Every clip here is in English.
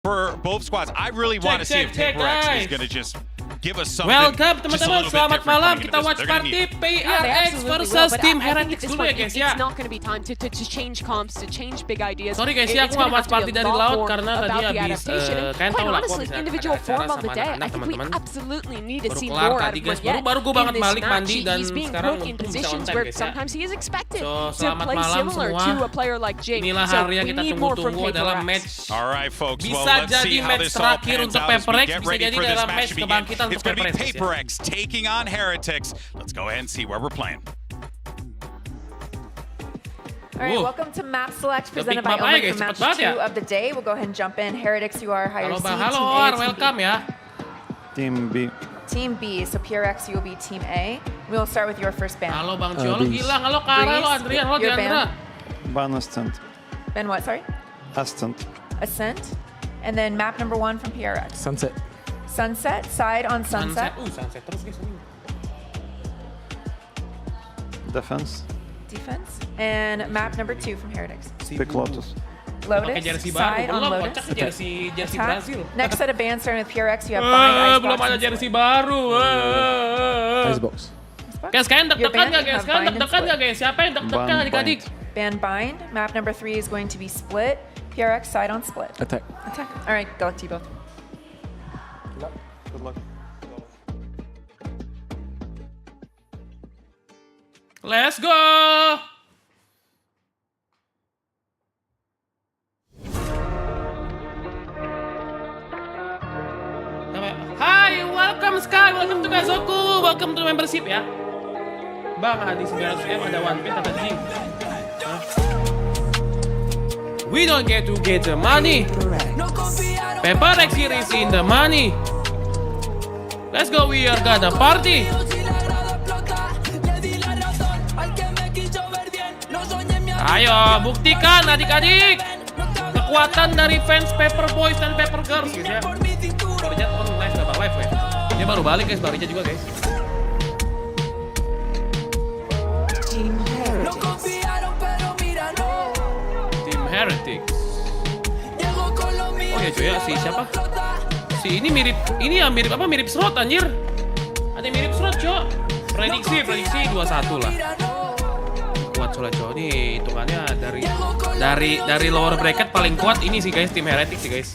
for both squads. I really want to see if Paperrex is going to just give us something. Welcome teman-teman, selamat malam. Kita watch party PRX versus Team HyperX dulu ya guys ya. It's not going to be time to change comps, to change big ideas. Sorry guys ya, aku nggak watch party dari laut karena tadi habis kalian tahu lah honestly, individual form on the day. I think we absolutely need to see kelar more tadi guys. Baru gue banget balik mandi dan sekarang untuk bisa on time guys ya. Sometimes he is expected So to selamat play malam similar semua. to a player like Jing. Inilah So hari yang we kita need more from tunggu-tunggu adalah Paperrex. match. Alright folks, well Bisa let's see jadi how match this all terakhir pans untuk out as we PaperX. get Bisa ready jadi for this dalam match match to begin. kebangkitan It's untuk going to be PaperX ya. Paperrex taking on HyperX. Let's go ahead and see where we're playing. All right, welcome to Map Select presented by Omen for match 2 of the day. We'll go ahead and jump in. HyperX, you are higher C, Halo Team Or, A, welcome ya. Team B. Team B, so PRX, you will be Team A. We will start with your first ban. Halo Bang Cio, lo hilang. Halo Kara, halo Adrian, halo Your Diandra. Ban Ascent. Ben what, sorry? Ascent. Ascent. And then map number 1 from PRX. Sunset. Sunset, side on Sunset. Sunset terus guys. Defense. Defense. And map number 2 from HyperX. Pick Lotus. Pakai Lotus, jersey baru, side on belum Lotus. kocak jersey Attack. Brazil. Next set of bans starting with PRX, you have Bind, Icebox, Belum ada and jersey Split. baru. Icebox. Guys, kalian Your deg-degan ban, nggak you guys? have Kalian Bind and deg-degan nggak Split. guys? Siapa yang deg-degan Ban, adik-adik? Ban Bind. Map number 3 is going to be Split. PRX, side on Split. Attack. Attack. All right, go to you both. Good luck. Let's go! Hai, welcome Sky, welcome to Gazoku, welcome to membership ya. Bang, di 900M ada one pin kata Jing. We don't get to get the money. PaperX here is in the money. Let's go, we are gonna party. Ayo, buktikan adik-adik kekuatan dari fans Paper Boys dan Paper Girls guys ya. Barracuda on live, gak live ya. Dia baru balik guys, Barracuda juga guys. Team HyperX. Oh ya cuy ya, si siapa? Si ini mirip, ini ya mirip apa? Mirip Slot anjir. Ada yang mirip Slot cok. Prediksi 2-1 lah. Kuat soalnya cowok ini hitungannya dari lower bracket paling kuat ini sih guys, tim HyperX sih guys.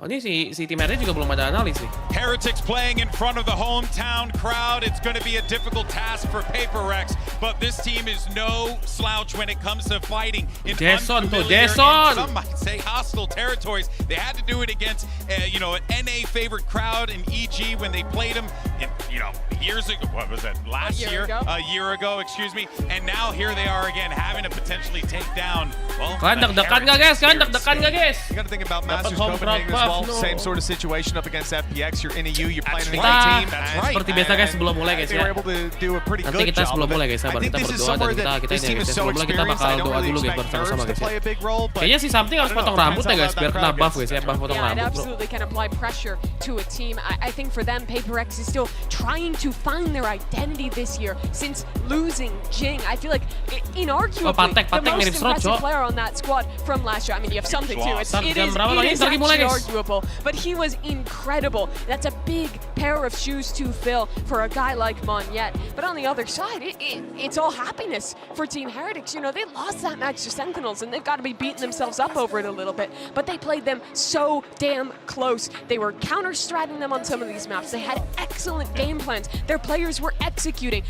Oh ini si tim HyperX juga belum ada analis nih. HyperX playing in front of the hometown crowd. It's going to be a difficult task for Paperrex, but this team is no slouch when it comes to fighting in unfamiliar and some might say hostile territories. They had to do it against an NA favorite crowd in EG when they played them years ago. What was that? A year ago, excuse me. And now here they are again, having to potentially take down. Well, Kalian deg-degan gak guys? Kalian degdegan gak guys? You got to think about Masters Copenhagen as well. Same sort of situation up against FPX. You're in a U, you're playing an A team. Seperti biasa guys, sebelum mulai guys They ya. were able to do a pretty Nanti good kita job sebelum of mulai it. guys, I sabar think kita this is berdoa dan somewhere kita that this team ini is guys. so Sebelum mulai kita experienced. bakal I don't doa really dulu guys expect bersama-sama nerves to guys ya. play a big role, but Kayaknya si Something harus potong rambut ya guys, biar kena buff guys ya, buff potong Yeah, it rambut bro. absolutely can apply pressure to a team. I think for them, Paperrex is still trying to find their identity this year since losing Jing. I feel like inarguably Patek the mirip most Slot, impressive Cok. player on that squad from last year. I mean, you have something too. It is actually arguable, but he was incredible. That's a big pair of shoes to fill for a guy like Monyet. But on the other side, it's all happiness for Team HyperX. They lost that match to Sentinels, and they've got to be beating themselves up over it a little bit. But they played them so damn close. They were counter-stratting them on some of these maps. They had excellent game plans. Their players were executing.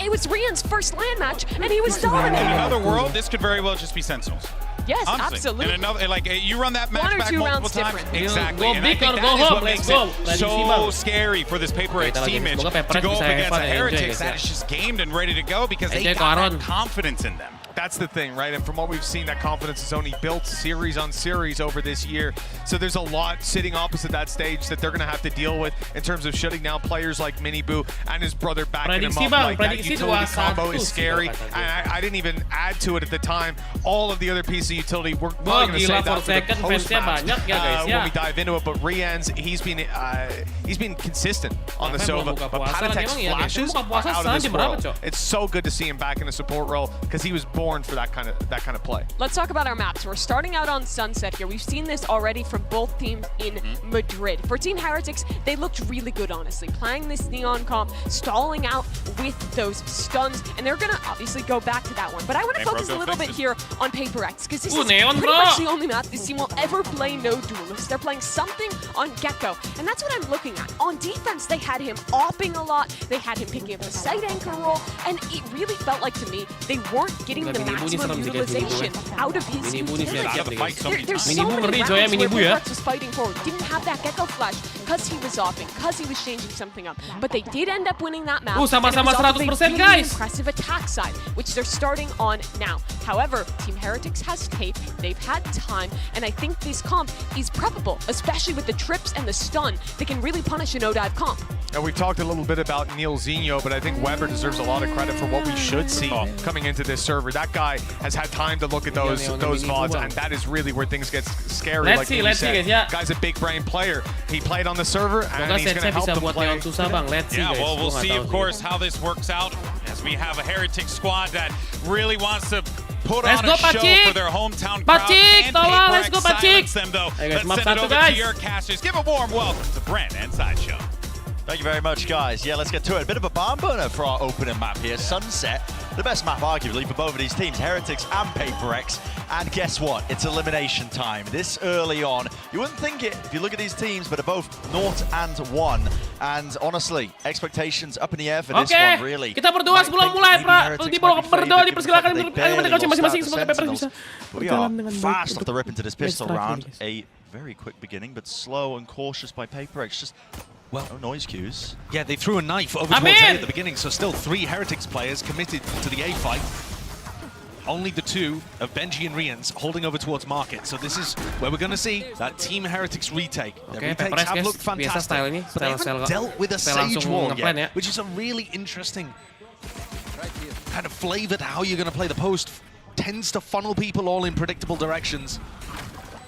It was Rian's first LAN match, and he was dominating. In another world, this could very well just be Sentinels. Yes, Honestly. absolutely. In another, you run that match One or back two multiple rounds times. different. Exactly. Go And I big think or that go is home. what Let's makes go. it so scary for this PaperX teammates to go up against a HyperX that is just gamed and ready to go because they got that confidence in them. that's the thing, right? And from what we've seen, that confidence is only built series on series over this year. So there's a lot sitting opposite that stage that they're going to have to deal with in terms of shutting down players like Miniboo and his brother backing him up. Like, that utility combo is scary. And I didn't even add to it at the time. All of the other PC utility, we're probably going to say that for the post-match when we dive into it. But Rian's, he's been consistent on the Sova. But Patetek's flashes are out of this world. It's so good to see him back in a support role because he was born born for that kind of play. Let's talk about our maps. We're starting out on Sunset here. We've seen this already from both teams in Madrid. For Team HyperX, they looked really good, honestly, playing this Neon comp, stalling out with those stuns, and they're gonna obviously go back to that one. But I want to focus a little bit here on PaperX, because this is Neon, pretty much the only map this team will ever play no duelists. They're playing something on Gecko, and that's what I'm looking at. On defense, they had him opping a lot, they had him picking up a side anchor role, and it really felt like to me they weren't getting the maximum utilization out of his utility. There's so many rounds where PRX was fighting forward, didn't have that Gecko flash because he was offing, because he was changing something up. But they did end up winning that map. Sama-sama 100% guys. Impressive attack side, which they're starting on now. However, Team HyperX has tape, they've had time, and I think this comp is preppable, especially with the trips and the stun. They can really punish a no-dive comp. And we've talked a little bit about Neil Zinho, but I think Weber deserves a lot of credit for what we should see coming into this server. That guy has had time to look at those VODs, and that is really where things get scary. Let's see, guys. Yeah. Guy's a big brain player. He played on the server, and he's going to help them play. Let's see, guys. Well, we'll see, of course, how this works out as we have a Heritage squad that really wants to put on a show for their hometown crowd. And PaperX silence them, though. Let's send it over to your casters. Give a warm welcome to Brent and Sideshow. Thank you very much, guys. Yeah, let's get to it. A bit of a barn burner for our opening map here. Sunset, the best map, arguably, for both of these teams, HyperX and PaperX. And guess what? It's elimination time. This early on. You wouldn't think it if you look at these teams, but they're both 0 and 1. And honestly, expectations up in the air for this one, really. Kita berdua sebelum mulai, berdua dipersilakan mendekat masing-masing semoga PaperX bisa. We are fast off the rip into this pistol round. A very quick beginning, but slow and cautious by PaperX. Just well, no noise cues. Yeah, they threw a knife over towards A at the beginning, so still 3 HyperX players committed to the A fight. Only the 2 of Benji and Rians holding over towards market. So this is where we're going to see that Team HyperX retake. Their retakes have looked fantastic, but they haven't dealt with a Sage Wall yet, which is a really interesting kind of flavor to how you're going to play. The post tends to funnel people all in predictable directions.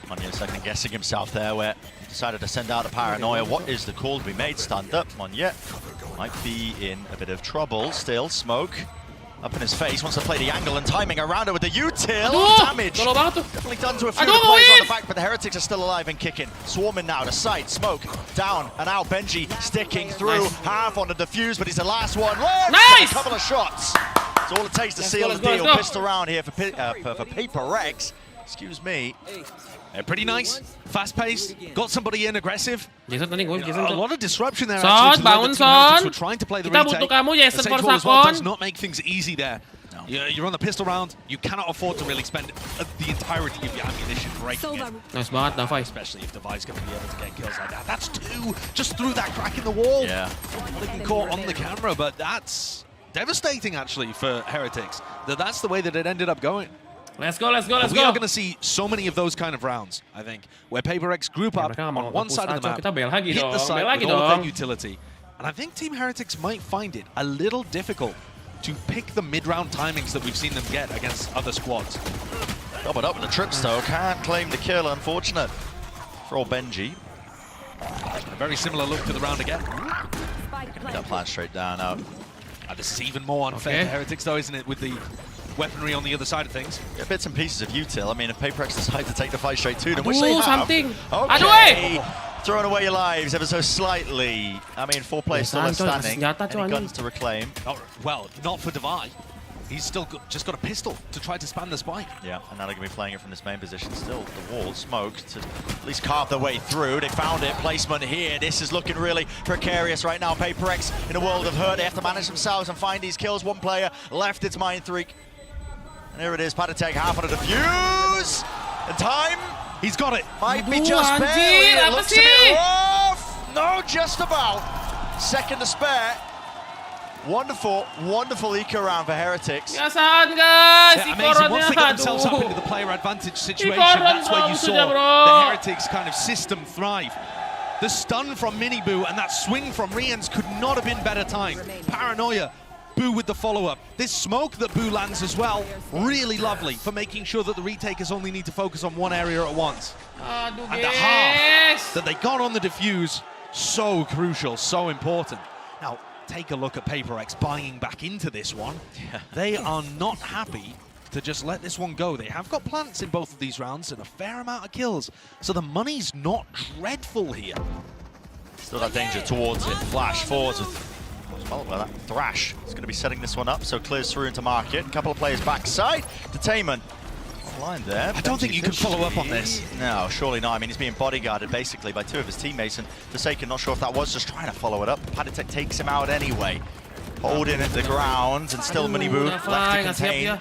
Monya second guessing himself there, where he decided to send out a Paranoia. What is the call to be made? Stunned up. Monya might be in a bit of trouble still. Smoke up in his face, wants to play the angle and timing around it with the util. Damage definitely done to a few of the players on the back, but the HyperX are still alive and kicking. Swarming now to sight. Smoke down and out. Benji sticking through. Half on the defuse, but he's the last one. A couple of shots. It's all it takes to seal the deal. Pistol round here for PaperX. Excuse me. Pretty nice, fast-paced, got somebody in aggressive. A lot of disruption there. Son, bangun Son. We're trying to play the Kita retake. butuh kamu, Jason Well does Korsakon. not make things easy there. No. You're on the pistol round. You cannot afford to really spend the entirety of your ammunition breaking it. Nice banget, Nafai. Especially if Devi's going to be able to get kills like that. That's 2 just through that crack in the wall. Yeah. Not even caught on the camera, but that's devastating actually for HyperX. That's the way that it ended up going. Let's go, let's go, let's We go. are going to see so many of those kind of rounds, I think, where PaperX group up on one side of the map, hit the site with all of their utility. And I think Team HyperX might find it a little difficult to pick the mid-round timings that we've seen them get against other squads. Doubled up with the trips though, can't claim the kill, unfortunate for old Benji. A very similar look to the round again. That plan straight down out. This is even more unfair to HyperX though, isn't it, with the weaponry on the other side of things. Yeah, bits and pieces of util. I mean, if PaperX decide to take the fight straight to them, which they have. Something. Okay. Throwing away your lives ever so slightly. I mean, 4 players still left standing. Any guns to reclaim? Oh, well, not for Devi. He's still just got a pistol to try to span the spike. Yeah, and now they're going to be playing it from this main position still. The wall, Smoke, to at least carve their way through. They found it. Placement here. This is looking really precarious right now. PaperX in a world of hurt. They have to manage themselves and find these kills. 1 player left. It's Mindfreak. And here it is. Patatech half on a defuse. And time. He's got it. Might be just barely. It looks a bit rough. No, just about. Second to spare. Wonderful, wonderful eco round for HyperX. Biasaan guys, yeah, amazing. Once they get themselves up into the player advantage situation, that's where you saw the HyperX kind of system thrive. The stun from Miniboo and that swing from Rians could not have been better timed. Paranoia, Boo with the follow-up. This smoke that Boo lands as well, really lovely for making sure that the retakers only need to focus on one area at once. And the half that they got on the defuse, so crucial, so important. Now, take a look at PaperX buying back into this one. They are not happy to just let this one go. They have got plants in both of these rounds and a fair amount of kills, so the money's not dreadful here. Still that danger towards it. Flash forwards with, well, that Thrash is going to be setting this one up, so clears through into market. A couple of players backside. Detainment. Line there. I don't think you can follow up on this. No, surely not. I mean, he's being bodyguarded basically by two of his teammates, and Forsaken, not sure if that was just trying to follow it up. Padatek takes him out anyway. Holding at the ground, and still MiniBoo left to contain.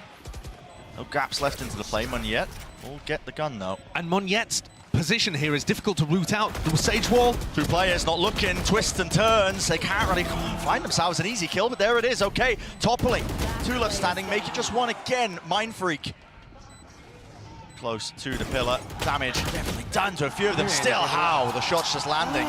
No gaps left into the play. Moniet will get the gun though. And Moniet's position here is difficult to root out. The Sage Wall. Two players not looking, twists and turns. They can't really find themselves an easy kill, but there it is. Okay, toppling. Two left standing, make it just one again. Mind Freak. Close to the pillar. Damage definitely done to a few of them. Still how? The shot's just landing.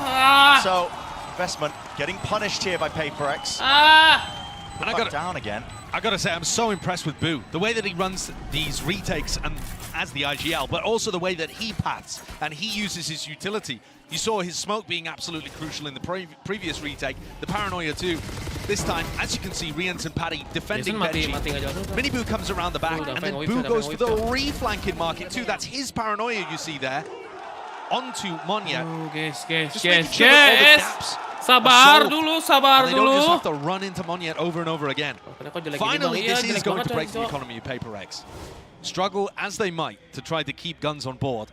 So, investment getting punished here by Paperrex. And I got down again. I gotta say, I'm so impressed with Boo. The way that he runs these retakes and as the IGL, but also the way that he pats and he uses his utility. You saw his smoke being absolutely crucial in the previous retake. The paranoia too. This time, as you can see, Rians and Paddy defending Benji. MiniBoo comes around the back, and then Boo goes for the re-flanking market too. That's his paranoia you see there. Onto Moniet. Sabar dulu, sabar They don't dulu. just have to run into Moniet over and over again. Finally, this is going to break the economy of PaperX. Struggle as they might to try to keep guns on board,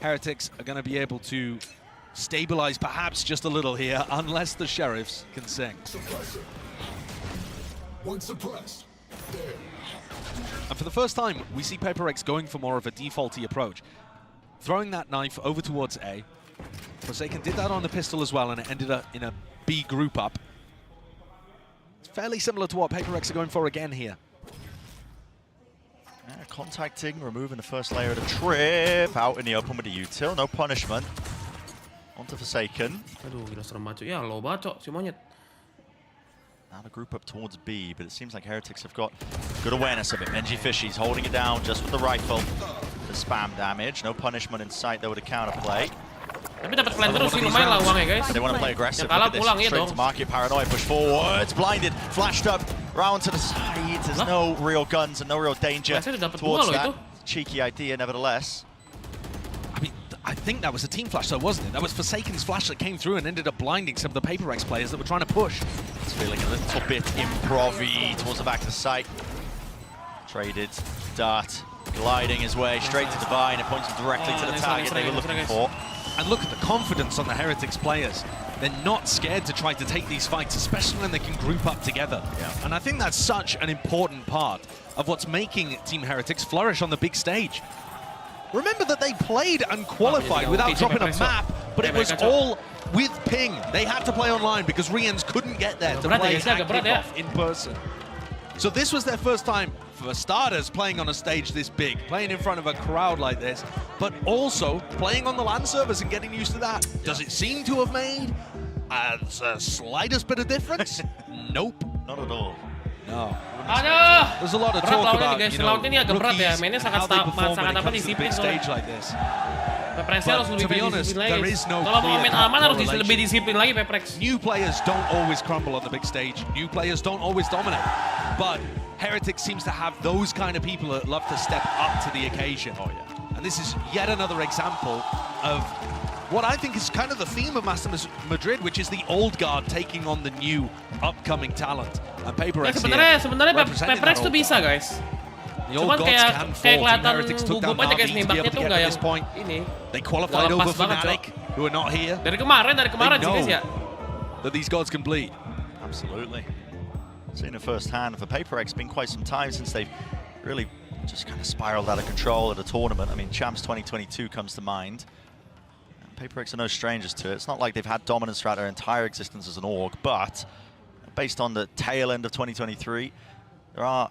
Heretics are going to be able to stabilize perhaps just a little here, unless the Sheriffs can sing. And for the first time, we see PaperX going for more of a defaulty approach. Throwing that knife over towards A. Forsaken did that on the pistol as well, and it ended up in a B group up. It's fairly similar to what PaperX are going for again here. Contacting, removing the first layer of the trip, out in the open with the util, no punishment. Onto Forsaken. Aduh, gila serem banget. Ya, low banget, Cok, si Monyet. Now the group up towards B, but it seems like Heretics have got good awareness of it. Benji Fishy's holding it down just with the rifle. The spam damage, no punishment in sight though with a counterplay. Tapi dapat plan terus sih, lumayan lah uangnya, guys. They want to play aggressive. Yang kalah Look at pulang this. ya Straight dong. to market, paranoia, push forwards, blinded, flashed up, round to the side. There's no real guns and no real danger towards that. Cheeky idea, nevertheless. I mean, I think that was a team flash, though, wasn't it? That was Forsaken's flash that came through and ended up blinding some of the PaperX players that were trying to push. It's feeling a little bit improv-y towards the back of the site. Traded, dart, gliding his way straight to Divine. It points him directly to the target they were looking for. And look at the confidence on the Heretics players. They're not scared to try to take these fights, especially when they can group up together. Yeah. And I think that's such an important part of what's making Team Heretics flourish on the big stage. Remember that they played and qualified without dropping a map, but it was all with ping. They had to play online because Rians couldn't get there to play at kickoff in person. So this was their first time, for starters, playing on a stage this big, playing in front of a crowd like this, but also playing on the LAN servers and getting used to that. Does it seem to have made the slightest bit of difference? Nope. Not at all. No. Aduh! There's a lot of Berat talk lawannya about, guys. you know, Lautnya ini agak berat ya. Mainnya rookies and how they perform when it sangat comes to the disiplin big soalnya. stage like this. PRX harus But lebih to be honest, disiplin there lagi. is no Kalau mau main clear-cut aman harus correlation. lebih disiplin lagi PRX. New players don't always crumble on the big stage. New players don't always dominate. But Heretics seems to have those kind of people that love to step up to the occasion. Oh yeah. And this is yet another example of what I think is kind of the theme of Master Madrid, which is the old guard taking on the new upcoming talent. And PaperX Sebenarnya PRX tuh bisa, guys. The old Cuman gods kayak can fall. Team kelihatan Heretics took down gugup aja guys Navi to be nembaknya able to tuh get nggak to yang this point. ini. They qualified Lepas over banget, Fnatic, who are not here. Dari kemarin sih guys ya. That these gods can bleed. Absolutely. Seen it firsthand. For PaperX, been quite some time since they've really just kind of spiraled out of control at a tournament. I mean, Champs 2022 comes to mind. And PaperX are no strangers to it. It's not like they've had dominance throughout their entire existence as an org, but based on the tail end of 2023, there are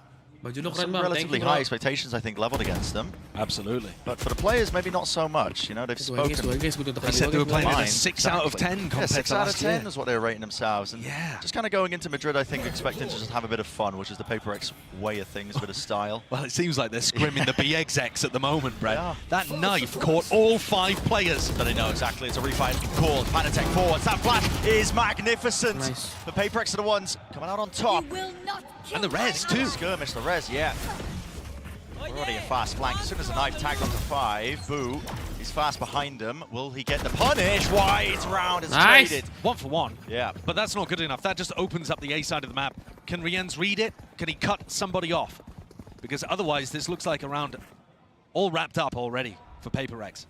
some relatively high expectations, I think, leveled against them. Absolutely. But for the players, maybe not so much. You know, they've spoken. They said they were playing at a 6 out of 10 compared yeah, 6 to out of last 10 year. is what they were rating themselves. And Yeah. just kind of going into Madrid, I think, expecting to just have a bit of fun, which is the PaperX way of things, a bit of style. Well, it seems like they're scrimming the B execs at the moment, Brett. Yeah. That knife caught all 5 players. But they know exactly it's a refight call. Panatek forwards. That flash is magnificent. Nice. The PaperX are the ones coming out on top. And the res, too. Skirmish, the res, yeah. Already a fast flank. As soon as the knife tagged onto 5, Boo is fast behind him. Will he get the punish? Wide round is traded. 1 for 1. Yeah. But that's not good enough. That just opens up the A side of the map. Can Riens read it? Can he cut somebody off? Because otherwise, this looks like a round all wrapped up already for Paperrex.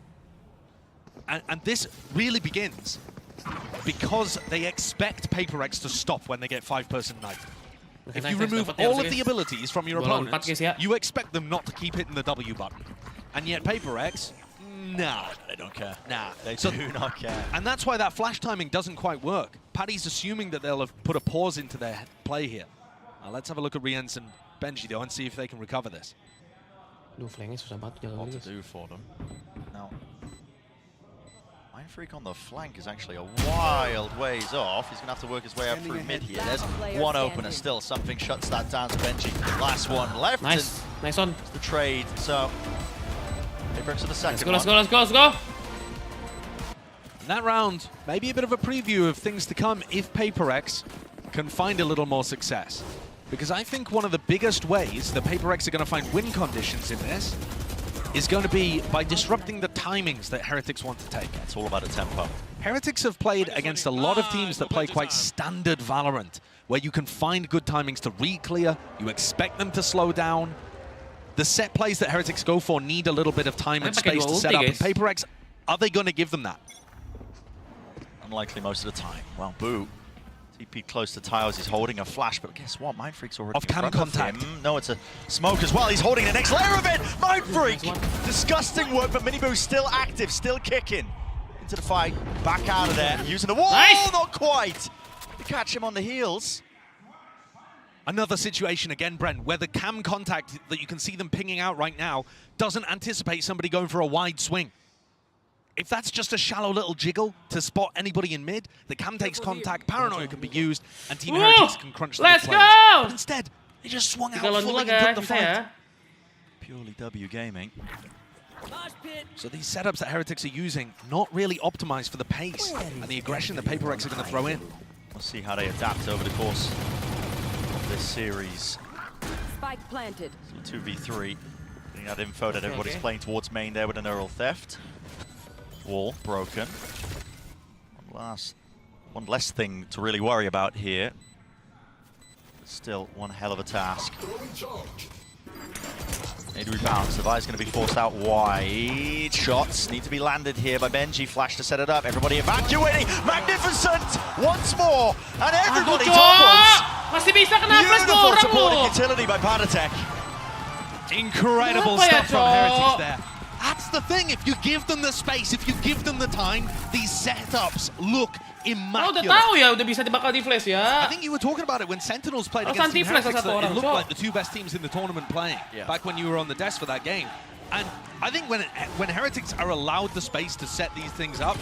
And this really begins because they expect Paperrex to stop when they get 5-person knife. If you remove all of the abilities from your opponents, you expect them not to keep hitting the W button. And yet Paperrex, nah. They don't care. Nah. They do not care. And that's why that flash timing doesn't quite work. Paddy's assuming that they'll have put a pause into their play here. Let's have a look at Riens and Benji though and see if they can recover this. Duh, flanknya susah banget What jalan to do for them. Now, Mindfreak on the flank is actually a wild ways off. He's going to have to work his way up through mid here. There's one opener still. Something shuts that down to Benji. Last one left. Nice. Nice on. The trade. So, Paperrex to the second Let's go. And that round, maybe a bit of a preview of things to come if Paperrex can find a little more success. Because I think one of the biggest ways that Paperrex are going to find win conditions in this is going to be by disrupting the timings that Heretics want to take. It's all about a tempo. Heretics have played against a lot of teams that play quite standard Valorant, where you can find good timings to re-clear, you expect them to slow down. The set plays that Heretics go for need a little bit of time and space to set up. And Paperrex, are they going to give them that? Unlikely most of the time. Well, Boo TP close to tiles, he's holding a flash, but guess what? Mindfreak's already off cam contact. No, it's a smoke as well. He's holding the next layer of it. Mindfreak, disgusting work, but Miniboo's still active, still kicking into the fight. Back out of there, using the wall. Nice. Not quite. To catch him on the heels. Another situation again, Brent, where the cam contact that you can see them pinging out right now doesn't anticipate somebody going for a wide swing. If that's just a shallow little jiggle to spot anybody in mid, the cam takes contact, paranoia can be used, and Team Heretics can crunch the Let's players. go! But instead, they just swung out Jalan fully dulu and took the guys, fight. ya. Purely W gaming. So these setups that Heretics are using, not really optimized for the pace and the aggression that Paperrex are going to throw in. We'll see how they adapt over the course of this series. Spike planted. So 2v3. Getting that info that everybody's playing towards main there with a neural theft. Wall broken. One less thing to really worry about here. Still one hell of a task. Need rebounds. The Vi's going to be forced out wide. Shots need to be landed here by Benji. Flash to set it up. Everybody evacuating. Magnificent! Once more. And everybody topples. Masih bisa kena flash Beautiful orang supporting lu. utility by Padatech. Incredible stuff from Heretics there. That's the thing, if you give them the space, if you give them the time, these setups look Oh, immaculate. udah tahu ya, udah bisa bakal di flash ya. I think you were talking about it when Sentinels played Harus against Team anti-flash Heretics, satu that it orang, looked Cok. like the two best teams in the tournament playing, back when you were on the desk for that game. And I think when Heretics are allowed the space to set these things up,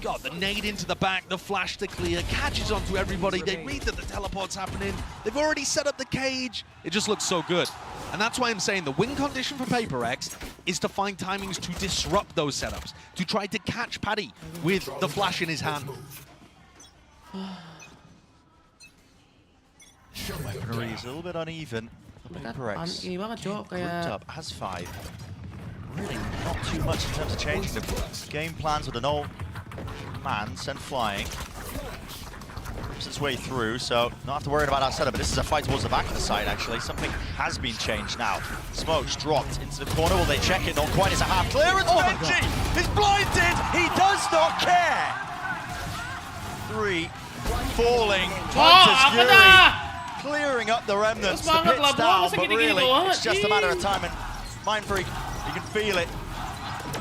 God, the nade into the back, the flash to clear, catches onto everybody, they read that the teleport's happening, they've already set up the cage, it just looks so good. And that's why I'm saying the win condition for Paperrex is to find timings to disrupt those setups, to try to catch Paddy with the flash in his hand. Weaponry is a little bit uneven. Paperrex Ini banget, Cok, grouped kayak up, has 5. Really not too much in terms of changing the game plans with an old man sent flying. It's its way through, so not have to worry about that setup, but this is a fight towards the back of the side, actually. Something has been changed now. Smoke's dropped into the corner. Will they check it? Not quite. It's a half clearance. Oh, Benji is blinded. He does not care. 3 falling. Clearing up the remnants. The pit's down, but really, it's just a matter of time. And Mindfreak, you can feel it.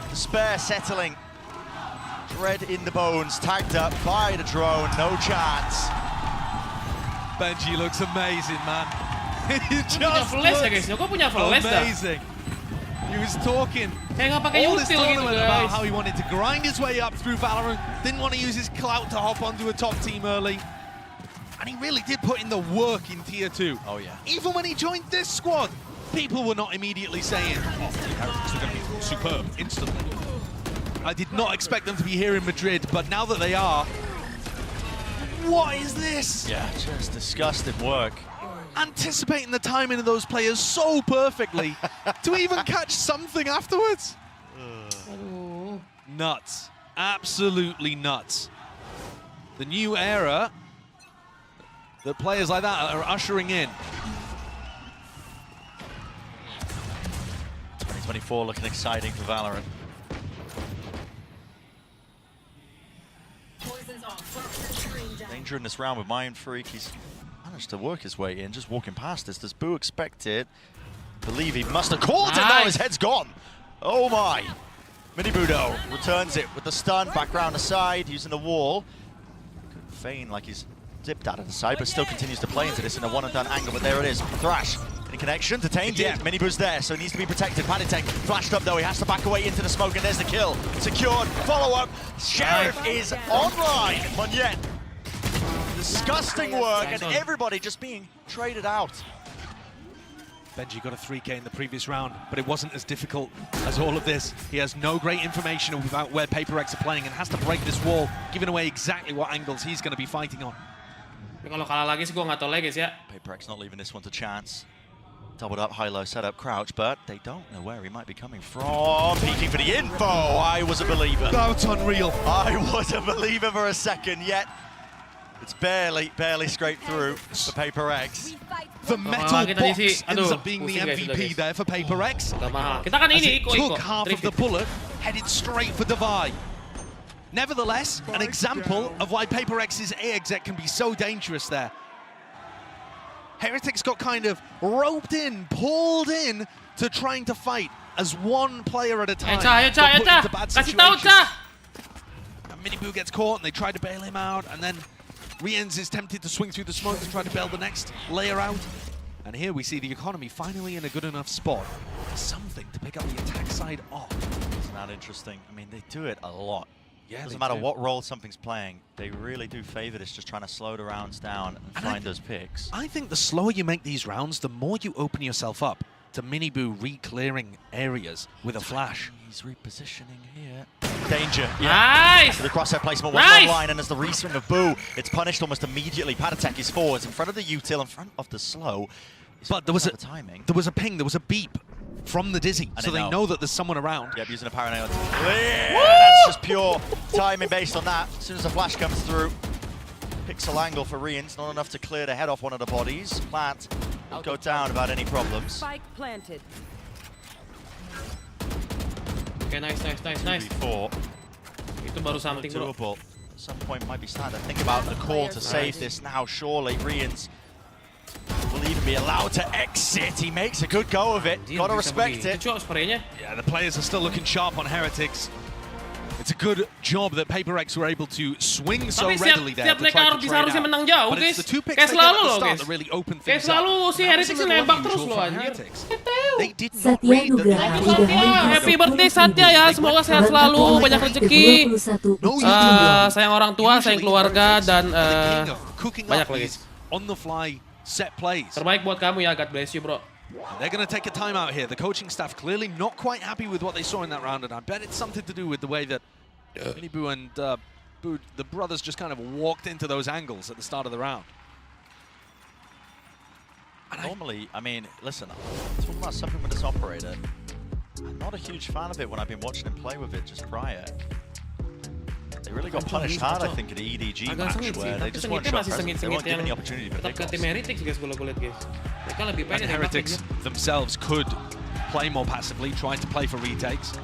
Despair settling. Dread in the bones, tagged up by the drone, no chance. Benji looks amazing, man. He just punya flash ya guys, kok punya flash dah? amazing. He was talking Kayak nggak pakai all this util gitu tournament about guys. how he wanted to grind his way up through Valorant, didn't want to use his clout to hop onto a top team early. And he really did put in the work in Tier 2. Oh yeah. Even when he joined this squad, people were not immediately saying, oh, the Heretics are going to be superb instantly. I did not expect them to be here in Madrid, but now that they are, what is this? Yeah, just disgusting work. anticipating the timing of those players so perfectly to even catch something afterwards. Nuts. Absolutely nuts. The new era that players like that are ushering in. 2024 looking exciting for Valorant. Danger in this round with Mind Freak. He's managed to work his way in, just walking past this. Does Boo expect it? Believe he must have caught it. Now his head's gone. Oh my. Minibudo returns it with the stun, back round the side, using the wall. Could feign like he's dipped out of the side, but still continues to play into this in a one-and-done angle. But there it is. Thrash in connection, detained. Yeah, Miniboo's there, so he needs to be protected. Panitek flashed up though. He has to back away into the smoke, and there's the kill. Secured. Follow-up. Sheriff is online. Moniette. Disgusting work, and everybody just being traded out. Benji got a 3K in the previous round, but it wasn't as difficult as all of this. He has no great information about where Paperrex are playing and has to break this wall, giving away exactly what angles he's going to be fighting on. Kalau kalah lagi sih gue nggak tahu lagi guys ya. Paperrex not leaving this one to chance. Doubled up, high-low setup, crouch, but they don't know where he might be coming from. Peeking for the info. I was a believer. That's unreal. I was a believer for a second, yet it's barely scraped through for Paperrex. The metal box ends up being the MVP there for Paperrex. Kita kan ini took half of the bullet, headed straight for Divide. Nevertheless, an example of why Paperrex's A exec can be so dangerous there. HyperX got kind of roped in, pulled in to trying to fight as one player at a time. Kasih tahu, Cha. And Miniboo gets caught and they try to bail him out, and then Riens is tempted to swing through the smoke to try to bail the next layer out. And here we see the economy finally in a good enough spot. Something to pick up the attack side off. Isn't that interesting? I mean, they do it a lot. Yeah, doesn't matter what role something's playing, they really do favor this, just trying to slow the rounds down and find those picks. I think the slower you make these rounds, the more you open yourself up to Miniboo re-clearing areas with a flash. He's repositioning here. Danger. Nice! The crosshair placement was online, and as the reswing of Boo, it's punished almost immediately. Patatek is forwards in front of the util, in front of the slow. But there was a ping, there was a beep from the Dizzy, so they know that there's someone around. Yep, using a paranoia to clear. That's just pure timing based on that. As soon as the flash comes through, pixel angle for Riens, not enough to clear the head off one of the bodies. Plant will go down without any problems. Spike planted. Okay, nice. 2v4. Itu baru something bro. Doable. At some point might be starting to think about the call to save this now. Surely Riens will even be allowed to exit. He makes a good go of it. Gotta respect it. Yeah, the players are still looking sharp on HyperX. It's a good job that Paperrex were able to swing so readily there. Tapi setiap mereka harusnya menang jauh guys. Kayak selalu loh guys. Kayak selalu si HyperX nembak terus loh anjir. Satya Nugraha udah Happy birthday Satya ya, semoga sehat selalu, banyak rezeki, sayang orang tua, sayang keluarga, dan banyak lagi. On the fly set plays. Terbaik buat kamu ya, God bless you bro. They're going to take a time out here. The coaching staff clearly not quite happy with what they saw in that round, and I bet it's something to do with the way that Miniboo and Boo, the brothers, just kind of walked into those angles at the start of the round. Normally, I mean, listen, talking about something with this operator, I'm not a huge fan of it when I've been watching him play with it just prior. They really got punished hard, I think, in the EDG match, where they just weren't shot present. They weren't given the opportunity for pickoffs. And HyperX themselves could play more passively, trying to play for retakes.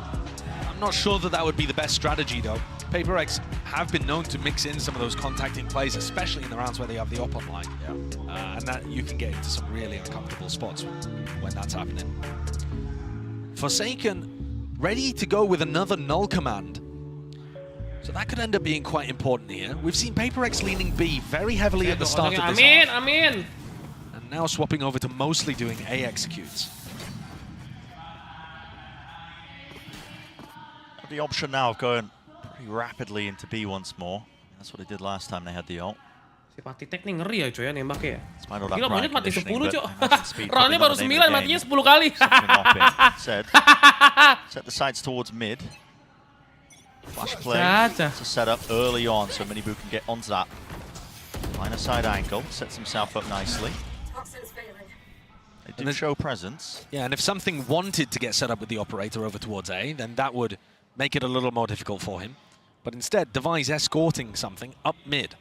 I'm not sure that that would be the best strategy, though. Paperrex have been known to mix in some of those contacting plays, especially in the rounds where they have the op online. Yeah. And that you can get into some really uncomfortable spots when that's happening. Forsaken ready to go with another null command. So that could end up being quite important here. We've seen Paperrex leaning B very heavily at the start of this half. And now swapping over to mostly doing A executes. The option now of going pretty rapidly into B once more. That's what they did last time they had the ult. Si Patitek nih ngeri ya coy ya nembaknya ya. Gila Monitor mati 10 coy. Roundnya baru 9, matinya 10 kali. Set the sights towards mid. Flash play to set up early on so Miniboo can get onto that. Line of side angle, sets himself up nicely. It did show presence. Yeah, and if something wanted to get set up with the operator over towards A, then that would make it a little more difficult for him. But instead, Devi's escorting something up mid.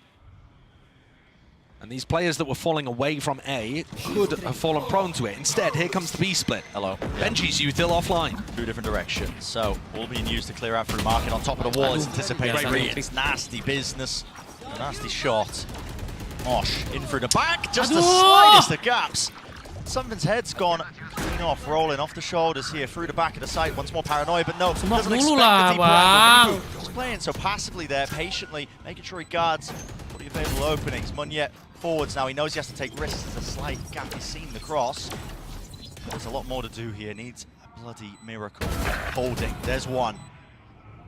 And these players that were falling away from A could have fallen prone to it. Instead, here comes the B split. Hello. Benji's Util offline. 2 different directions. So, all being used to clear out through market on top of the wall. It's anticipated. It's nasty business. A nasty shot. Mosh in through the back. Just the slightest of gaps. Something's head's gone clean off, rolling off the shoulders here through the back of the site. Once more paranoia, but no, doesn't expect the deep angle. Just playing so passively there, patiently, making sure he guards all the available openings. Moniette forwards now, he knows he has to take risks. There's a slight gap, he's seen the cross. But there's a lot more to do here, needs a bloody miracle. Holding, there's one.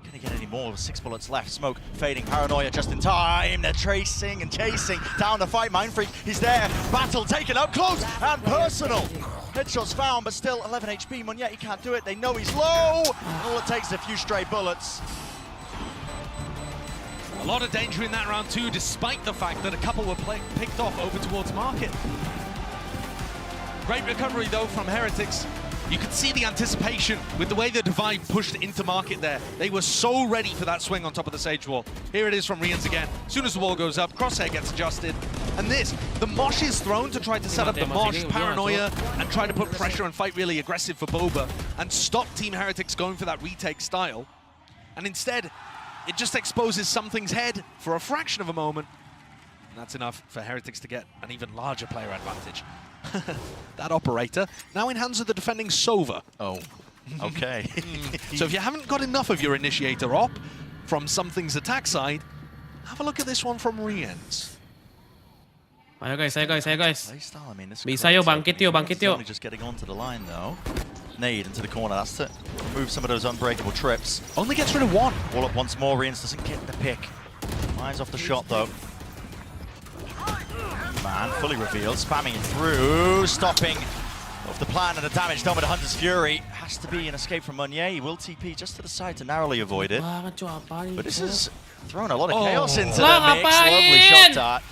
Gonna get any more with 6 bullets left. Smoke fading, paranoia just in time. They're tracing and chasing down the fight. Mindfreak, he's there. Battle taken up close and personal. Headshots found, but still 11 HP. Moniette, he can't do it. They know he's low. All it takes is a few stray bullets. A lot of danger in that round too, despite the fact that a couple were picked off over towards market. Great recovery though from Heretics. You could see the anticipation with the way the Divide pushed into market there. They were so ready for that swing on top of the Sage wall. Here it is from Rians again. As soon as the wall goes up, Crosshair gets adjusted. And this, the Mosh is thrown to try to set up the Mosh, paranoia, and try to put pressure and fight really aggressive for Boba and stop Team Heretics going for that retake style. And instead, it just exposes something's head for a fraction of a moment. And that's enough for Heretics to get an even larger player advantage. That operator now in hands of the defending Sova. Oh, okay. So if you haven't got enough of your initiator op from something's attack side, have a look at this one from Rians. Ayo guys, ayo guys, ayo guys. Playstyle, I mean, this Bisa yo, bangkit yo, bangkit yo. Only just getting onto the line though. Nade into the corner, that's to remove some of those unbreakable trips. Only gets rid of one. All up once more, Rians doesn't get the pick. Eyes off the shot though. Man, fully revealed, spamming it through, stopping off the plan and the damage done with the Hunter's Fury. Has to be an escape from Moniette. He will TP just to the side to narrowly avoid it. But this has thrown a lot of chaos into the mix. Lovely shot dart.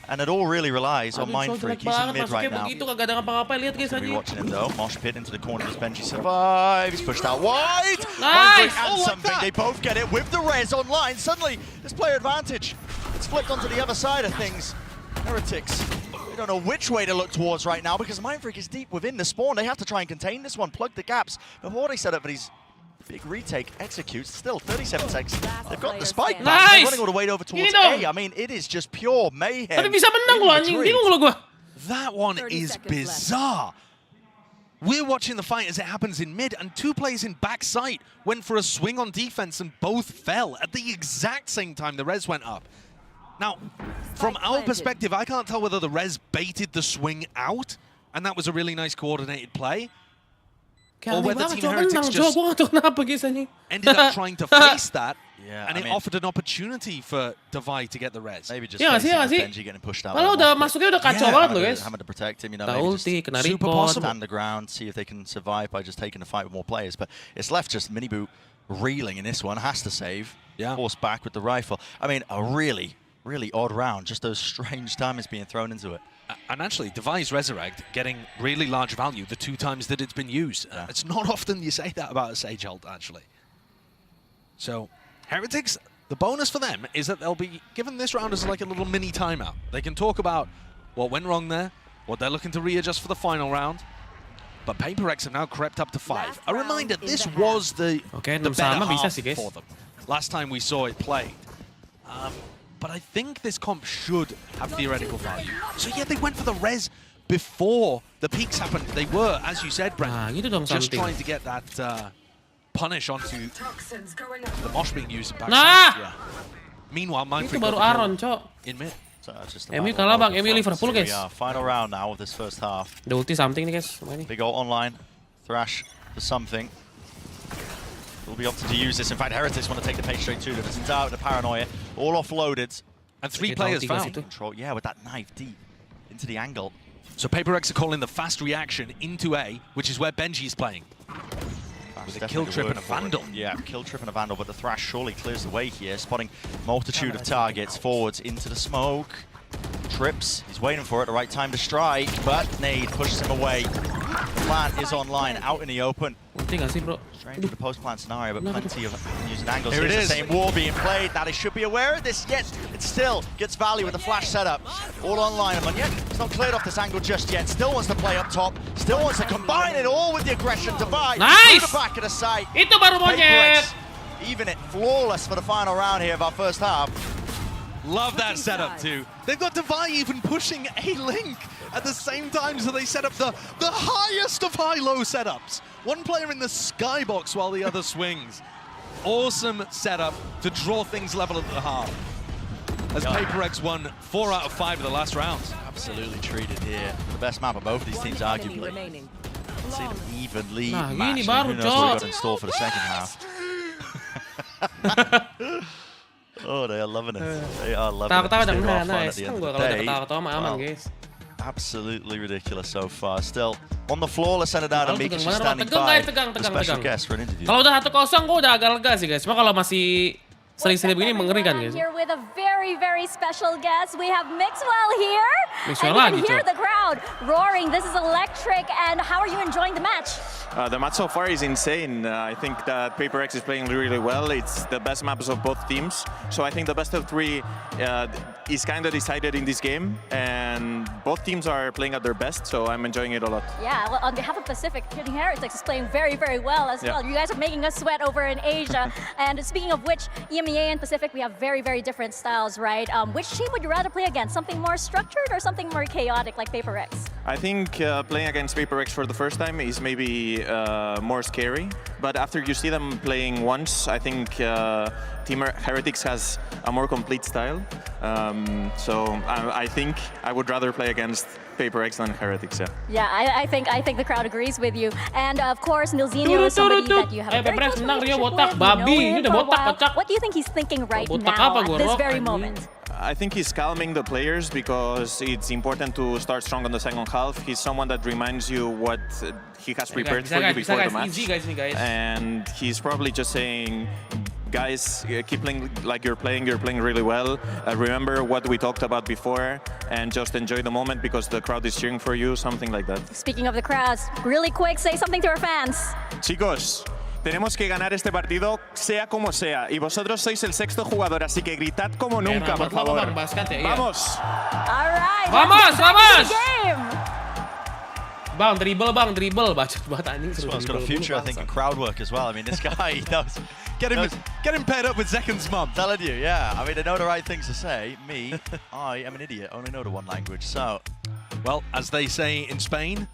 And it all really relies on Mindfreak. He's in mid right now. We'll be watching him though. Mosh pit into the corner. Does Benji survive? He's pushed out wide. Mindfreak and something. They both get it with the res online. Suddenly, this player advantage. It's flipped onto the other side of things. Heretics, they don't know which way to look towards right now because Mindfreak is deep within the spawn. They have to try and contain this one, plug the gaps before they set up for these big retake executes. Still 37 seconds. They've got the spike back. They're running all the way over towards A. I mean, it is just pure mayhem. That one is bizarre. We're watching the fight as it happens in mid, and 2 players in backside went for a swing on defense and both fell at the exact same time the res went up. Now, from our perspective, I can't tell whether the res baited the swing out, and that was a really nice coordinated play, or whether Team Heretics just ended up trying to face that, and it offered an opportunity for Devi to get the res. Maybe just Benji getting pushed out. Having to protect him, you know, maybe just super possible. Stand the ground, see if they can survive by just taking the fight with more players. But it's left just Minibu reeling in this one, has to save, forced back with the rifle. I mean, a really odd round, just those strange timings being thrown into it. And actually, Devi's Resurrect getting really large value the 2 times that it's been used. It's not often you say that about a Sage ult, actually. So, Heretics, the bonus for them is that they'll be given this round as like a little mini timeout. They can talk about what went wrong there, what they're looking to readjust for the final round. But Paperrex have now crept up to 5. A reminder, this was the better half for them. Last time we saw it played. But I think this comp should have theoretical value. So yeah, they went for the res before the peaks happened. They were, as you said, Brent, just trying to get that punish onto the Mosh being used in backside. Meanwhile, Mindfreak in mid. So just MU kalah bang, MU Liverpool guys. Final round now of this first half. The ulti something nih guys. Big ult online. Thrash for something. Will be opted to use this. In fact, Heretics want to take the pace straight to them. It's out the paranoia. All offloaded. And 3 players found. Control, yeah, with that knife deep into the angle. So Paperrex are calling the fast reaction into A, which is where Benji is playing. With a kill trip and a vandal. Yeah, kill trip and a vandal, but the Thrash surely clears the way here, spotting multitude of targets forwards into the smoke. Trips, he's waiting for it, the right time to strike, but Nade pushes him away. The plant is online, out in the open. Ulti nggak sih, bro? Strange with the post-plant scenario, but plenty of using angles. Here it Here's is. the same wall being played. Now they should be aware of this, yet it still gets value with the flash setup. All online, and yet it's not cleared off this angle just yet. Still wants to play up top. Still wants to combine it all with the aggression divide. Nice! To the back of the site. Itu baru monyet. Even it flawless for the final round here of our first half. Love that setup too. They've got Divide even pushing a link at the same time, so they set up the highest of high-low setups. One player in the skybox while the other swings. Awesome setup to draw things level at the half. As PaperX won 4 out of 5 of the last rounds. Absolutely treated here. The best map of both these teams, arguably. Let's see them evenly matched. Who knows what we've got in store for the second half. Oh, they are loving it. They are loving it. Tawa-tawa They dong, are fun nah, at the end Kan of gua the kalau day. ketawa-ketawa mah aman, guys. Absolutely ridiculous so far. Still on the floor, let's send it out and Mika Tegang, standing tegang, by guys, tegang, the tegang, special tegang. guest for an interview. Kalau udah 1-0 gua udah agak lega sih, guys. Cuma kalau masih sering-sering begini mengerikan, guys. Here with a very, very special guest. We have Mixwell here. Mixwell and you lagi, can hear Cok. the crowd roaring. This is electric. And how are you enjoying the match? The match so far is insane. I think that PaperX is playing really well. It's the best maps of both teams. So I think the best of 3 is kind of decided in this game. And both teams are playing at their best, so I'm enjoying it a lot. Yeah, well, on behalf of Pacific, HyperX is playing very, very well as well. You guys are making us sweat over in Asia. And speaking of which, EMEA and Pacific, we have very, very different styles, right? Which team would you rather play against? Something more structured or something more chaotic like PaperX? I think playing against PaperX for the first time is maybe more scary. But after you see them playing once, I think Team HyperX has a more complete style. So I think I would rather play against PaperX than HyperX. Yeah, I think the crowd agrees with you. And of course, Nilzinho is somebody that you have a very close relationship with. You know him for a while. What do you think he's thinking right now at this very moment? I think he's calming the players because it's important to start strong on the second half. He's someone that reminds you what he has prepared for you before the match. Easy, guys. And he's probably just saying, guys, keep playing like you're playing really well. Remember what we talked about before and just enjoy the moment because the crowd is cheering for you, something like that. Speaking of the crowds, really quick, say something to our fans. Chicos, tenemos que ganar este partido sea como sea y vosotros sois el 6º jugador, así que gritad como nunca, por favor. Vamos. All right. Vamos. Game. Bang, dribble. Bacot banget anjing. This one's got a future, I think, in crowd work as well. I mean, this guy, he knows. Get him paired up with Zekan's mum. Telling you, yeah. I mean, they know the right things to say. Me, I am an idiot. Only know the one language, so. Well, as they say in Spain,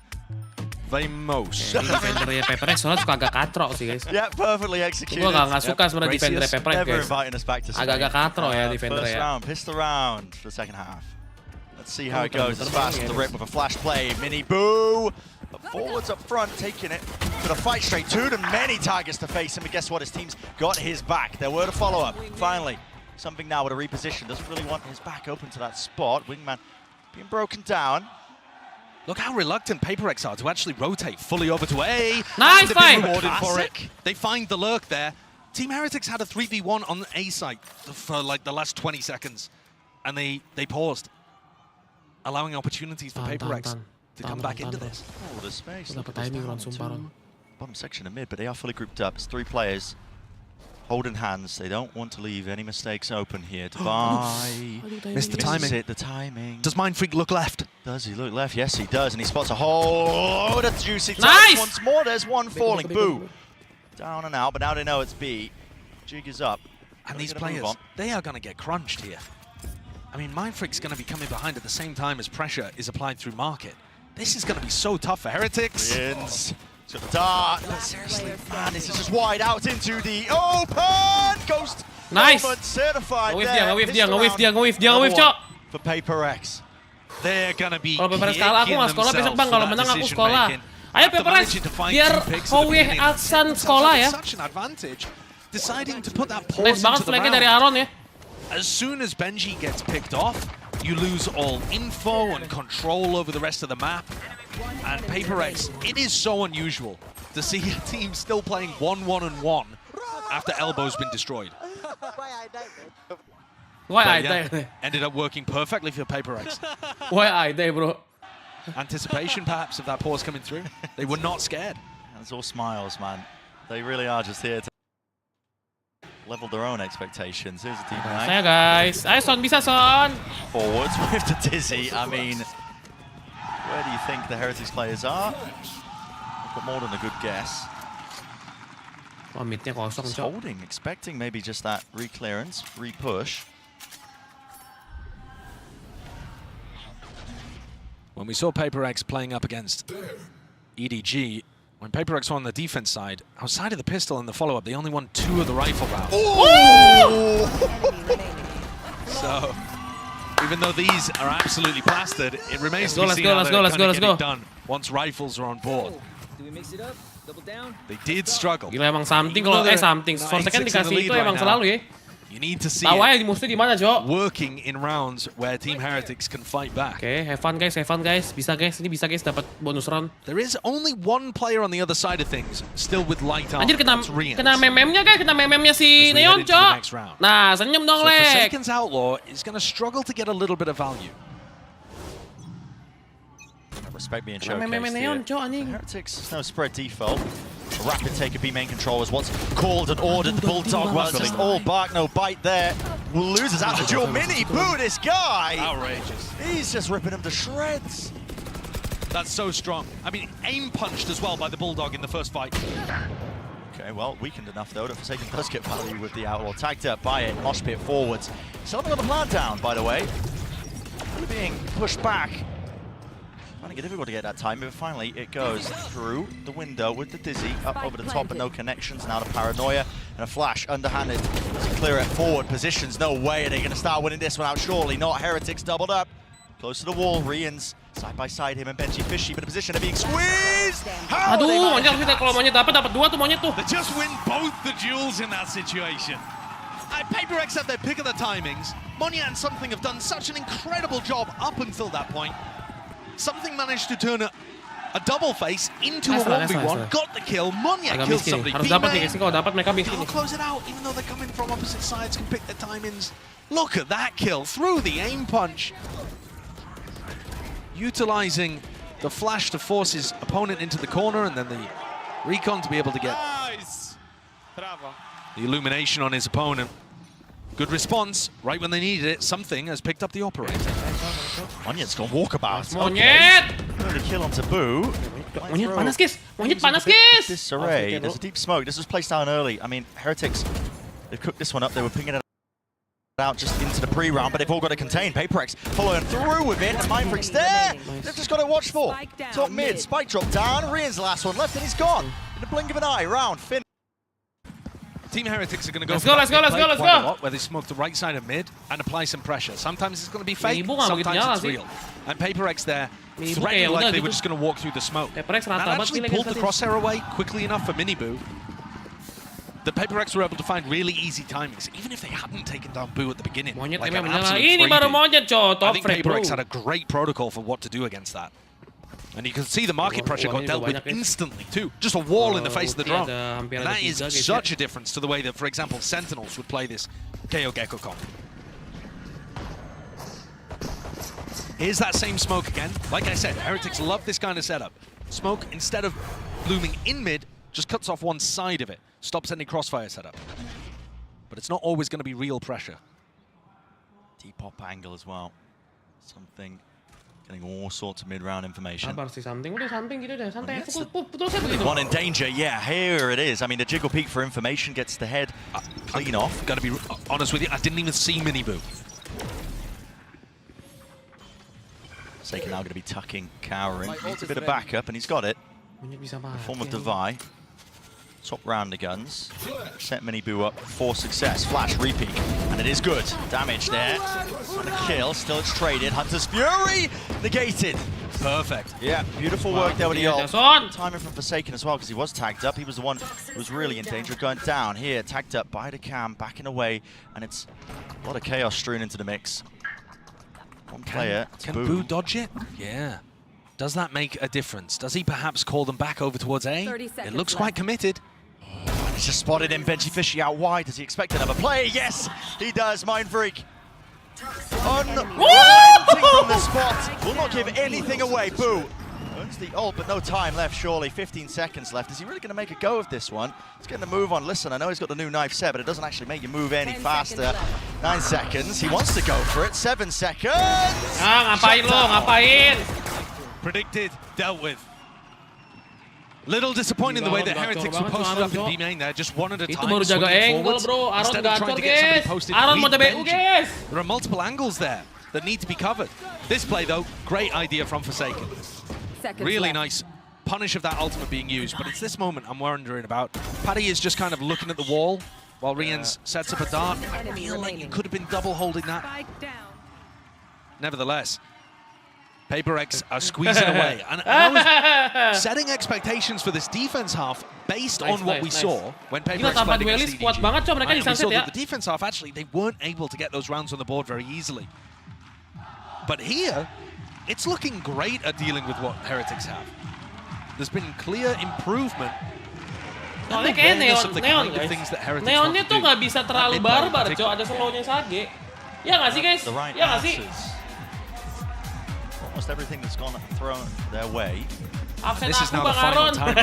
Vamos. Defendernya PRX soalnya suka agak katrok sih, guys. Yeah, perfectly executed. Gue gak suka sebenarnya defendernya PRX, guys. Agak-agak katrok ya defendernya. First round, pissed around for the second half. Let's see how it goes. As fast as the rip with a flash play. Mini Boo. Forwards up front, taking it to the fight straight to them. Many targets to face him, but guess what? His team's got his back. There were the follow-up. Finally, something now with a reposition. Doesn't really want his back open to that spot. Wingman being broken down. Look how reluctant PaperX are to actually rotate fully over to A. Nice fight! Rewarded for it. They find the lurk there. Team Heretics had a 3v1 on the A site for like the last 20 seconds. And they paused, allowing opportunities for PaperX to come back into this. Oh, the space. Bottom section of mid, but they are fully grouped up. It's 3 players holding hands. They don't want to leave any mistakes open here. Dubai. Missed the timing. The timing. Does Mindfreak look left? Does he look left? Yes, he does. And he spots a hole. Oh, that's juicy. Nice! Once more, there's one falling. Boo. Down and out, but now they know it's B. Jig is up. And these players, they are going to get crunched here. I mean, Mindfreak's going to be coming behind at the same time as pressure is applied through market. This is going to be so tough for Heretics. It's got the dart. Seriously, man, this is just wide out into the open. Ghost. Nice. Certified Nge-whiff dia, Cok. For PaperX. They're going to be kalau PaperX kalah, aku nggak sekolah besok, Bang. Kalau menang, aku sekolah. Ayo PaperX, biar Howie Aksan sekolah ya. Deciding to put that pause Nice banget into the flag-nya round. dari Aaron ya. As soon as Benji gets picked off, you lose all info and control over the rest of the map. And PaperX, it is so unusual to see a team still playing 1-1-1 after Elbow's been destroyed. Why I die? Ended up working perfectly for PaperX. Why I die, bro? anticipation, perhaps, of that pause coming through. They were not scared. It's all smiles, man. They really are just here to level their own expectations. Here's a team Saya guys. Ayo Son, bisa Son. Forwards with the Dizzy. I mean, where do you think the Heretics players are? I've got more than a good guess. Oh, midnya kosong, Just Cok. holding, expecting maybe just that re-clearance, re-push. When we saw PaperX playing up against EDG, when PaperX were on the defense side, outside of the pistol and the follow-up, they only won 2 of the rifle rounds. So, even though these are absolutely plastered, it remains to be seen how they're going to get it done once rifles are on board. Do we mix it up? Double down? They did struggle. Gila emang something kalau something. For second dikasih itu emang selalu ya. You need to see Tahu aja musuh di mana, Jo. working in rounds where Team Heretics can fight back. Okay, have fun guys, have fun guys. Bisa guys, ini bisa guys dapat bonus round. There is only one player on the other side of things, still with light armor. Anjir kena That's Rians. meme-nya guys, kena meme-nya si As we Neon, head into the Cok. next round. Nah, senyum dong, So Lek. Forsaken's Outlaw is going to struggle to get a little bit of value. Respect being Kena showcased meme Neon, here. Cok, anjing. Heretics, no spread default. A rapid take of B main control is what's called and ordered. The Bulldog, well, it's just all bark, no bite there. Loses out the duel. Mini Boo, this guy! Outrageous. He's just ripping him to shreds. That's so strong. I mean, aim punched as well by the Bulldog in the first fight. Okay, well, weakened enough though that Forsaken does get value with the Outlaw. Tagged up by it, mosh pit forwards. Still haven't got the plan down, by the way. Really being pushed back. Finding it difficult to get that time, but finally it goes through the window with the Dizzy up over the top and no connections. Now to Paranoia and a flash underhanded to clear it forward. Positions, no way are they going to start winning this one out, surely not. Heretics doubled up. Close to the wall, Rians side by side, him and Benji Fishy, but a position of being squeezed. How Aduh, they monyet harusnya kalau monyet dapat 2 tuh monyet tuh. They just win both the duels in that situation. PaperX had their pick of the timings. Monya and Something have done such an incredible job up until that point. Something managed to turn a double face into a 1v1, got the kill. Monya killed somebody. Harus dapat nih guys, kalau dapat mereka miskin. Can't close it out, even though they're coming from opposite sides, can pick their timings. Look at that kill through the aim punch. Utilizing the flash to force his opponent into the corner, and then the recon to be able to get the illumination on his opponent. Good response, right when they needed it. Something has picked up the operator. Monyet's gone walkabout. Monyet! Okay. Kill on Taboo. Monyet panas guys, monyet panas guys. Disarray. There's a deep smoke. This was placed down early. I mean, Heretics, they've cooked this one up. They were pinging it out just into the pre-round, but they've all got to contain. PaperX following through with it, and Mindfreak's there. They've just got to watch for. Top mid, Spike drop down. Rian's the last one left, and he's gone. In the blink of an eye, round, fin. Team Heretics are going to go Let's go. where they smoke the right side of mid and apply some pressure. Sometimes it's going to be fake, sometimes it's real. And PaperX there, threatening like they were just going to walk through the smoke. That actually pulled the crosshair away quickly enough for Miniboo. The PaperX were able to find really easy timings, even if they hadn't taken down Boo at the beginning. Monyet Like memang an absolute ini baru monyet, Cok. I think PaperX had a great protocol for what to do against that. And you can see the market pressure got dealt with instantly too. Just a wall in the face of the drone. And that is such a difference to the way that, for example, Sentinels would play this KO Gecko comp. Here's that same smoke again. Like I said, Heretics love this kind of setup. Smoke, instead of blooming in mid, just cuts off one side of it. Stops any crossfire setup. But it's not always going to be real pressure. Deep pop angle as well. Something. Getting all sorts of mid-round information. Sabar sih something, udah something gitu deh, santai. One in danger, yeah, here it is. I mean, the jiggle peek for information gets the head clean off. Gotta be honest with you, I didn't even see Miniboo. Forsaken now going to be tucking, cowering. Needs a bit of backup, and he's got it. Form of Devi. Top round the guns. Set Miniboo up for success. Flash, repeat, and it is good. Damage there. And a kill, still it's traded. Hunter's Fury, negated. Perfect. Yeah, beautiful work there with the ult. Timing from Forsaken as well, because he was tagged up. He was the one who was really in danger of going down. Here, tagged up by the cam, backing away, and it's a lot of chaos strewn into the mix. One player. Can Boo dodge it? Yeah. Does that make a difference? Does he perhaps call them back over towards A? It looks quite committed. He's just spotted him. Benji Fishy out wide. Does he expect another play? Yes, he does. Mindfreak. Unrelenting from the spot. Will not give anything away. Boo. Earns the ult, but no time left, surely. 15 seconds left. Is he really going to make a go of this one? He's getting a move on. Listen, I know he's got the new knife set, but it doesn't actually make you move any faster. 9 seconds. He wants to go for it. 7 seconds. Ngapain lo? Ngapain? Predicted, dealt with. Little disappointing the way that Heretics were posted up in B main there, just one at a time. Itu baru jaga angle, bro. Aron gacor, guys. Aron mau TBU, guys. There are multiple angles there that need to be covered. This play, though, great idea from Forsaken. Really nice punish of that ultimate being used, but it's this moment I'm wondering about. Paddy is just kind of looking at the wall while Rians sets up a dart. I feel like he could have been double holding that. Nevertheless, PaperX are squeezing away. And I was setting expectations for this defense half based on what we saw when PaperX played against DDG. We saw that the defense half, actually, they weren't able to get those rounds on the board very easily. But here, it's looking great at dealing with what Heretics have. There's been clear improvement. Soalnya kayak Neon guys. Neonnya tuh nggak bisa terlalu barbar, Cok. Ada slownya Seagate. Ya nggak sih, guys? Ya nggak sih? Almost everything that's gone thrown their way. This is now the final time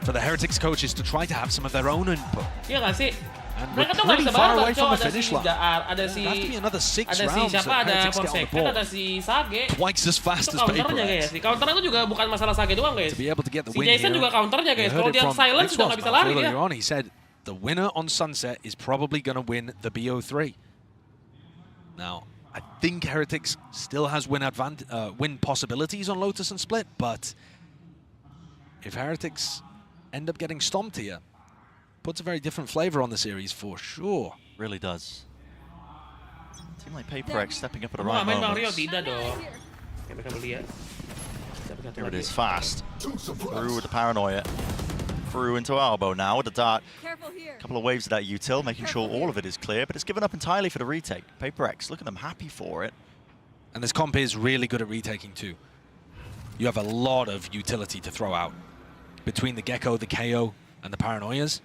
for the Heretics coaches to try to have some of their own input. Ya nggak sih? And we're pretty far away from the finish line. Ada si another 6 rounds siapa, ada Corsair, ada si Seagate. Twice as fast as PaperX. Counternya itu juga bukan masalah Seagate doang, guys. To be able to get the si win Jason here, juga counternya, guys. Kalau dia silence sudah nggak bisa lari dia. He said the winner on Sunset is probably going to win the BO3. Now, I think Heretics still has win possibilities on Lotus and Split, but if Heretics end up getting stomped here, puts a very different flavor on the series for sure. Really does. A team like PaperX stepping up at the right moment. Here it is, fast. Through with the paranoia. Through into elbow now with the dart. A couple of waves of that util, making sure all of it is clear, but it's given up entirely for the retake. PaperX, look at them, happy for it. And this comp is really good at retaking too. You have a lot of utility to throw out. Between the Gecko, the KO, and the paranoias,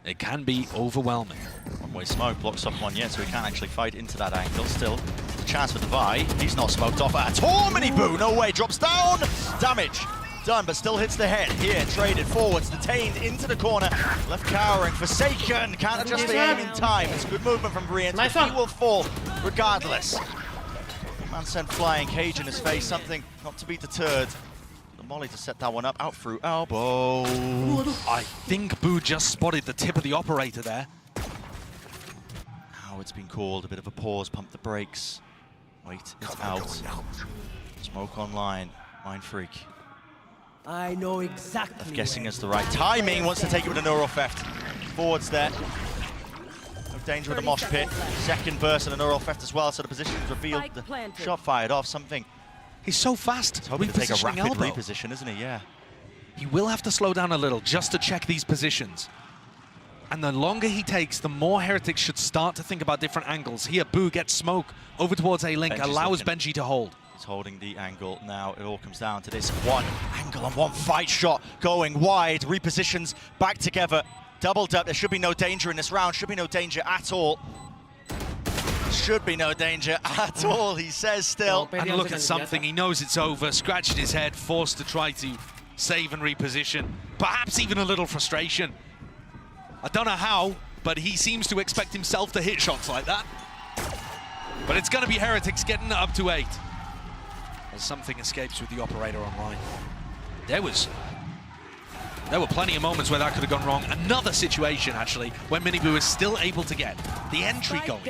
it can be overwhelming. One-way smoke blocks up one yet, so he can't actually fight into that angle. Still, a chance for ZOWIE. He's not smoked off at all. Miniboo, no way, drops down. Damage done, but still hits the head. Here, traded forwards, detained into the corner. Left cowering, Forsaken. Can't adjust the aim in time. It's good movement from Brian. Nice, he will fall regardless. Man sent flying, cage in his face. Something not to be deterred. Molly to set that one up, out through elbow. I think Boo just spotted the tip of the operator there. Now it's been called, a bit of a pause, pump the brakes. Wait, it's out. Smoke online, Mind Freak. I know exactly. I'm guessing it's the right timing, wants to take it with a neural theft. Forwards there. No danger with a mosh pit. Second burst and a neural theft as well, so the position is revealed. The shot fired off, something. He's so fast. He's hoping to take a rapid reposition, isn't he? Yeah. He will have to slow down a little just to check these positions. And the longer he takes, the more Heretics should start to think about different angles. Here, Boo gets smoke over towards A-Link, allows Benji to hold. He's holding the angle now. It all comes down to this one angle and one fight shot going wide. Repositions back together. Doubled up. There should be no danger in this round. Should be no danger at all. Should be no danger at all, he says still. And look at something, he knows it's over, scratching his head, forced to try to save and reposition. Perhaps even a little frustration. I don't know how, but he seems to expect himself to hit shots like that. But it's going to be Heretics getting up to 8. As something escapes with the operator online. There were plenty of moments where that could have gone wrong. Another situation, actually, where Miniboo is still able to get the entry going,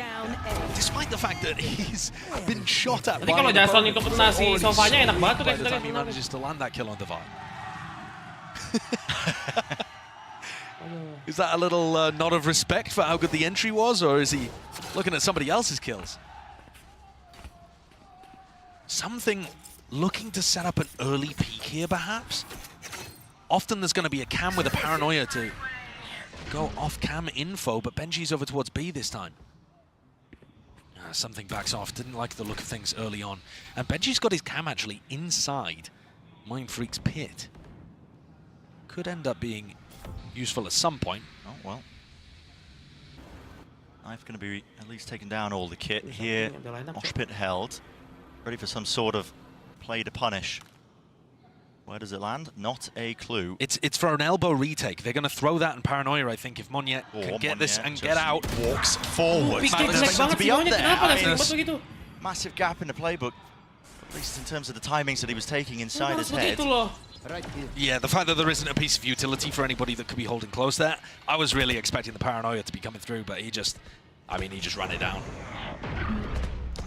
despite the fact that he's been shot at. Jadi kalau Jason itu kena si sofanya enak banget tuh guys. By the time he manages to land that kill on ZOWIE. Is that a little nod of respect for how good the entry was, or is he looking at somebody else's kills? Something looking to set up an early peek here, perhaps? Often there's going to be a cam with a paranoia to go off-cam info, but Benji's over towards B this time. Something backs off, didn't like the look of things early on. And Benji's got his cam actually inside Mind Freak's pit. Could end up being useful at some point. Oh, well. Knife going to be at least taking down all the kit here. Mosh pit held. Ready for some sort of play to punish. Where does it land? Not a clue. It's for an elbow retake. They're going to throw that in Paranoia, I think, if Monyet can get this and get out. Walks forward. To be up there. Massive gap in the playbook, at least in terms of the timings that he was taking inside his head. Yeah, the fact that there isn't a piece of utility for anybody that could be holding close there, I was really expecting the Paranoia to be coming through, but he just ran it down.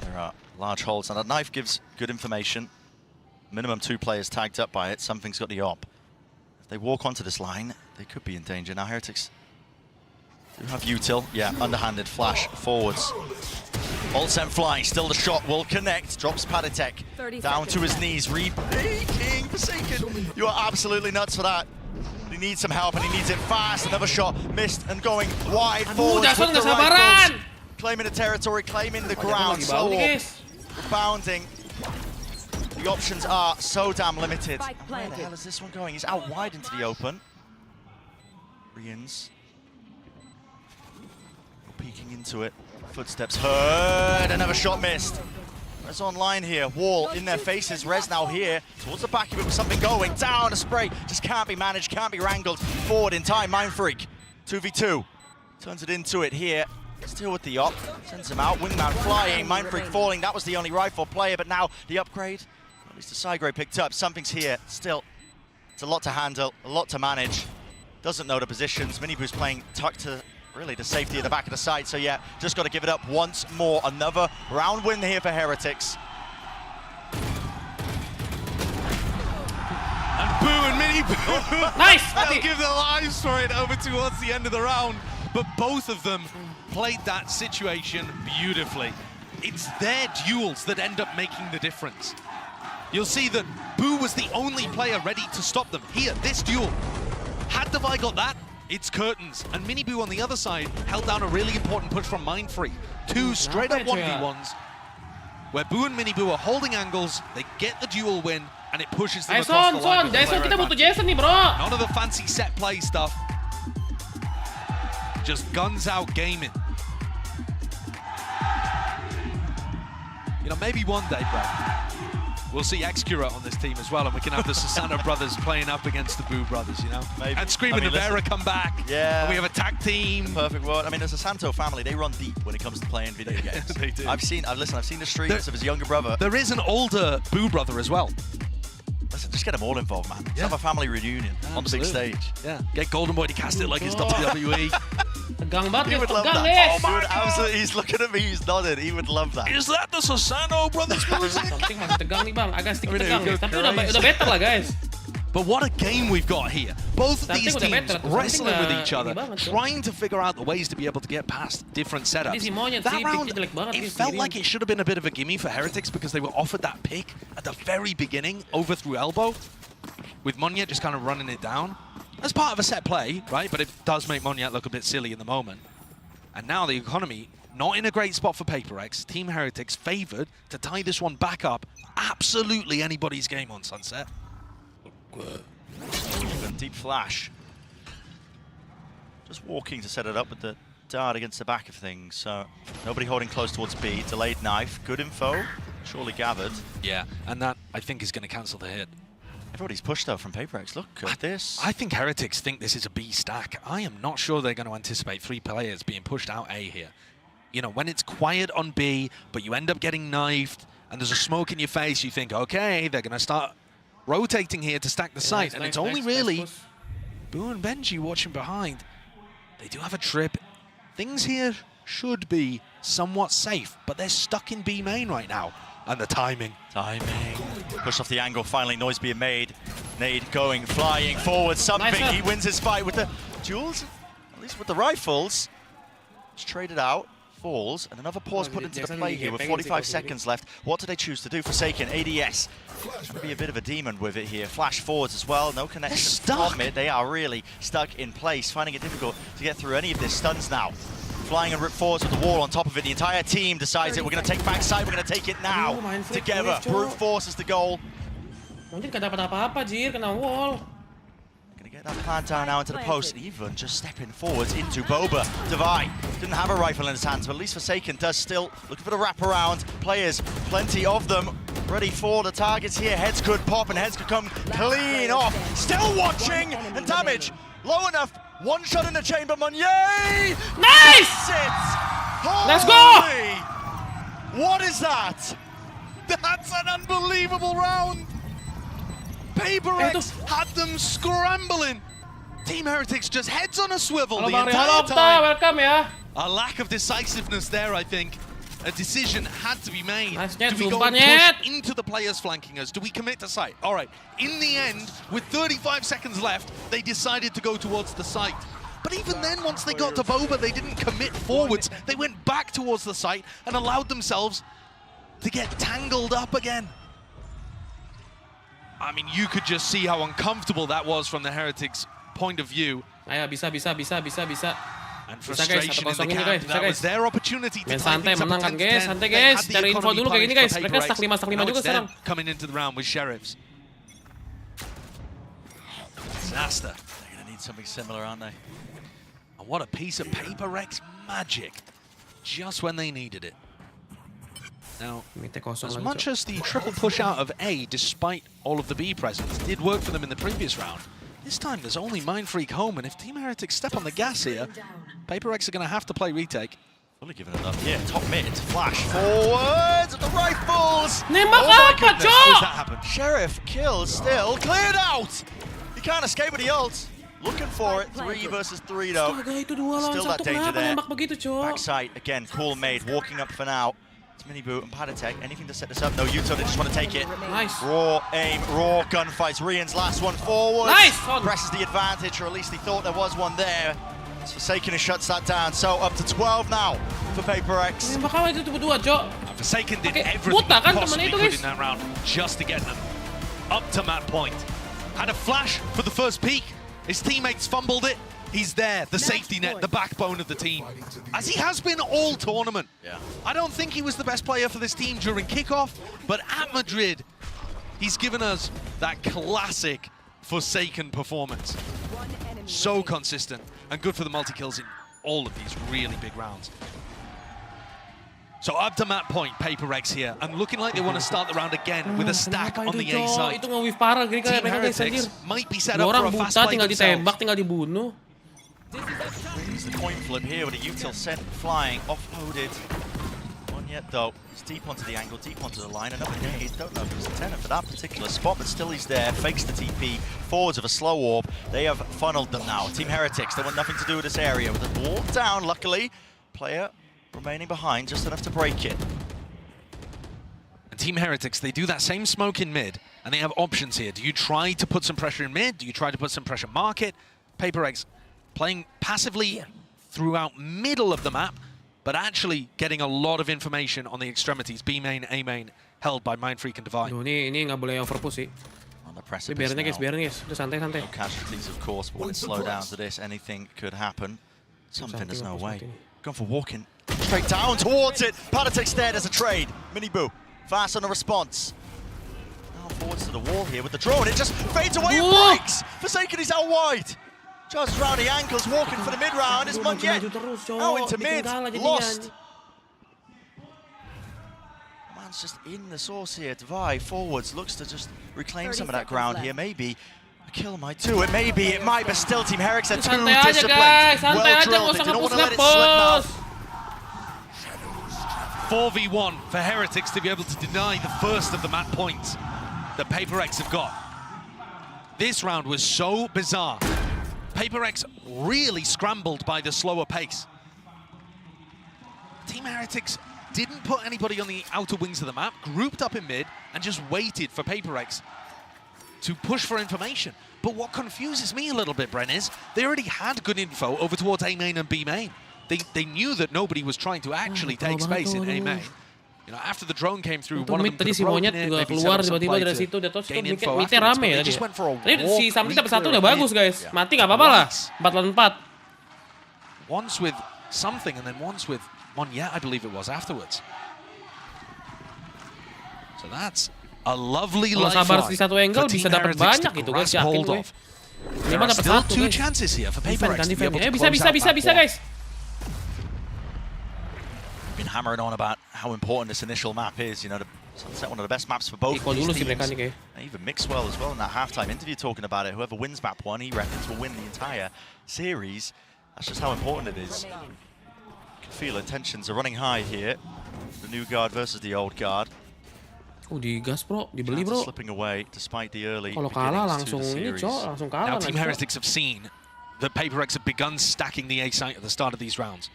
There are large holes, and that knife gives good information. Minimum 2 players tagged up by it. Something's got the op. If they walk onto this line, they could be in danger. Now HyperX do have util. Yeah, underhanded flash forwards. Ult sent flying. Still the shot will connect. Drops Padatek down to his knees. Rebaking Forsaken. You are absolutely nuts for that. He needs some help and he needs it fast. Another shot missed and going wide forward. Claiming the territory, claiming the ground. So rebounding. The options are so damn limited. Where the hell is this one going? He's out wide into the open. Rians peeking into it. Footsteps heard. Another shot missed. Res online here. Wall in their faces. Res now here. Towards the back of it with something going. Down a spray. Just can't be managed. Can't be wrangled. Forward in time. Mindfreak. 2v2. Turns it into it here. Still with the op. Sends him out. Wingman flying. Mindfreak falling. That was the only rifle player. But now the upgrade. At least the side grade picked up. Something's here. Still, it's a lot to handle. A lot to manage. Doesn't know the positions. Miniboo's playing tucked to really the safety at the back of the side. So yeah, just got to give it up once more. Another round win here for HyperX. And Boo and Miniboo. Nice! They'll give their lives for it over towards the end of the round. But both of them played that situation beautifully. It's their duels that end up making the difference. You'll see that Boo was the only player ready to stop them. Here, this duel. Had Devi got that, it's curtains. And Miniboo on the other side held down a really important push from Mindfree. 2 straight up 1v1s, where Boo and Miniboo are holding angles, they get the duel win, and it pushes them across the line. Jason, kita butuh Jason nih, bro. None of the fancy set play stuff. Just guns out gaming. You know, maybe one day, bro, we'll see Excura on this team as well, and we can have the Susano brothers playing up against the Boo brothers, you know? Maybe. And Scream and Rivera come back. Yeah. And we have a tag team. Perfect world. I mean, as a Santo family, they run deep when it comes to playing video games. They do. I've seen the streams of his younger brother. There is an older Boo brother as well. Listen, just get them all involved, man. Let's have a family reunion on the big stage. Yeah. Get Golden Boy to cast it like it's WWE. Tegang banget, He would love that. Oh my God. He's looking at me, he's nodded. He would love that. Is that the Susano brothers music? Something masih tegang nih, Bang. Agak sedikit tegang nih. Tapi udah better lah, guys. But what a game we've got here. Both of these teams wrestling with each other, trying to figure out the ways to be able to get past different setups. That round, it felt like it should have been a bit of a gimme for HyperX because they were offered that pick at the very beginning, over through elbow, with Monyet just kind of running it down. As part of a set play, right? But it does make Monyet look a bit silly in the moment. And now the economy, not in a great spot for PaperX. Team HyperX favored to tie this one back up. Absolutely anybody's game on Sunset. Deep flash. Just walking to set it up with the dart against the back of things. So nobody holding close towards B. Delayed knife. Good info. Surely gathered. Yeah, and that I think is going to cancel the hit. Everybody's pushed though from PaperX. Look at this. I think HyperX think this is a B stack. I am not sure they're going to anticipate 3 players being pushed out A here. You know, when it's quiet on B, but you end up getting knifed, and there's a smoke in your face, you think, okay, they're going to start rotating here to stack the site, and it's only really Boo and Benji watching behind. They do have a trip. Things here should be somewhat safe, but they're stuck in B main right now. And the timing. Push off the angle, finally noise being made. Nade going, flying forward, something. He wins his fight with the duels, at least with the rifles. It's traded out. Falls, and another pause put into the play here with 45 seconds left. What do they choose to do? Forsaken, ADS. Going to be a bit of a demon with it here. Flash forwards as well, no connection from it. They are really stuck in place, finding it difficult to get through any of this. Stuns now. Flying and rip forwards with the wall on top of it. The entire team decides it. We're going to take backside, we're going to take it now. Together, brute force is the goal. Mungkin gak dapat apa-apa, Jir, kena wall. Gonna Get that plant down now into the post, and even just stepping forwards into Boba. ZOWIE didn't have a rifle in his hands, but at least Forsaken does still. Looking for the wraparound. Players, plenty of them, ready for the targets here. Heads could pop and heads could come clean off. Still watching, and damage low enough. One shot in the chamber, Monier! Nice! Let's go! What is that? That's an unbelievable round! PaperX had them scrambling. Team Heretics just heads on a swivel the entire time. Welcome ya. A lack of decisiveness there, I think. A decision had to be made. Nice, Do we go and push into the players flanking us? Do we commit to site? All right. In the end, with 35 seconds left, they decided to go towards the site. But even then, once they got to Boba, they didn't commit forwards. They went back towards the site and allowed themselves to get tangled up again. I mean, you could just see how uncomfortable that was from the Heretics' point of view. Ayo, bisa. And frustration in the camp. That was their opportunity to tie things up at 10-10. Santai guys, cari info dulu kayak gini guys. Mereka stack 5 juga sekarang. Coming into the round with Sheriffs. Disaster. They're going to need something similar, aren't they? And what a piece of PaperRX magic. Just when they needed it. Now, as much as the triple push out of A, despite all of the B presence, did work for them in the previous round, this time there's only Mindfreak home, and if Team Heretics step on the gas here, PaperRX are going to have to play retake. Fully giving it up here. Top mid, flash forwards at the rifles! Nembak apa, Cok? That happened? Sheriff kills still, cleared out! He can't escape with the ult. Looking for it, 3 versus 3 though. Still that danger there. Backside, again, cool made, walking up for now. It's Minibu and Padatek. Anything to set this up? No, Yuto, they just want to take it. Nice. Raw aim, raw gunfights. Rian's last one forward. Nice. Presses the advantage, or at least he thought there was one there. It's Forsaken who shuts that down. So up to 12 now for PaperX. Forsaken did everything possibly could in that round just to get them up to map point. Had a flash for the first peak. His teammates fumbled it. He's there, the safety net, the backbone of the team, as he has been all tournament. Yeah. I don't think he was the best player for this team during kickoff, but at Madrid, he's given us that classic Forsaken performance. So consistent and good for the multi-kills in all of these really big rounds. So up to map point, PaperX here, and looking like they want to start the round again with a stack on the A side. Team Heretics might be set up for a fast play themselves. Here's the coin flip here with a util sent flying, offloaded. Not yet though. He's deep onto the angle, deep onto the line, and up in there, don't know if he's a tenor for that particular spot, but still he's there, fakes the TP, forwards of a slow orb. They have funneled them now. Team Heretics, they want nothing to do with this area. With the wall down, luckily, player remaining behind, just enough to break it. And Team Heretics, they do that same smoke in mid, and they have options here. Do you try to put some pressure in mid? Do you try to put some pressure market? PaperX playing passively throughout middle of the map, but actually getting a lot of information on the extremities. B main, A main, held by Mindfreak and ZOWIE. Ini nggak boleh overpush sih. On the precipice now. Biarin guys. Udah santai. No casualties, of course, but when it slow down to this, anything could happen. Something, there's no way. Going for walking straight down towards it. Padatek's there, there's a trade. Minibu, fast on the response. Now forwards to the wall here with the drone. It just fades away and breaks. Forsaken is out wide. Just around the ankles, walking for the mid-round. Is Monier now into mid, lost. Man's just in the source here. ZOWIE forwards, looks to just reclaim some of that ground here. Maybe a kill might do it. Maybe it might, but still Team Heretics are too disciplined. Well drilled, they don't want to let it slip now. 4v1 for Heretics to be able to deny the first of the map points that PaperX have got. This round was so bizarre. PaperX really scrambled by the slower pace. Team Heretics didn't put anybody on the outer wings of the map, grouped up in mid, and just waited for PaperX to push for information. But what confuses me a little bit, Bren, is they already had good info over towards A main and B main. They knew that nobody was trying to actually take space in A main. You know, after the drone came through, one of them tadi si monyet juga keluar tiba-tiba dari situ, dia terus mitnya rame tadi. Tadi si Samti dapat satu udah bagus guys. Mati nggak apa-apa lah. 4 lawan 4. Once with something and then once with Monier, I believe it was afterwards. So that's a lovely lifeline. Kalau sabar di satu angle bisa dapat banyak gitu guys, yakin gue. There are still 2 chances here for Paperrex to be able to close out that Bisa one. guys. Been hammering on about how important this initial map is, you know, Sunset, one of the best maps for both Ikut these dulu sih teams. mereka nih kayak. And even Mixwell as well in that halftime interview talking about it. Whoever wins map 1, he reckons will win the entire series. That's just how important it is. You can feel it, tensions are running high here. The new guard versus the old guard. Digas bro, dibeli bro. Slipping away despite the early Kalau kalah beginnings langsung to the ini series. cok, langsung kalah. Now Team Heretics have seen that Paperrex have begun stacking the A site at the start of these rounds.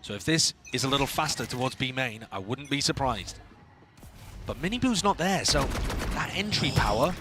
So if this is a little faster towards B main, I wouldn't be surprised. But Miniboo's not there, so that entry power.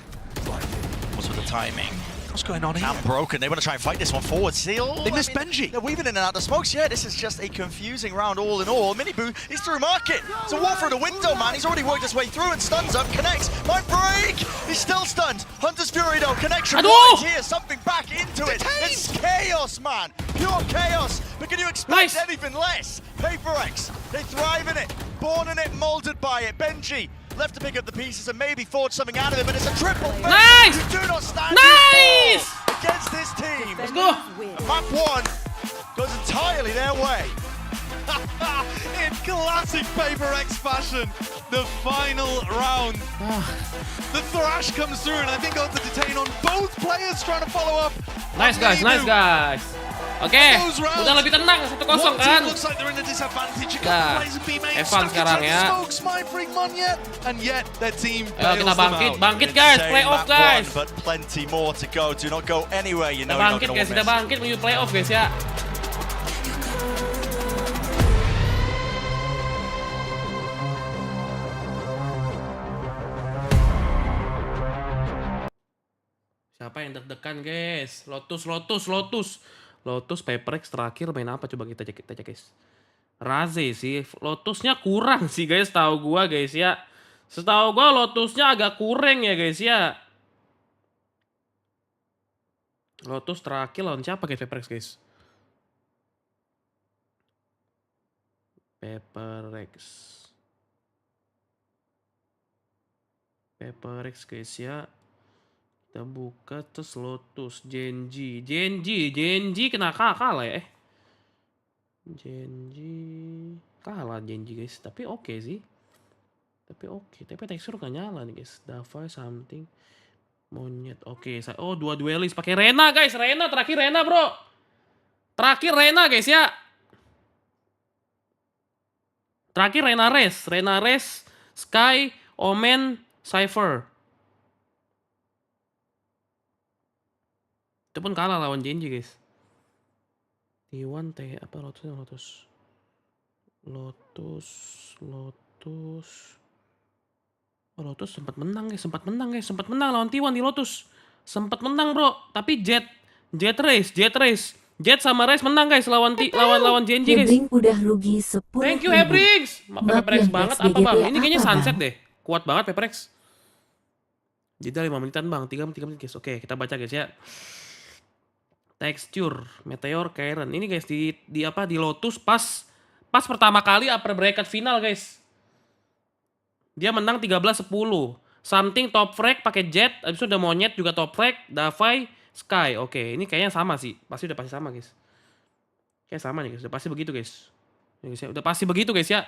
What's with the timing? What's going on here? Cam broken. They want to try and fight this one forward. Still, They missed Benji. They're weaving in and out the smokes. Yeah, this is just a confusing round all in all. Miniboo, he's through market. It's a walk through the window, man. He's already worked his way through and stuns up. Connects. Might break. He's still stunned. Hunter's Fury though. Connection. Right here. Something back into it. It's chaos, man. Pure chaos. But can you expect anything less? Paperrex. They thrive in it. Born in it. Molded by it. Benji. Left to pick up the pieces and maybe forge something out of it, but it's a triple fail. Nice! You do not stand against this team. Let's go! Map 1 goes entirely their way. In classic Paperrex fashion, the final round. The thrash comes through, and I think got to detain on both players trying to follow up. Nice guys, nice guys. Oke, udah lebih tenang 1-0 kan. Dah, Evan sekarang ya. Ayo kita bangkit guys, playoff guys. But plenty more to go. Do not go anywhere. You know Kita bangkit guys, kita bangkit menuju playoff guys ya. Siapa yang deg-degan guys? Lotus Paperrex terakhir main apa coba kita cek guys. Raze sih, Lotusnya kurang sih guys, tahu gua guys ya. Setahu gua Lotusnya agak kurang ya guys ya. Lotus terakhir lawan siapa guys Paperrex guys? Paperrex guys ya. Kita buka terus Lotus, Genji kena kalah ya. Genji kalah guys, tapi oke sih. Tapi tekstur gak nyala nih guys. Dava something monyet. Oke, oh dua duelis pakai Rena guys. Terakhir Rena bro. Terakhir Rena guys ya. Terakhir Rena Res, Sky, Omen, Cypher. Itu pun kalah lawan Genji guys. T1 apa Lotus. Oh, Lotus sempat menang lawan T1 di Lotus. Sempat menang bro, tapi Jet sama Race menang guys lawan Genji guys. Hebring udah rugi 10.000. Thank you Hebrings. Paperrex banget apa bang? Ini kayaknya Sunset deh. Kuat banget Paperrex. Jeda 5 menitan bang, 3 menit guys. Oke, kita baca guys ya. Texture, Meteor, Keren. Ini guys di Lotus pas pertama kali upper bracket final guys. Dia menang 13-10. Something top frag pakai Jet, habis itu udah Monyet juga top frag, Davai, Sky. Oke, ini kayaknya sama sih. Pasti sama guys. Kayak sama nih guys, udah pasti begitu guys. Udah pasti begitu guys ya.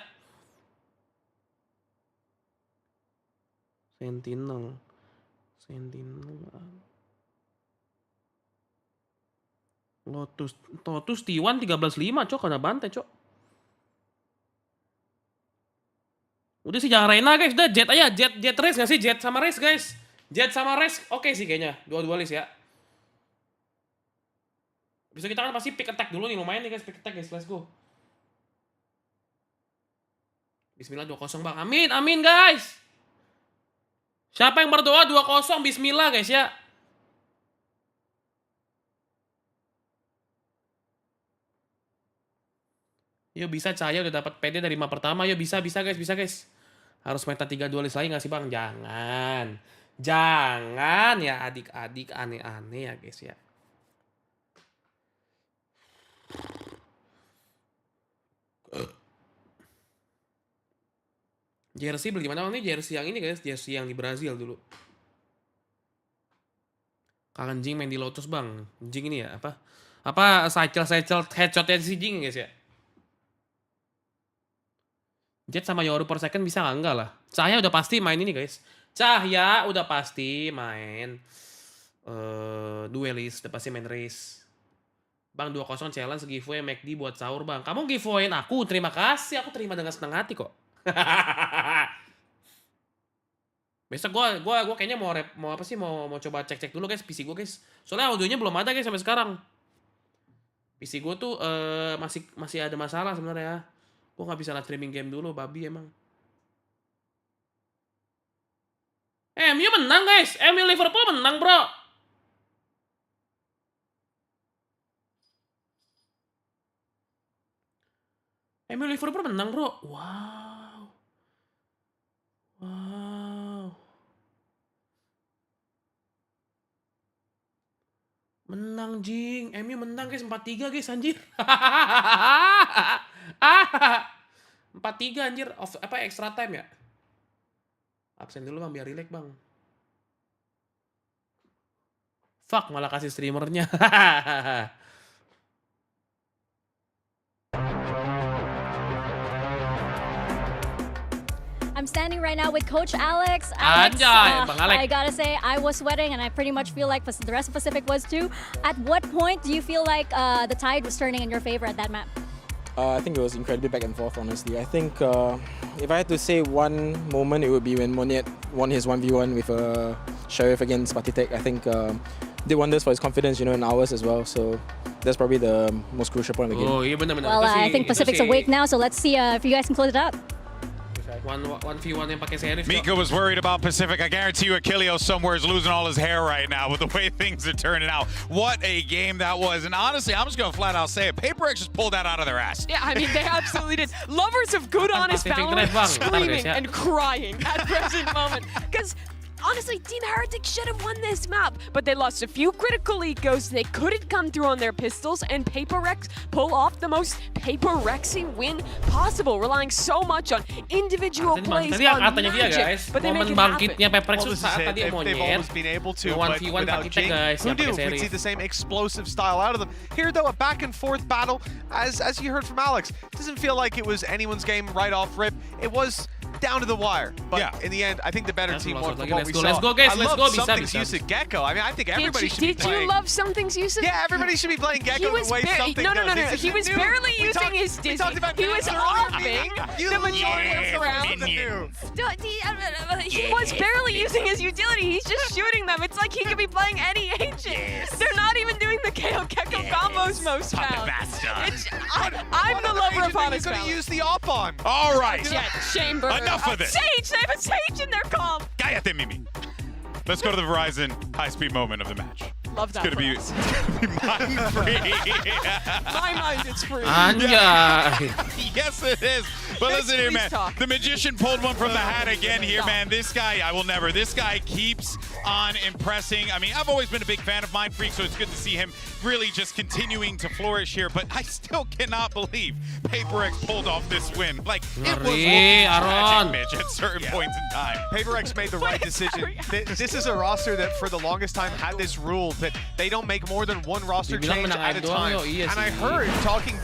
Sentinel. Lotus T1 13-5 cok, kena bantai cok. Udah sih jangan Reyna guys, udah Jet aja, Jet race gak sih? Jet sama race guys. Oke sih kayaknya, dua list ya. Bisa kita kan pasti pick attack dulu nih, lumayan nih guys pick attack guys, let's go. Bismillah 2-0 bang, amin guys. Siapa yang berdoa 2-0, bismillah guys ya. Yo bisa Cahaya udah dapat PD dari map pertama. Yo bisa guys. Harus meta 3 duelis lagi gak sih bang? Jangan ya adik-adik aneh-aneh ya guys ya. Jersey beli mana bang? Ini jersey yang ini guys, jersey yang di Brazil dulu. Kangen Jing main di Lotus bang. Jing ini ya apa cycle headshotnya si Jing guys ya. Jet sama Yoru per second bisa nggak? Enggak lah. Cahya udah pasti main ini guys. Cahya udah pasti main duelist, udah pasti main race. Bang 2-0 challenge giveaway McD buat sahur bang. Kamu giveawayin aku, terima kasih. Aku terima dengan senang hati kok. Besok gua kayaknya mau coba cek dulu guys PC gue guys. Soalnya audionya belum ada guys sampai sekarang. PC gue tuh masih ada masalah sebenarnya. Gue nggak bisa live streaming game dulu, babi emang. MU menang guys, MU Liverpool menang bro. MU Liverpool menang bro, wow. Menang Jing, MU menang guys 4-3 guys anjir. 4-3 anjir, extra time ya? Absen dulu bang biar relax bang. Fuck malah kasih streamernya. I'm standing right now with Coach Alex. Alex, I gotta say, I was sweating, and I pretty much feel like the rest of Pacific was too. At what point do you feel like the tide was turning in your favor at that map? I think it was incredibly back and forth, honestly. I think if I had to say one moment, it would be when Moniet won his 1v1 with Sheriff against Patitek. I think did wonders for his confidence, in ours as well. So that's probably the most crucial point of the game. Oh, iya benar-benar. Well, I think Pacific's awake now, so let's see if you guys can close it out. 1v1 yang pakai series. Mika was worried about Pacific. I guarantee you Achilleo somewhere is losing all his hair right now with the way things are turning out. What a game that was. And honestly, I'm just going to flat out say it. PaperX just pulled that out of their ass. Yeah, I mean, they absolutely did. Lovers of good, honest valor screaming and crying at present moment. Because honestly, Team Heretics should have won this map, but they lost a few critical ecos. They couldn't come through on their pistols, and PaperRex pull off the most PaperRexy win possible, relying so much on individual plays on magic. But they make it happen. Well, this is it. They've always been able to, but without Jing, who knew we'd see the same explosive style out of them. Here, though, a back and forth battle, as you heard from Alex, it doesn't feel like it was anyone's game right off rip. It was down to the wire, but in the end, I think the better team won from what we saw. Let's go, guys. Let's go. Something's Bisa Gecko. I mean, I think everybody should be playing. Did you love Something's Yusuf? Yeah, everybody should be playing Gecko the way Something No. does. He was barely using his Dizzy. He was offing the majority of the rounds. He was barely using his utility. He's just shooting them. It's like he could be playing any agent. They're not even doing the KO Gecko combos most rounds. I'm the lover of honest He's going to use the op on. All right. Jet, Chamber. Enough of this. Sage. They have a Sage in their comp. Cállate, Mimi. Let's go to the Verizon high-speed moment of the match. Love that. It's gonna be mind-free. My mind is free. Yes, it is. But listen here, man. The magician pulled one from the hat again here, man. This guy, this guy keeps on impressing. I mean, I've always been a big fan of Mind Freak, so it's good to see him really just continuing to flourish here. But I still cannot believe PaperX pulled off this win. Like, it was tragic, Mitch, at certain points in time. PaperX made the right decision. This is a roster that for the longest time had this rule that they don't make more than one roster change at a time. And I heard talking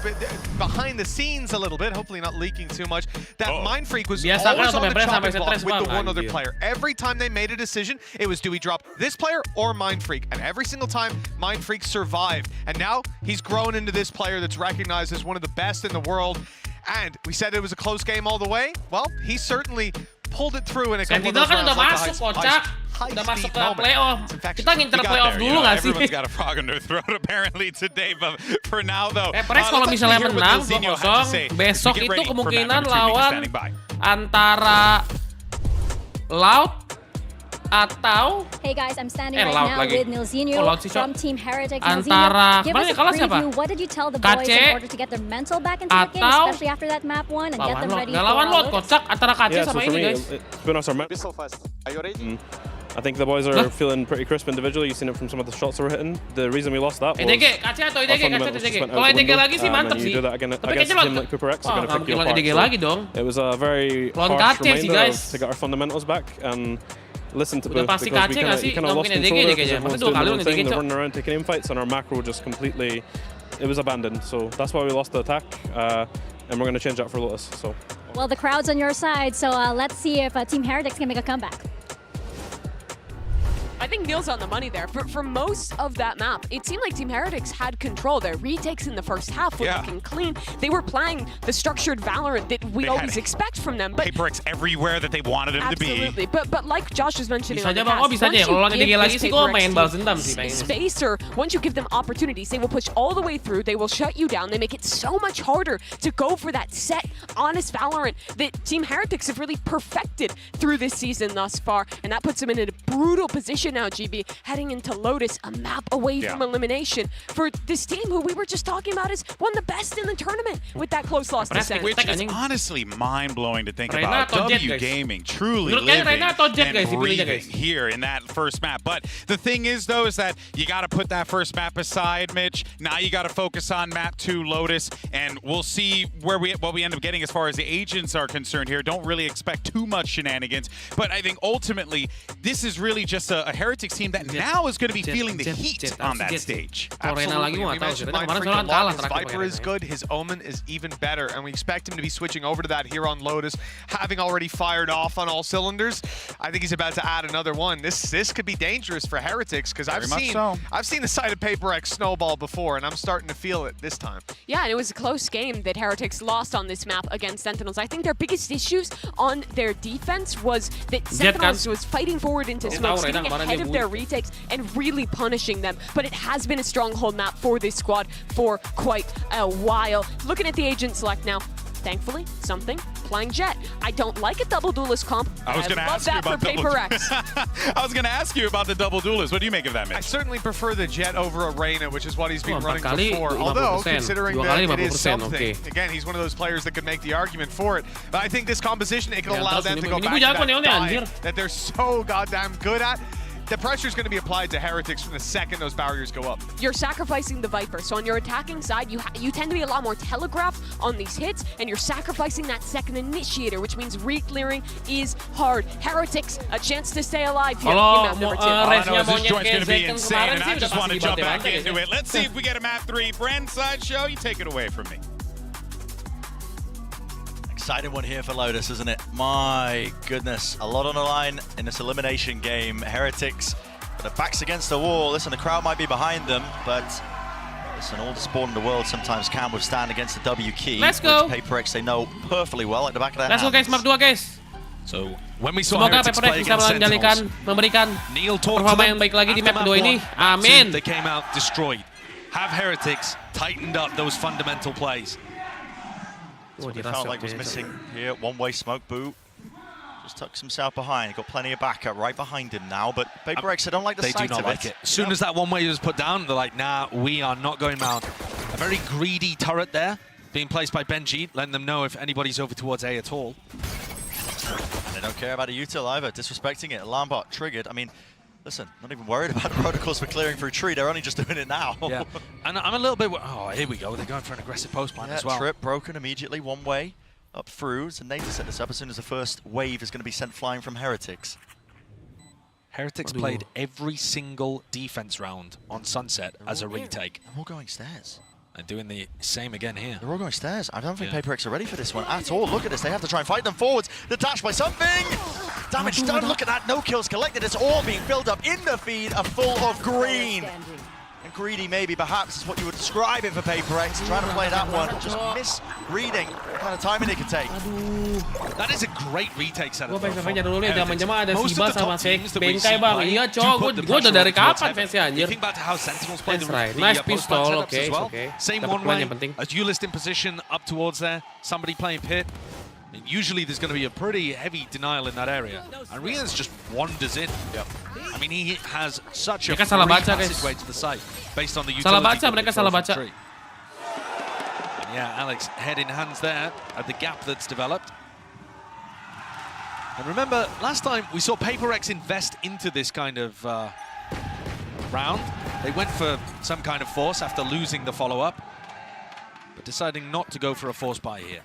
behind the scenes a little bit, hopefully not leaking too much, that Mind Freak was always on the chopping block with the one other player. Every time they made a decision, it was do we drop this player or Mind Freak? And every single time, Mind Freak survived. And now he's grown into this player that's recognized as one of the best in the world. And we said it was a close game all the way. Well, he certainly pulled it through in a couple of those rounds. Udah masuk ke playoff. Kita ngincer playoff dulu nggak sih? Everyone's got a frog in their throat apparently today, but for now though. PRX kalau misalnya menang 2-0, besok itu kemungkinan lawan antara Loud atau Hey guys, I'm standing right now with Nilzinho from Team Heretics. Antara give us a preview. What did you tell the boys in order to get their mental back into the game, especially after that map one, and get them ready for lawan Lotus? Kocak antara KC sama ini guys. It's been our map. So fast. Are you ready? I think the boys are feeling pretty crisp individually. You've seen it from some of the shots that were hitting. The reason we lost that was EDG, KC atau EDG, Kalau EDG lagi sih mantap sih. Tapi kayaknya like PaperX are going to pick you apart. EDG lagi dong. It was a very harsh reminder guys. to get our fundamentals back. And listen to Udah both pasti because KC nggak sih? we kind of Nggak lost mungkin control ADG there kayaknya. because Masa everyone's 2 doing kali their lawan own thing, ADG, they're Cok. running around taking infights, and our macro just completely, it was abandoned. So that's why we lost the attack, and we're going to change that for Lotus. So. Well, the crowd's on your side, so let's see if Team HyperX can make a comeback. I think Neil's on the money there. For most of that map, it seemed like Team HyperX had control. Their retakes in the first half were looking clean. They were playing the structured Valorant that we always expect from them. But PaperX everywhere that they wanted him to be. Absolutely. But like Josh was mentioning Bisa on the aja Bang, oh cast, bisa aja ya. Kalau lawan ADG lagi sih gue main balas dendam sih pengen. space, or once you give them opportunities, they will push all the way through. They will shut you down. They make it so much harder to go for that set, honest Valorant that Team HyperX have really perfected through this season thus far. And that puts them in a brutal position now, GB, heading into Lotus, a map away from elimination for this team who we were just talking about is one of the best in the tournament with that close loss to Sen. Which is honestly mind-blowing to think Reyna about. atau Jet, W guys? Gaming truly Menurut kalian living Reyna atau Jet, and guys, dipilihnya, breathing guys? here in that first map. But the thing is, though, is that you got to put that first map aside, Mitch. Now you got to focus on map 2, Lotus, and we'll see what we end up getting as far as the agents are concerned here. Don't really expect too much shenanigans, but I think ultimately this is really just a Heretics team that now is going to be feeling the heat on that stage. Absolutely. We mentioned Mindfreak a lot. His Viper is good. His Omen is even better, and we expect him to be switching over to that here on Lotus, having already fired off on all cylinders. I think he's about to add another one. This could be dangerous for Heretics because I've seen the side of PaperX snowball before, and I'm starting to feel it this time. Yeah, and it was a close game that Heretics lost on this map against Sentinels. I think their biggest issues on their defense was that Sentinels was fighting forward into smoke, getting ahead of their retakes and really punishing them. But it has been a stronghold map for this squad for quite a while. Looking at the agent select now, thankfully, something playing Jet. I don't like a double duelist comp. I was going to ask you about PaperX. I was going to ask you about the double duelist. What do you make of that, Mitch? I certainly prefer the Jet over a Reyna, which is what he's been running kali before. 50%. Although, considering that it is 50%, something, again, he's one of those players that could make the argument for it. But I think this composition, it could allow them to go back to that dive that they're so goddamn good at. The pressure is going to be applied to Heretics from the second those barriers go up. You're sacrificing the Viper. So on your attacking side, you tend to be a lot more telegraphed on these hits, and you're sacrificing that second initiator, which means re-clearing is hard. Heretics, a chance to stay alive here in map number 2. This joint's going to be insane, and I just want to jump back into it. Let's see if we get a map 3. Brand Sideshow, you take it away from me. Exciting one here for Lotus, isn't it? My goodness, a lot on the line in this elimination game. Heretics, their backs against the wall. Listen, the crowd might be behind them, but listen, all the spawn in the world sometimes can withstand against the W key. Let's go. Which PaperX they know perfectly well at the back of their hands. Let's go, guys. Map 2, guys. So when we saw Semoga Heretics PaperX play bisa against mengendalikan, Sentinels, memberikan Neil talked performa to yang them baik lagi di after map 2 ini. one. Amin. They came out destroyed. Have Heretics tightened up those fundamental plays? That's what we felt like was missing here. One-way smoke boot. Just tucks himself behind. Got plenty of backup right behind him now, but PaperX, I don't like the sight of it. As soon as that one-way was put down, they're like, nah, we are not going down. A very greedy turret there, being placed by Benji, letting them know if anybody's over towards A at all. They don't care about a util either, disrespecting it. Alarm bot triggered. I mean, listen, not even worried about the protocols for clearing through tree. They're only just doing it now. Yeah, and I'm a little bit... Oh, here we go. They're going for an aggressive post plan as well. Trip broken immediately, one way up through. So Nate to set this up as soon as the first wave is going to be sent flying from Heretics. Heretics played every single defense round on Sunset as a retake. They're all going stairs. And doing the same again here. They're all going stairs. I don't think PaperX are ready for this one at all. Look at this. They have to try and fight them forwards. Detached by something. Damage done. Look at that. No kills collected. It's all being filled up in the feed. A full of green. And greedy maybe perhaps is what you would describe it for PaperX. Trying to play that one. Just misreading what kind of timing they can take. That is a great retake setup. Gue pengen dulu nih, zaman-zaman ada Siba sama Bengkai bang. Iya cowok, gue udah dari kapan fansnya anjir. Think back to how Sentinels played That's right. Nice pistol, okay, well. okay. Same one way, as you list in position up towards there, somebody playing pit. And usually there's going to be a pretty heavy denial in that area. And Rian's just wanders in. I mean, he has such a free passageway to the site based on the utility. Mereka salah baca. And yeah, Alex head in hands there at the gap that's developed. And remember, last time we saw PaperX invest into this kind of round. They went for some kind of force after losing the follow-up, but deciding not to go for a force buy here.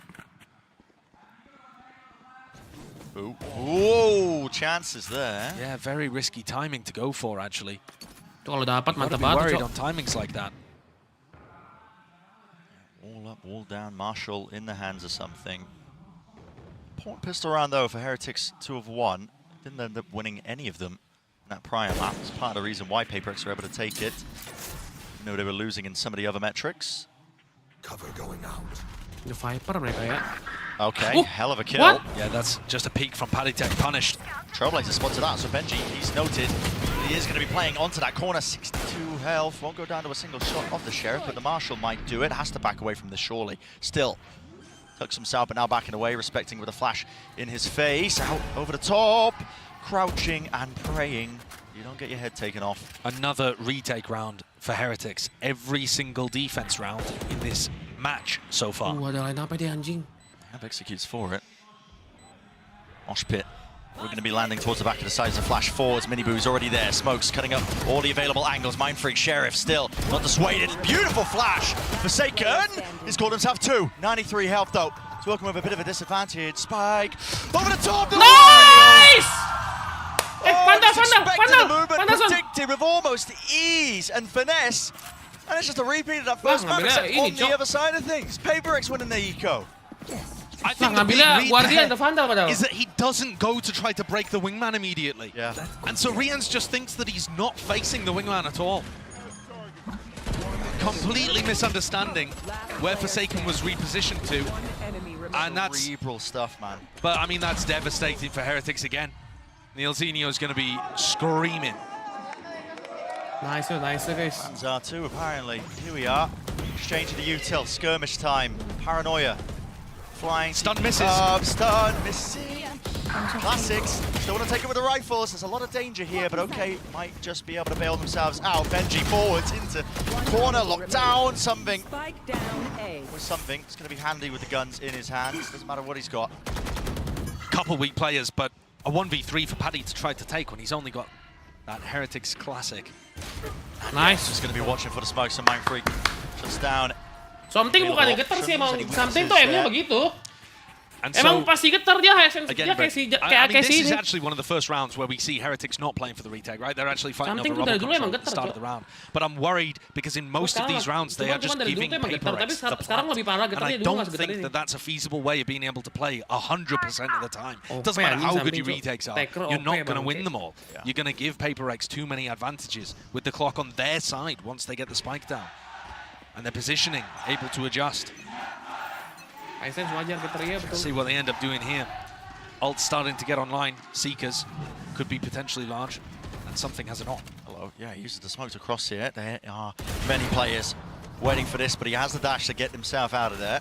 Ooh. Whoa, chances there. Yeah, very risky timing to go for, actually. Kalau dapat mantap Be worried banget. on timings like that. All up, all down. Marshall in the hands of something. Point pistol round though for Heretics 2 of 1. Didn't end up winning any of them in that prior map. It's part of the reason why PaperX were able to take it. You know they were losing in some of the other metrics. Cover going out. The Viper mereka ya. Okay, hell of a kill. What? Yeah, that's just a peek from Paddytech, punished. Trailblazer spotted that, so Benji, he's noted. He is going to be playing onto that corner. 62 health, won't go down to a single shot of the Sheriff, but the Marshal might do it. Has to back away from this surely. Still, tucks himself, but now backing away, respecting with a flash in his face. Out over the top, crouching and praying. You don't get your head taken off. Another retake round for Heretics. Every single defense round in this match so far. Ada line apa dia anjing? Have executes for it. Mosh pit. We're going to be landing towards the back of the side as a flash forwards. Miniboo's already there. Smokes cutting up all the available angles. Mind Freak Sheriff still not dissuaded. Beautiful flash. Forsaken. He's called himself 2. 93 health though. He's working with a bit of a disadvantage. Spike. Over the top. Nice! Predicted with almost ease and finesse. And it's just a repeat of that first map, except on the other side of things. PaperX winning the eco. I think the big lead there is that he doesn't go to try to break the wingman immediately. Yeah. And so Rians just thinks that he's not facing the wingman at all. Completely misunderstanding where Forsaken was repositioned to. And that's cerebral stuff, man. But I mean, that's devastating for Heretics again. Neilzinho is going to be screaming. Nice, guys. Fans are too, apparently. Here we are. Exchange of the util. Skirmish time. Paranoia. Flying. Stun misses. Stun missing. Classics. Still want to take it with the rifles. There's a lot of danger here, but okay. Might just be able to bail themselves out. Benji forwards into corner. Locked down. Something. Something. It's going to be handy with the guns in his hands. Doesn't matter what he's got. Couple weak players, but a 1v3 for Paddy to try to take when he's only got that Heretics classic. Nice. Just going to be watching for the smokes and Mind Freak. Just down. Something bukan getar sih emang. Something tuh emangnya begitu. And Emang so, pasti getar dia again, kayak si I mean, this is ini. actually one of the first rounds where we see Heretics not playing for the retake, right? They're actually fighting Something over tuh dari rubber dulu emang control at the getar, start of the round. But I'm worried because in most of these rounds they are just giving PaperX the plant. And I don't think that that's a feasible way of being able to play 100% of the time. It doesn't matter how good your retakes are, you're not going to win them all. You're going to give PaperX too many advantages with the clock on their side once they get the spike down. And their positioning, able to adjust. See what they end up doing here. Ult starting to get online. Seekers could be potentially large. And something has it on. Hello. Yeah, he uses the smoke to cross here. There are many players waiting for this, but he has the dash to get himself out of there.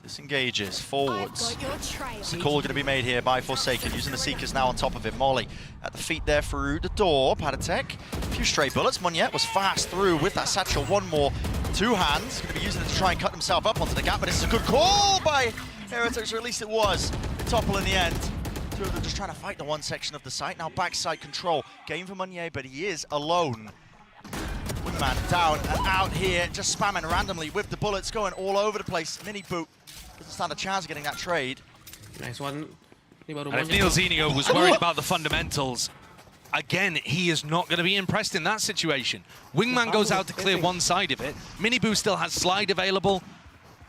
Disengages, forwards. It's a call going to be made here by Forsaken, using the Seekers now on top of him. Molly at the feet there through the door. Paddytech, a few stray bullets. Moniet was fast through with that satchel. One more, 2 hands. Going to be using it to try and cut himself up onto the gap, but it's a good call by Heretics, or at least it was. They topple in the end. 2 of them just trying to fight the one section of the site. Now backside control. Game for Moniet, but he is alone. Wingman down and out here, just spamming randomly with the bullets going all over the place. Mini boot doesn't stand a chance of getting that trade. Nice one. And if Neilzinho was worried about the fundamentals, again, he is not going to be impressed in that situation. Wingman goes out to clear one side of it. Miniboo still has slide available.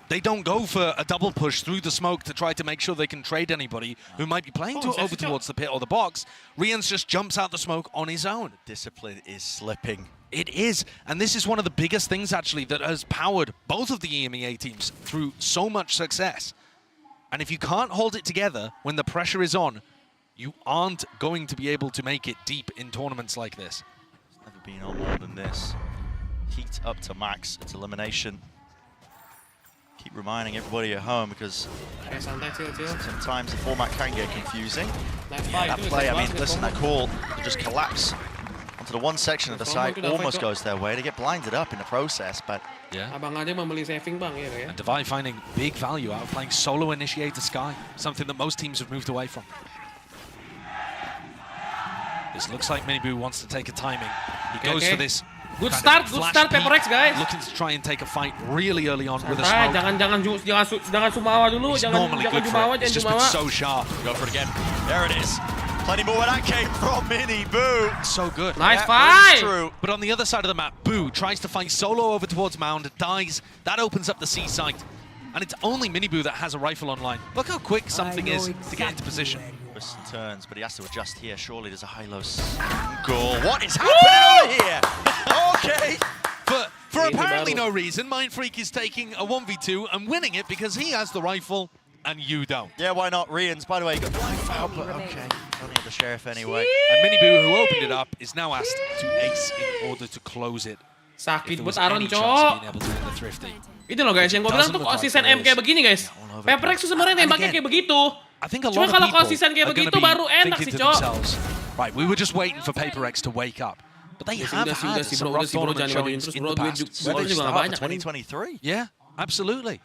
They don't go for a double push through the smoke to try to make sure they can trade anybody who might be playing over towards the pit or the box. Rians just jumps out the smoke on his own. Discipline is slipping. It is, and this is one of the biggest things actually that has powered both of the EMEA teams through so much success. And if you can't hold it together when the pressure is on, you aren't going to be able to make it deep in tournaments like this. It's never been on more than this. Heat up to max, it's elimination. Keep reminding everybody at home because sometimes the format can get confusing. That play, I mean, listen, that call just collapse onto the one section of the site, almost goes their way. They get blinded up in the process, but yeah. And Divide finding big value out of playing solo initiator Sky, something that most teams have moved away from. This looks like Miniboo wants to take a timing. He goes for this Good start, PRX guys. Looking to try and take a fight really early on with a Santai, smoke. jangan sumawa dulu, It's jangan normally good for it. It's just been jumawa. so sharp. Go for it again. There it is. Plenty more where that came from, Mini Boo. So good. Nice Yeah, fight. true. But on the other side of the map, Boo tries to fight solo over towards Mound, dies. That opens up the C site. And it's only Mini Boo that has a rifle online. Look how quick something is to get into position. Twists and turns, but he has to adjust here. Surely there's a high-low goal. What is happening over here? Okay. For apparently no reason, Mindfreak is taking a 1v2 and winning it because he has the rifle and you don't. Yeah, why not? Rians, by the way, you got the foul, but okay. Only the sheriff anyway. And Mini Boo, who opened it up, is now asked to ace in order to close it. Sakit buat Aaron, cok. Itu loh guys, yang gue bilang tuh konsisten M kayak begini guys. PRX tuh sebenarnya tembaknya kayak begitu. Cuma kalau konsisten kayak begitu baru enak sih, cok. Right, we were just waiting for PaperX to wake up. But they have had some rough tournament showings in the past. Slow start for 2023. Yeah, absolutely.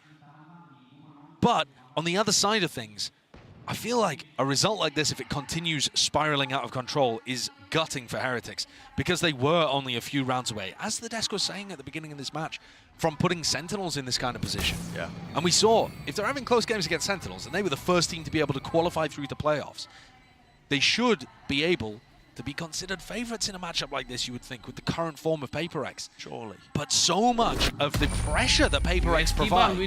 But on the other side of things, I feel like a result like this, if it continues spiraling out of control, is gutting for Heretics, because they were only a few rounds away, as the desk was saying at the beginning of this match, from putting Sentinels in this kind of position. Yeah. And we saw, if they're having close games against Sentinels, and they were the first team to be able to qualify through the playoffs, they should be able to be considered favorites in a matchup like this, you would think, with the current form of PaperX. Surely. But so much of the pressure that PaperX provides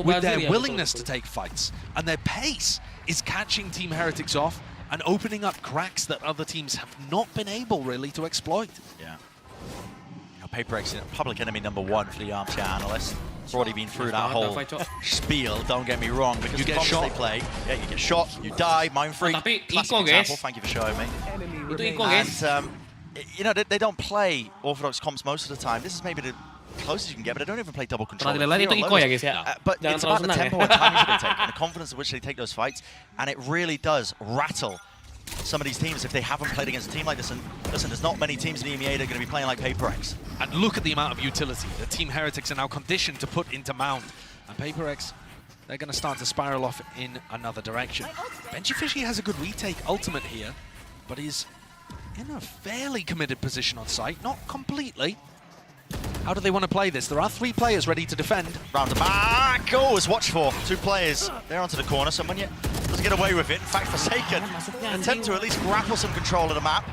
with their willingness to take fights and their pace is catching Team Heretics off and opening up cracks that other teams have not been able really to exploit. Yeah. Now, PaperX is public enemy #1 for the armchair analyst. It's already been through that whole spiel, don't get me wrong, because you the get shot. they play, yeah, you get shot, you die, Mindfreak, classic example, thank you for showing me. And, you know, they don't play Orthodox comps most of the time. This is maybe the closest you can get, but they don't even play double control. But it's about the tempo and timing they take, and the confidence in which they take those fights, and it really does rattle some of these teams if they haven't played against a team like this. And listen, there's not many teams in the EMEA that are going to be playing like PaperX. And look at the amount of utility that Team Heretics are now conditioned to put into Mound. And PaperX, they're going to start to spiral off in another direction. Benji Fishy has a good retake ultimate here, but he's in a fairly committed position on site. Not completely. How do they want to play this? There are 3 players ready to defend. Round the back. Oh, it's watch for 2 players. They're onto the corner. Someone doesn't get away with it. In fact, Forsaken attempt to at least grapple some control of the map.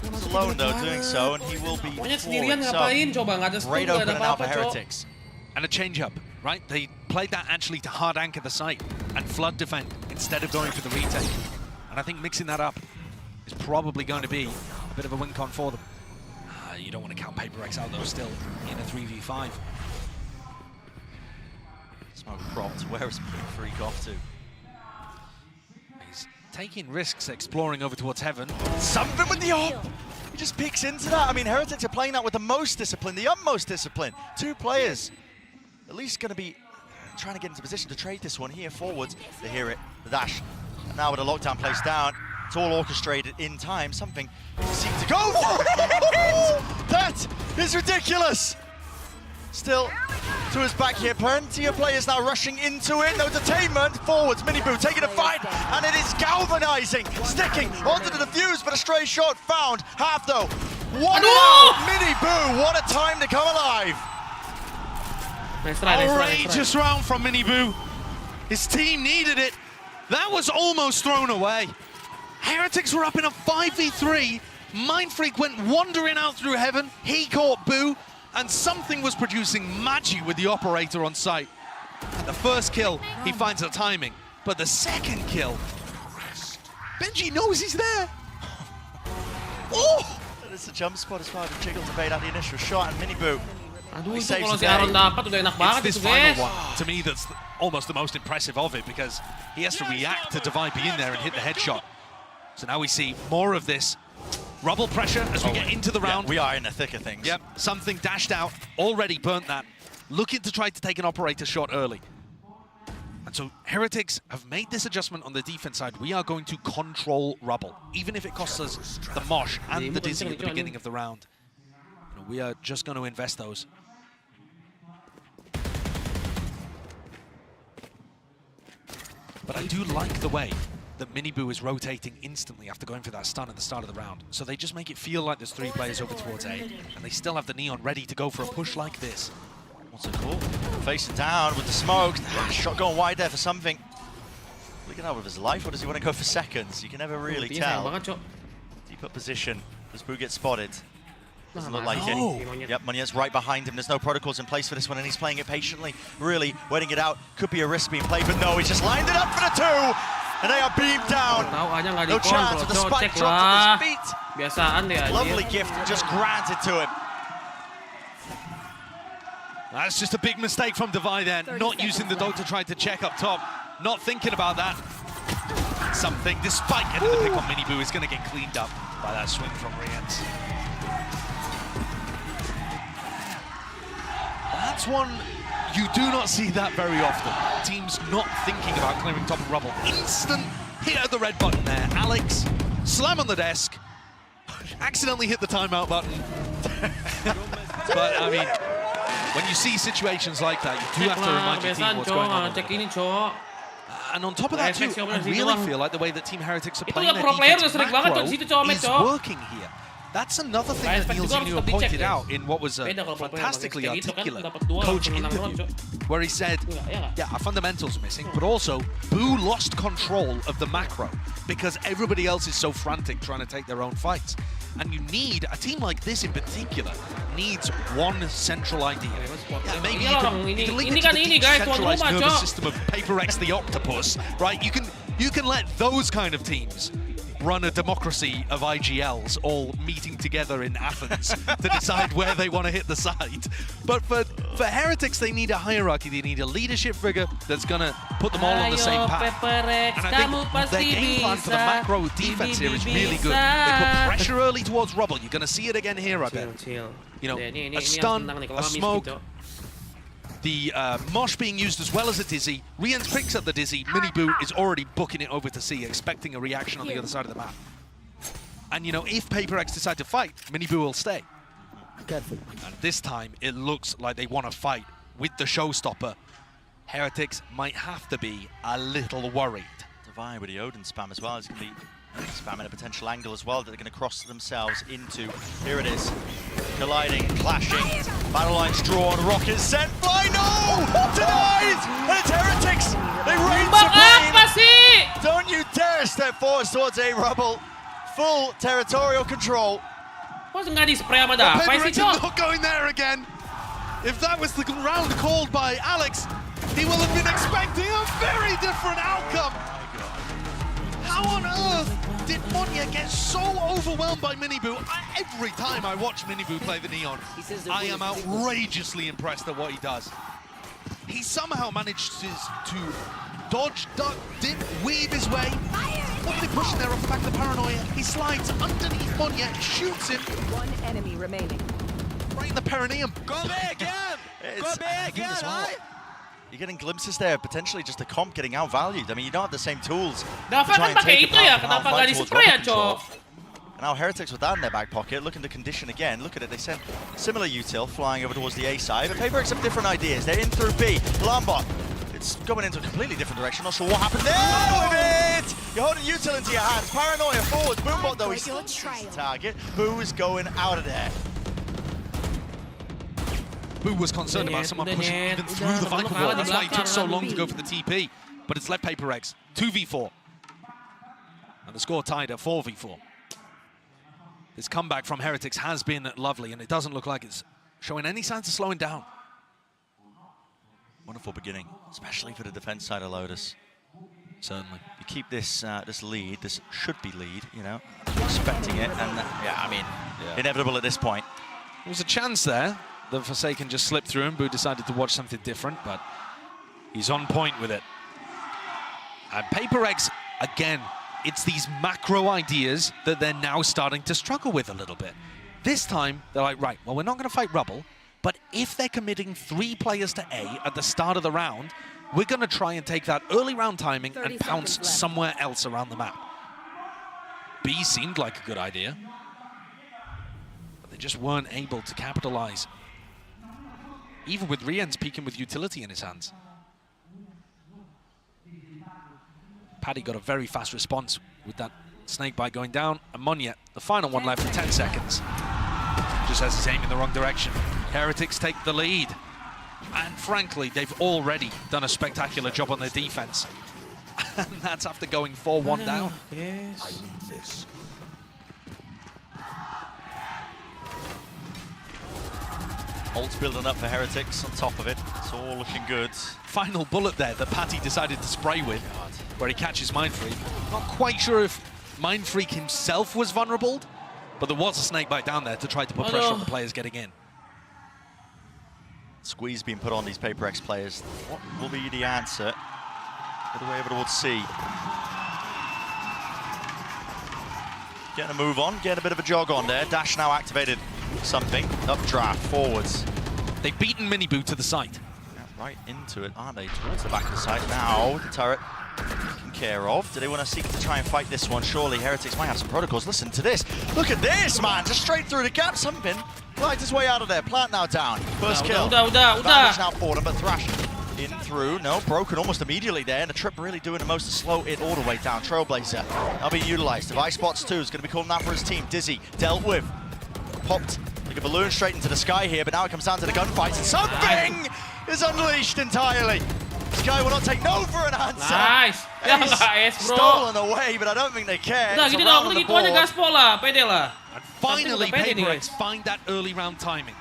He's alone though doing so, and he will be falling. So, great opener now for Heretics. And a change-up, right? They played that actually to hard anchor the site and flood defend instead of going for the retake. And I think mixing that up is probably going to be a bit of a win con for them. You don't want to count PaperX out though, still in a 3v5. Smoke propped. Where is Freak off to? He's taking risks, exploring over towards Heaven. Something with the op! He just peeks into that. I mean, Heretics are playing that with the most discipline, the utmost discipline. 2 players, at least going to be trying to get into position to trade this one here forwards. They hear it, the dash. And now with a lockdown placed down, it's all orchestrated in time. Something seems to go for it! That is ridiculous! Still, to his back here, plenty of players now rushing into it. No detainment, forwards, Mini Boo taking a fight, and it is galvanizing, sticking onto the defuse, but a stray shot found. Half though. What Mini Boo, what a time to come alive! Outrageous round from Mini Boo. His team needed it. That was almost thrown away. Heretics were up in a 5v3. Mindfreak went wandering out through Heaven. He caught Boo, and something was producing Magi with the operator on site. And the first kill, he finds the timing. But the second kill, Benji knows he's there. Oh! It's a jump spot as well to jiggle to bait out the initial shot, and Mini Boo. Aduh, itu kalau si Aaron dapat udah enak banget this itu, guys. final one, to me, that's almost the most impressive of it, because he has to react to Divide being there and hit the headshot. So now we see more of this rubble pressure as we get into the round. Yeah, we are in the thick of things. Yep, something dashed out, already burnt that. Looking to try to take an operator shot early. And so Heretics have made this adjustment on the defense side. We are going to control rubble, even if it costs us the mosh and the dizzy at the beginning of the round. You know, we are just going to invest those. But I do like the way that Minibu is rotating instantly after going for that stun at the start of the round. So they just make it feel like there's 3 players over towards A, and they still have the Neon ready to go for a push like this. What's it called? Facing down with the smoke. Shot going wide there for something. Looking out of his life, or does he want to go for seconds? You can never really tell. Deep up position. Does Boo get spotted? Doesn't look like it. Yep, Monier's right behind him. There's no protocols in place for this one, and he's playing it patiently, really waiting it out. Could be a risk being played, but no, he's just lined it up for the 2. And they are beamed down. No chance with the spike drop to his feet. Lovely gift, just granted to him. That's just a big mistake from Devi there. Not using the dog to try to check up top. Not thinking about that. Something, despite getting the pick on Minibu, is going to get cleaned up by that swing from Riens. That's one you do not see that very often. Teams not thinking about clearing top of rubble. Instant hit at the red button there. Alex, slam on the desk. Accidentally hit the timeout button. But I mean, when you see situations like that, you do have to remind your team what's going on. And on top of that too, I really feel like the way that Team Heretics are playing their defense macro is working here. That's another thing that Neil Zinio pointed out in what was a fantastically articulate coach interview, where he said, yeah, our fundamentals are missing, but also Boo lost control of the macro because everybody else is so frantic trying to take their own fights. And you need, a team like this in particular, needs one central idea. Yeah, maybe you can link it to the decentralized nervous system of Paperrex the Octopus, right? You can let those kind of teams run a democracy of IGLs all meeting together in Athens to decide where they want to hit the site. But for Heretics, they need a hierarchy. They need a leadership figure that's going to put them all on the same path. And I think their game plan for the macro defense here is really good. They put pressure early towards rubble. You're going to see it again here, I bet. You know, a stun, a smoke. The Mosh being used as well as a Dizzy. Riens picks up the Dizzy. Minibu is already booking it over to C, expecting a reaction on the other side of the map. And you know, if Paperrex decide to fight, Minibu will stay. And this time, it looks like they want to fight with the showstopper. Heretics might have to be a little worried. Devi with the Odin spam as well. It's going to be spamming a potential angle as well that they're going to cross themselves into. Here it is. Colliding, clashing, battle lines drawn, rockets sent, fly, no! Denied! And it's Heretics! They reign supreme! Don't you dare step forward towards A rubble. Full territorial control. Paperrex is not going there again. If that was the round called by Alex, he will have been expecting a very different outcome. How on earth did Monia get so overwhelmed by Minibu? Every time I watch Minibu play the Neon, I am outrageously impressed at what he does. He somehow managed to dodge, duck, dip, weave his way. What are they pushing there off the back of the Paranoia? He slides underneath Monia, shoots him. One enemy remaining. Right in the perineum. Go big, yeah! Go big, yeah, right? You're getting glimpses there, potentially just a comp getting outvalued. I mean, you don't have the same tools to Dapat try and take pakai itu ya, apart and kenapa fight nggak towards di-spray ya, rubber control. Cok? And now Heretics with that in their back pocket, looking to condition again. Look at it, they sent similar util flying over towards the A side, but Paperrex have different ideas. They're in through B. Alarmbot, it's going into a completely different direction. Not sure what happened there with it! You're holding util into your hands. Paranoia forwards. Boombot though, he's still the target. Boo is going out of there. Boo was concerned about someone pushing even through the Viper wall. That's why he took so long to go for the TP. But it's left Paperrex 2v4. And the score tied at 4v4. This comeback from Heretics has been lovely, and it doesn't look like it's showing any signs of slowing down. Wonderful beginning, especially for the defense side of Lotus. Certainly. You keep this this lead, this should be lead, you know, expecting it, and yeah, I mean, inevitable at this point. There was a chance there. The Forsaken just slipped through him. Boo decided to watch something different, but he's on point with it. And Paperrex, again, it's these macro ideas that they're now starting to struggle with a little bit. This time, they're like, right, well, we're not going to fight rubble, but if they're committing 3 players to A at the start of the round, we're going to try and take that early round timing and pounce somewhere else around the map. B seemed like a good idea, but they just weren't able to capitalize. Even with Riens peeking with utility in his hands. Paddy got a very fast response with that snakebite going down. And Monyet, the final one left for 10 seconds. Just has his aim in the wrong direction. Heretics take the lead. And frankly, they've already done a spectacular job on their defense. And that's after going 4-1 down. Yes. Ult's building up for Heretics on top of it. It's all looking good. Final bullet there that Patty decided to spray with, where he catches Mindfreak. Not quite sure if Mindfreak himself was vulnerable, but there was a snakebite down there to try to put pressure on the players getting in. Squeeze being put on these PaperX players. What will be the answer? Get away over towards C. Getting a move on, getting a bit of a jog on there. Dash now activated. Something. Updraft, forwards. They've beaten Miniboo to the site. Yeah, right into it, aren't they? Towards the back of the site now. The turret taken care of. Do they want to seek to try and fight this one? Surely Heretics might have some protocols. Listen to this. Look at this, man. Just straight through the gap. Something. Right his way out of there. Plant now down. First kill. Advantage now for them, but Thrash in through. No, broken almost immediately there. And the trip really doing the most to slow it all the way down. Trailblazer now being utilized. Device Spots 2 is going to be calling out for his team. Dizzy dealt with. Popped like a balloon straight into the sky here, but now it comes down to the gunfights, and something is unleashed entirely. Sky will not take no for an answer. Nice. It's stolen away, but I don't think they care. Udah, gitu dong, gitu aja gaspol lah, pede lah. And finally, PaperX find that early round timing.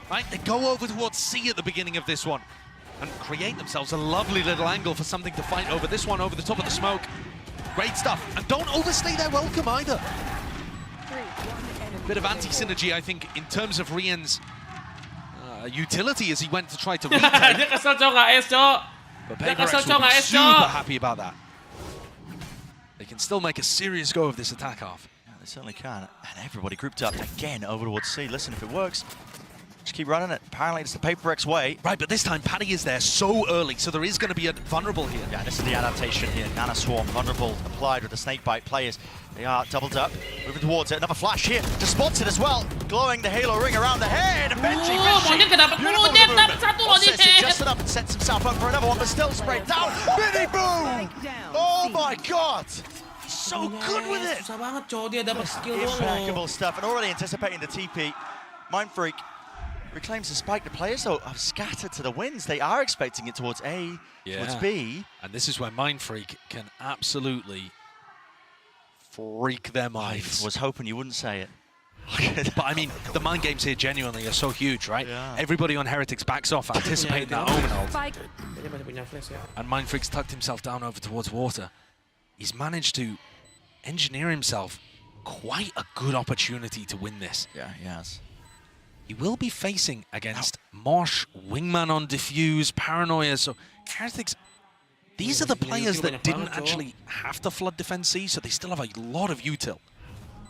Right, they go over towards C at the beginning of this one and create themselves a lovely little angle for something to fight over this one, over the top of the smoke. Great stuff, and don't overstay their welcome either. Bit of anti-synergy, I think, in terms of Rian's utility as he went to try to retake. Dia kesel cok, nggak es cok. But PaperX will be super happy about that. They can still make a serious go of this attack half. Yeah, they certainly can. And everybody grouped up again over towards C. Listen, if it works, just keep running it. Apparently it's the PaperX way. Right, but this time Paddy is there so early, so there is going to be a vulnerable here. Yeah, this is the adaptation here. Nana Swarm, vulnerable, applied with the snakebite players. They are doubled up, moving towards it. Another flash here, just spots it as well. Glowing the halo ring around the head. And Benji, adjusted up and sets himself up for another one, but still sprayed down. Miniboo! Oh my god! So good with it! Susah banget cok, dia dapat skill doang. Impeccable stuff, and already anticipating the TP. Mindfreak reclaims the spike. The players, though, have scattered to the winds. They are expecting it towards A, towards B. And this is where Mindfreak can absolutely freak their minds. I was hoping you wouldn't say it. But I mean, the mind games here genuinely are so huge, right? Yeah. Everybody on Heretics backs off, anticipating that omen ult. Dia masih punya flash ya. And Mindfreak's tucked himself down over towards water. He's managed to engineer himself quite a good opportunity to win this. Yeah, he has. He will be facing against Mosh, Wingman on Diffuse, Paranoia. So Heretics, these are the players that didn't actually have to flood defense C, so they still have a lot of util.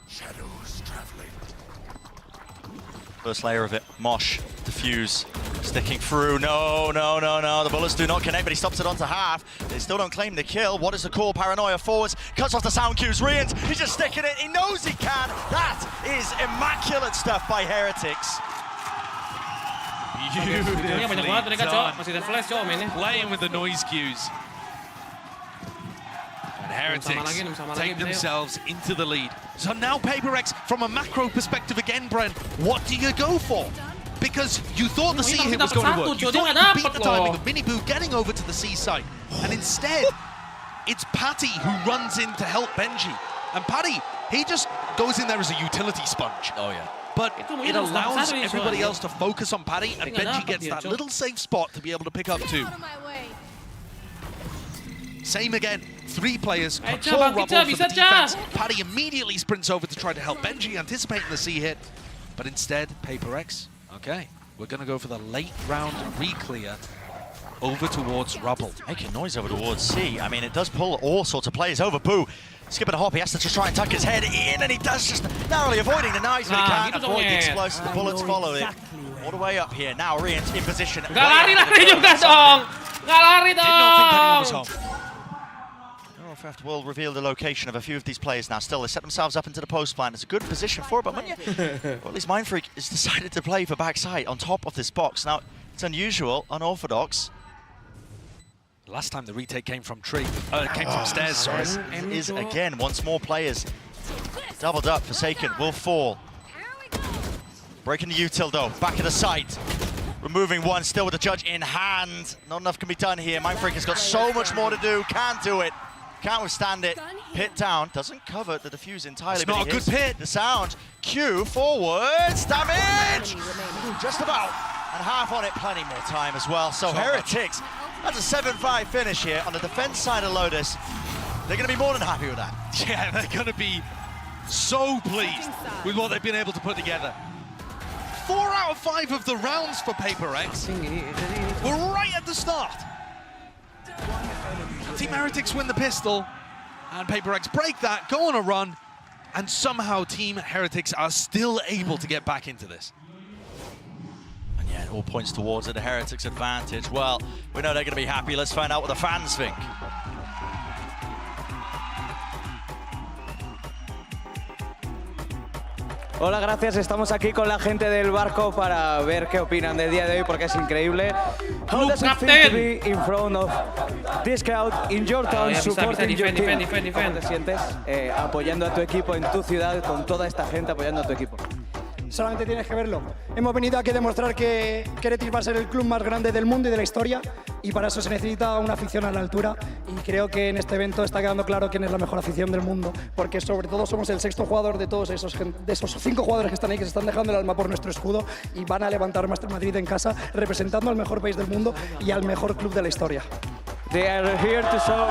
Shadows traveling. First layer of it, Mosh, Diffuse, sticking through. No, no, no, no. The bullets do not connect, but he stops it onto half. They still don't claim the kill. What is the call? Paranoia forwards, cuts off the sound cues. Rians, he's just sticking it. He knows he can. That is immaculate stuff by Heretics. Banyak banget mereka cok, masih ada flash cok mainnya. Playing with the noise cues. And Heretics take themselves into the lead. So now PaperX, from a macro perspective again, Bren, what do you go for? Because you thought the C hit was going to work. You thought you could beat the timing of Miniboo getting over to the C site. And instead, it's Patty who runs in to help Benji. And Patty, he just goes in there as a utility sponge. Oh, yeah. But it allows everybody else to focus on Paddy, and Benji gets that little safe spot to be able to pick up two. Same again, 3 players, control rubble for the defense. Paddy immediately sprints over to try to help Benji, anticipating the C hit. But instead, PaperX, okay, we're going to go for the late round re-clear over towards rubble. Making noise over towards C. I mean, it does pull all sorts of players over. Boo, skipping a hop, he has to just try and tuck his head in, and he does, just narrowly avoiding the knives, but he can't avoid the explosive. The bullets follow it. All the way up here. Now Rian's in position. Gak lari-lari juga dong! Gak lari dong! Did not think anyone was home. Eurocraft will reveal the location of a few of these players now. Still, they set themselves up into the post plan. It's a good position for it, but well, at least Mindfreak has decided to play for backside on top of this box. Now, it's unusual, unorthodox. Last time the retake came from stairs, sorry. Is again, once more players. Doubled up, Forsaken will fall. Breaking the util though, back of the site. Removing one, still with the judge in hand. Not enough can be done here. Mindfreak has got so much more to do, can't do it. Can't withstand it. Pit down, doesn't cover the defuse entirely. It's not a good pit. The sound. Q forwards, damage! Just about. And half on it, plenty more time as well. So HyperX, that's a 7-5 finish here on the defense side of Lotus. They're going to be more than happy with that. Yeah, they're going to be so pleased with what they've been able to put together. 4 out of 5 of the rounds for PaperreX were right at the start. Team HyperX win the pistol, and PaperreX break that, go on a run, and somehow Team HyperX are still able to get back into this. And yeah, it all points towards it, the HyperX advantage. Well, we know they're going to be happy. Let's find out what the fans think. Hola, gracias. Estamos aquí con la gente del barco para ver qué opinan del día de hoy porque es increíble. How does it feel to be in front of this crowd in your town, supporting your team? ¿Cómo te sientes apoyando a tu equipo en tu ciudad con toda esta gente apoyando a tu equipo? Solamente tienes que verlo. Hemos venido aquí a demostrar que HyperX va a ser el club más grande del mundo y de la historia, y para eso se necesita una afición a la altura, y creo que en este evento está quedando claro quién es la mejor afición del mundo, porque sobre todo somos el 6º jugador de todos esos 5 jugadores que están ahí, que se están dejando el alma por nuestro escudo, y van a levantar Madrid en casa representando al mejor país del mundo y al mejor club de la historia. They are here to show...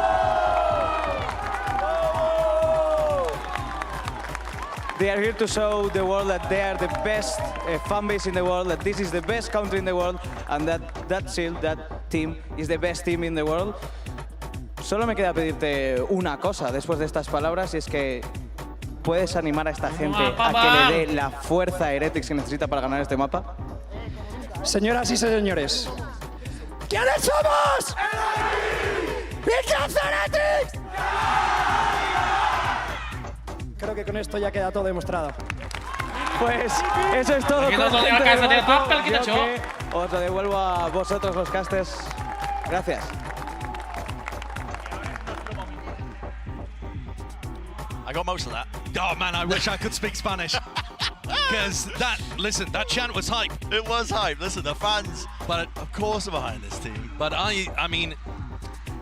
They are here to show the world that they are the best fan base in the world, that this is the best country in the world, and that team is the best team in the world. Solo me queda pedirte una cosa después de estas palabras, y es que puedes animar a esta gente a que le dé la fuerza a HyperX que necesita para ganar este mapa. Señoras y señores, ¿quiénes somos? HyperX. Creo que con esto ya queda todo demostrado. Pues eso es todo. Os lo devuelvo a vosotros los casters. Gracias. I got most of that. Oh man, I wish I could speak Spanish. Because that chant was hype. It was hype. Listen, the fans, but of course, are behind this team. But I mean,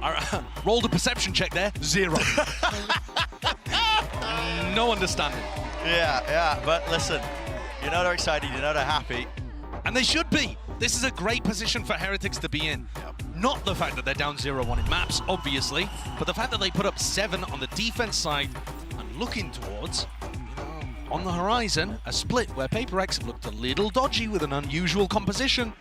I rolled a perception check there, 0. No understanding. Yeah, but listen, you know they're excited, you know they're happy. And they should be. This is a great position for HyperX to be in. Yep. Not the fact that they're down 0-1 in maps, obviously, but the fact that they put up 7 on the defense side and looking towards, on the horizon, a split where PaperreX looked a little dodgy with an unusual composition.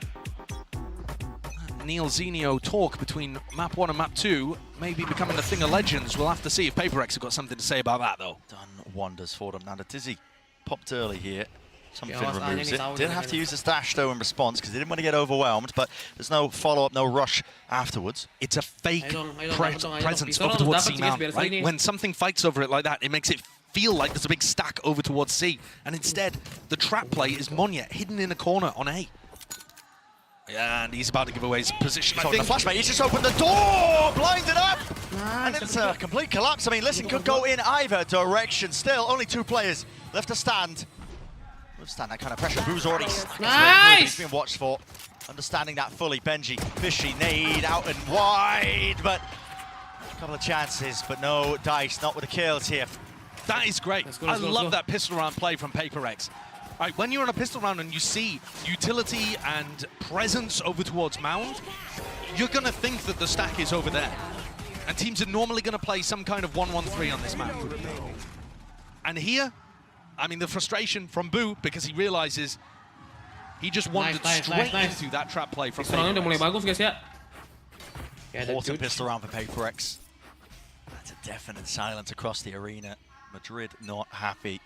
Neil Zenio talk between map 1 and map 2 may be becoming a thing of legends. We'll have to see if PaperreX have got something to say about that, though. Done wonders for them. Now, the Dizzy popped early here. Something removes it. Didn't have to use the stash, though, in response, because they didn't want to get overwhelmed, but there's no follow-up, no rush afterwards. It's a fake presence over towards C now, right? When something fights over it like that, it makes it feel like there's a big stack over towards C, and instead, the trap play is Monya, hidden in a corner on A. Yeah, and he's about to give away his position. The flashbang, he's just opened the door, blinded up, and it's a complete collapse. I mean, listen, could go in either direction. Still, only 2 players left to stand. Withstand that kind of pressure. Boo's already he's been watched for. Understanding that fully, Benji, fishy nade out and wide, but a couple of chances, but no dice, not with the kills here. That is great. I love that pistol round play from PaperreX. Right, when you're on a pistol round and you see utility and presence over towards Mound, you're going to think that the stack is over there. And teams are normally going to play some kind of 1-1-3 on this map. And here, I mean, the frustration from Boo, because he realizes he just wandered straight into that trap play from PaperreX. Important pistol round for PaperreX. That's a definite silence across the arena. Madrid not happy.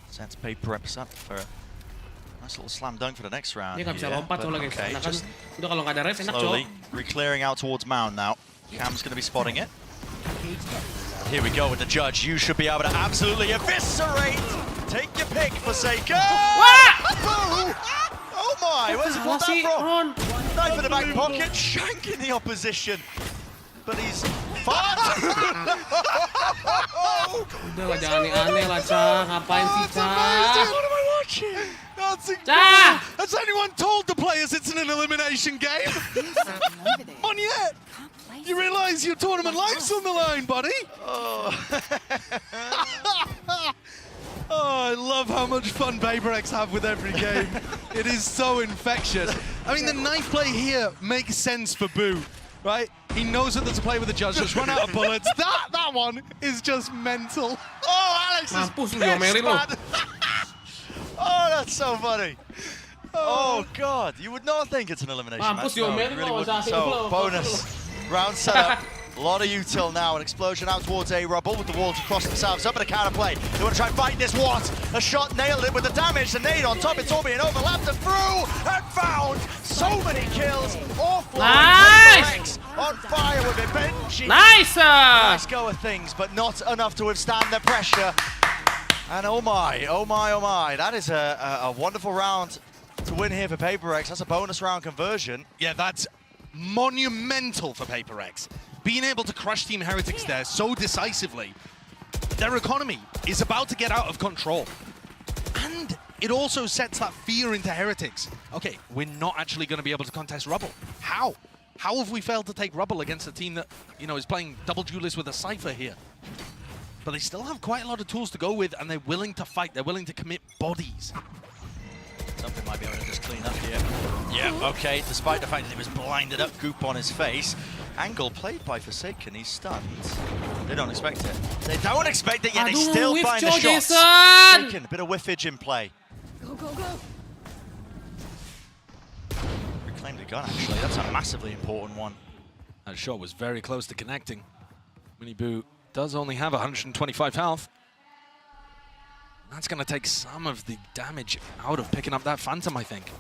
Sends PaperreX up for a nice little slam dunk for the next round. Okay, just slowly re-clearing out towards Mound now. Cam's going to be spotting it. Here we go with the judge. You should be able to absolutely eviscerate. Take your pick, Forsaken. Oh my! Where's he pulled that from? Knife in the back pocket, shanking the opposition. But he's far. Udah lah, jangan aneh-aneh lah, Ca. Ngapain sih, Ca? What am I watching? That's incredible. Has anyone told the players it's an elimination game? On yet? You realise your tournament life's on the line, buddy? Oh. Oh, I love how much fun Paperrex have with every game. It is so infectious. I mean, the knife play here makes sense for Boo, right? He knows that there's a play with the judge, just run out of bullets. That one is just mental. Oh, Alex is pissed, man. Oh, that's so funny. Oh, God. You would not think it's an elimination match. No, you really wouldn't. So, bonus round setup. A lot of util now. An explosion out towards A Rubble with the walls across themselves. Up in a counterplay. They want to try and fight this. What? A shot nailed it with the damage. The nade on top. It's all being overlapped and through and found. So many kills. Offline. Nice! On fire with it. Benji. Nice! Nice go of things, but not enough to withstand the pressure. And oh my, oh my, oh my. That is a wonderful round to win here for Paperrex. That's a bonus round conversion. Yeah, that's monumental for Paperrex. Being able to crush Team Heretics there so decisively, their economy is about to get out of control. And it also sets that fear into Heretics. Okay, we're not actually going to be able to contest Rubble. How? How have we failed to take Rubble against a team that, you know, is playing double duelist with a Cypher here? But they still have quite a lot of tools to go with, and they're willing to fight. They're willing to commit bodies. Something might be able to just clean up here. Yeah, okay, despite the fact that he was blinded up, goop on his face. Angle played by Forsaken, he's stunned. They don't expect it. They don't expect it, yet they still find the shots. Forsaken, a bit of whiffage in play. Go, go, go. Reclaimed a gun, actually. That's a massively important one. That shot was very close to connecting. Miniboo does only have 125 health. That's going to take some of the damage out of picking up that Phantom, I think.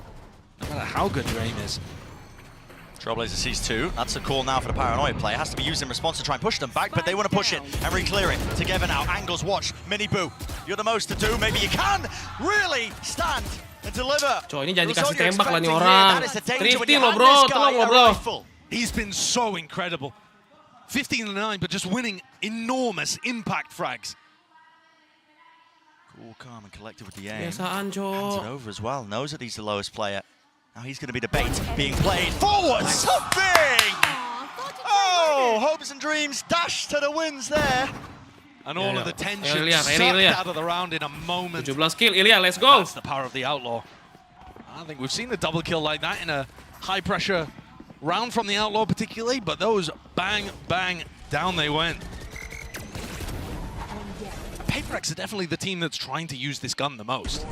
No matter how good your aim is. Trailblazer sees two. That's the call now for the Paranoia play. It has to be used in response to try and push them back, but they want to push it and re-clear it. Together now. Angles watch. Miniboo, you're the most to do. Maybe you can really stand and deliver. Coy, ini jangan dikasih tembak lah nih orang. Thrifty lo bro, tolong lo bro. He's been so incredible. 15-9, but just winning enormous impact frags. Cool, calm and collected with the aim. Biasaan, Jo. Hands it over as well. Knows that he's the lowest player. Now he's going to be the bait being played forward. Something! Oh, hopes and dreams dashed to the winds there. And all of the tension sucked out of the round in a moment. 17 kill, Ilya, let's go. That's the power of the Outlaw. I don't think we've seen a double kill like that in a high-pressure round from the Outlaw particularly, but those bang, bang, down they went. Paperrex are definitely the team that's trying to use this gun the most.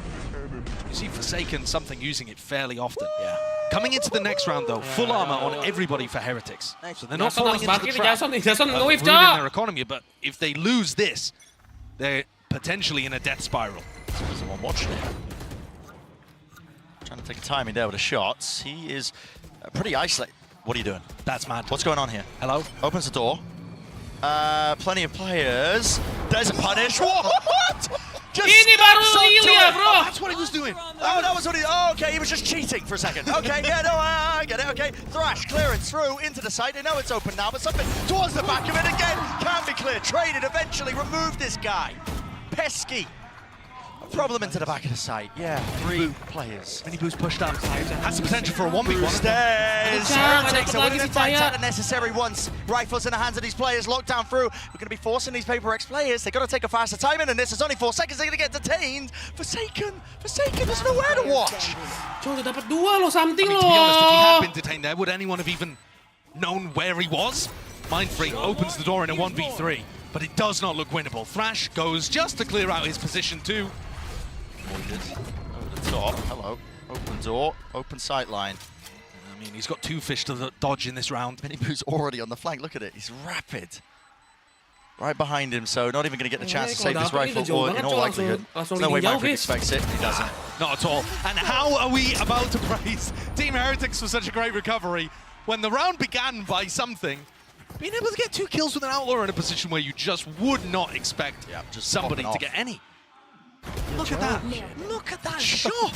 You see Forsaken something using it fairly often. Yeah. Coming into the next round though, full armor on everybody for Heretics. So they're not falling into the trap of ruining their economy, but if they lose this, they're potentially in a death spiral. So there's someone watching it. Trying to take a timing there with the shots. He is pretty isolated. What are you doing? That's mad. What's going on here? Hello? Opens the door. Plenty of players. There's a punish. What? Just Ini baru Ilya, bro. Oh, that's what he was doing. Oh, that was what he. Oh, okay. He was just cheating for a second. Okay, yeah, no, I get it. Okay, Thrash clearance through into the site. They know it's open now, but something towards the back of it again can be cleared. Traded eventually. Remove this guy. Pesky. Problem into the back of the site. Yeah, 3 players. Miniboo's pushed up. Has the potential for a 1v1. Heretics are winning the fight at the necessary once. Rifles in the hands of these players, locked down through. We're going to be forcing these Paperrex players. They've got to take a faster time in, and this is only 4 seconds. They're going to get detained. Forsaken, there's nowhere to watch. Coy, dapat 2 lo, something lo. To be honest, if he had been detained there, would anyone have even known where he was? Mindfreak opens the door in a 1v3, but it does not look winnable. Thrash goes just to clear out his position too. Over the top, hello. Open door, open sight line. I mean, he's got 2 fish to dodge in this round. Miniboo's already on the flank, look at it, he's rapid. Right behind him, so not even going to get the chance to save this rifle, or in all likelihood, there's no way Mindfreak expects it, he doesn't. Not at all. And how are we about to praise Team Heretics for such a great recovery when the round began by something? Being able to get 2 kills with an Outlaw in a position where you just would not expect somebody to get any. look at that. Look at that shot.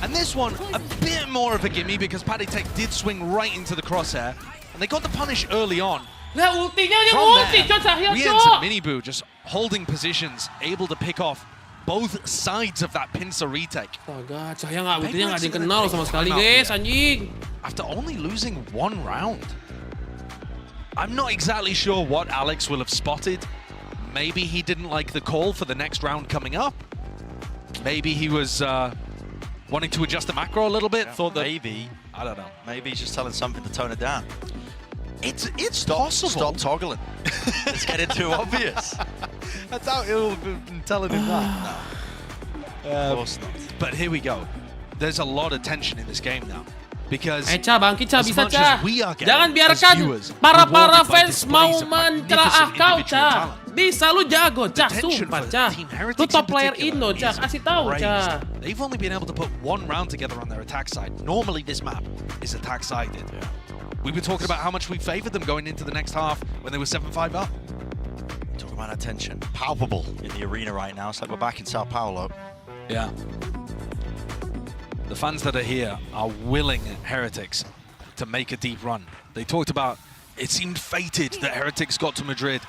And this one, a bit more of a gimme because Paddytech did swing right into the crosshair. And they got the punish early on. Nah, ultinya dia From ulti, Cok, Cahya, Rians Cok. and Miniboo just holding positions, able to pick off both sides of that pincer retake. Astaga, Cahya ultinya nggak dikenal sama sekali, guys, anjing. After only losing one round. I'm not exactly sure what Alex will have spotted. Maybe he didn't like the call for the next round coming up. Maybe he was wanting to adjust the macro a little bit. Thought that maybe, I don't know. Maybe he's just telling something to tone it down. It's possible. Stop toggling. It's getting too obvious. That's how he'll be telling him that. No. Of course not. But here we go. There's a lot of tension in this game now. Because Ca, bangkit Ca, as bisa much Ca. as we are getting Jangan as biarkan viewers para rewarded by fans mau displays of menceraah magnificent kau, individual Ca. talent, Bisa, lu jago, Ca. tension Sumpah, for Ca. Team Lu Heretics top in player particular Indo, Ca. is Kasih tahu, Ca. raised. They've only been able to put one round together on their attack side. Normally this map is attack sided. Yeah. We were talking about how much we favored them going into the next half when they were 7-5 up. Talking about that tension, palpable in the arena right now. It's like we're back in Sao Paulo. Yeah. The fans that are here are willing Heretics to make a deep run. They talked about it seemed fated that Heretics got to Madrid.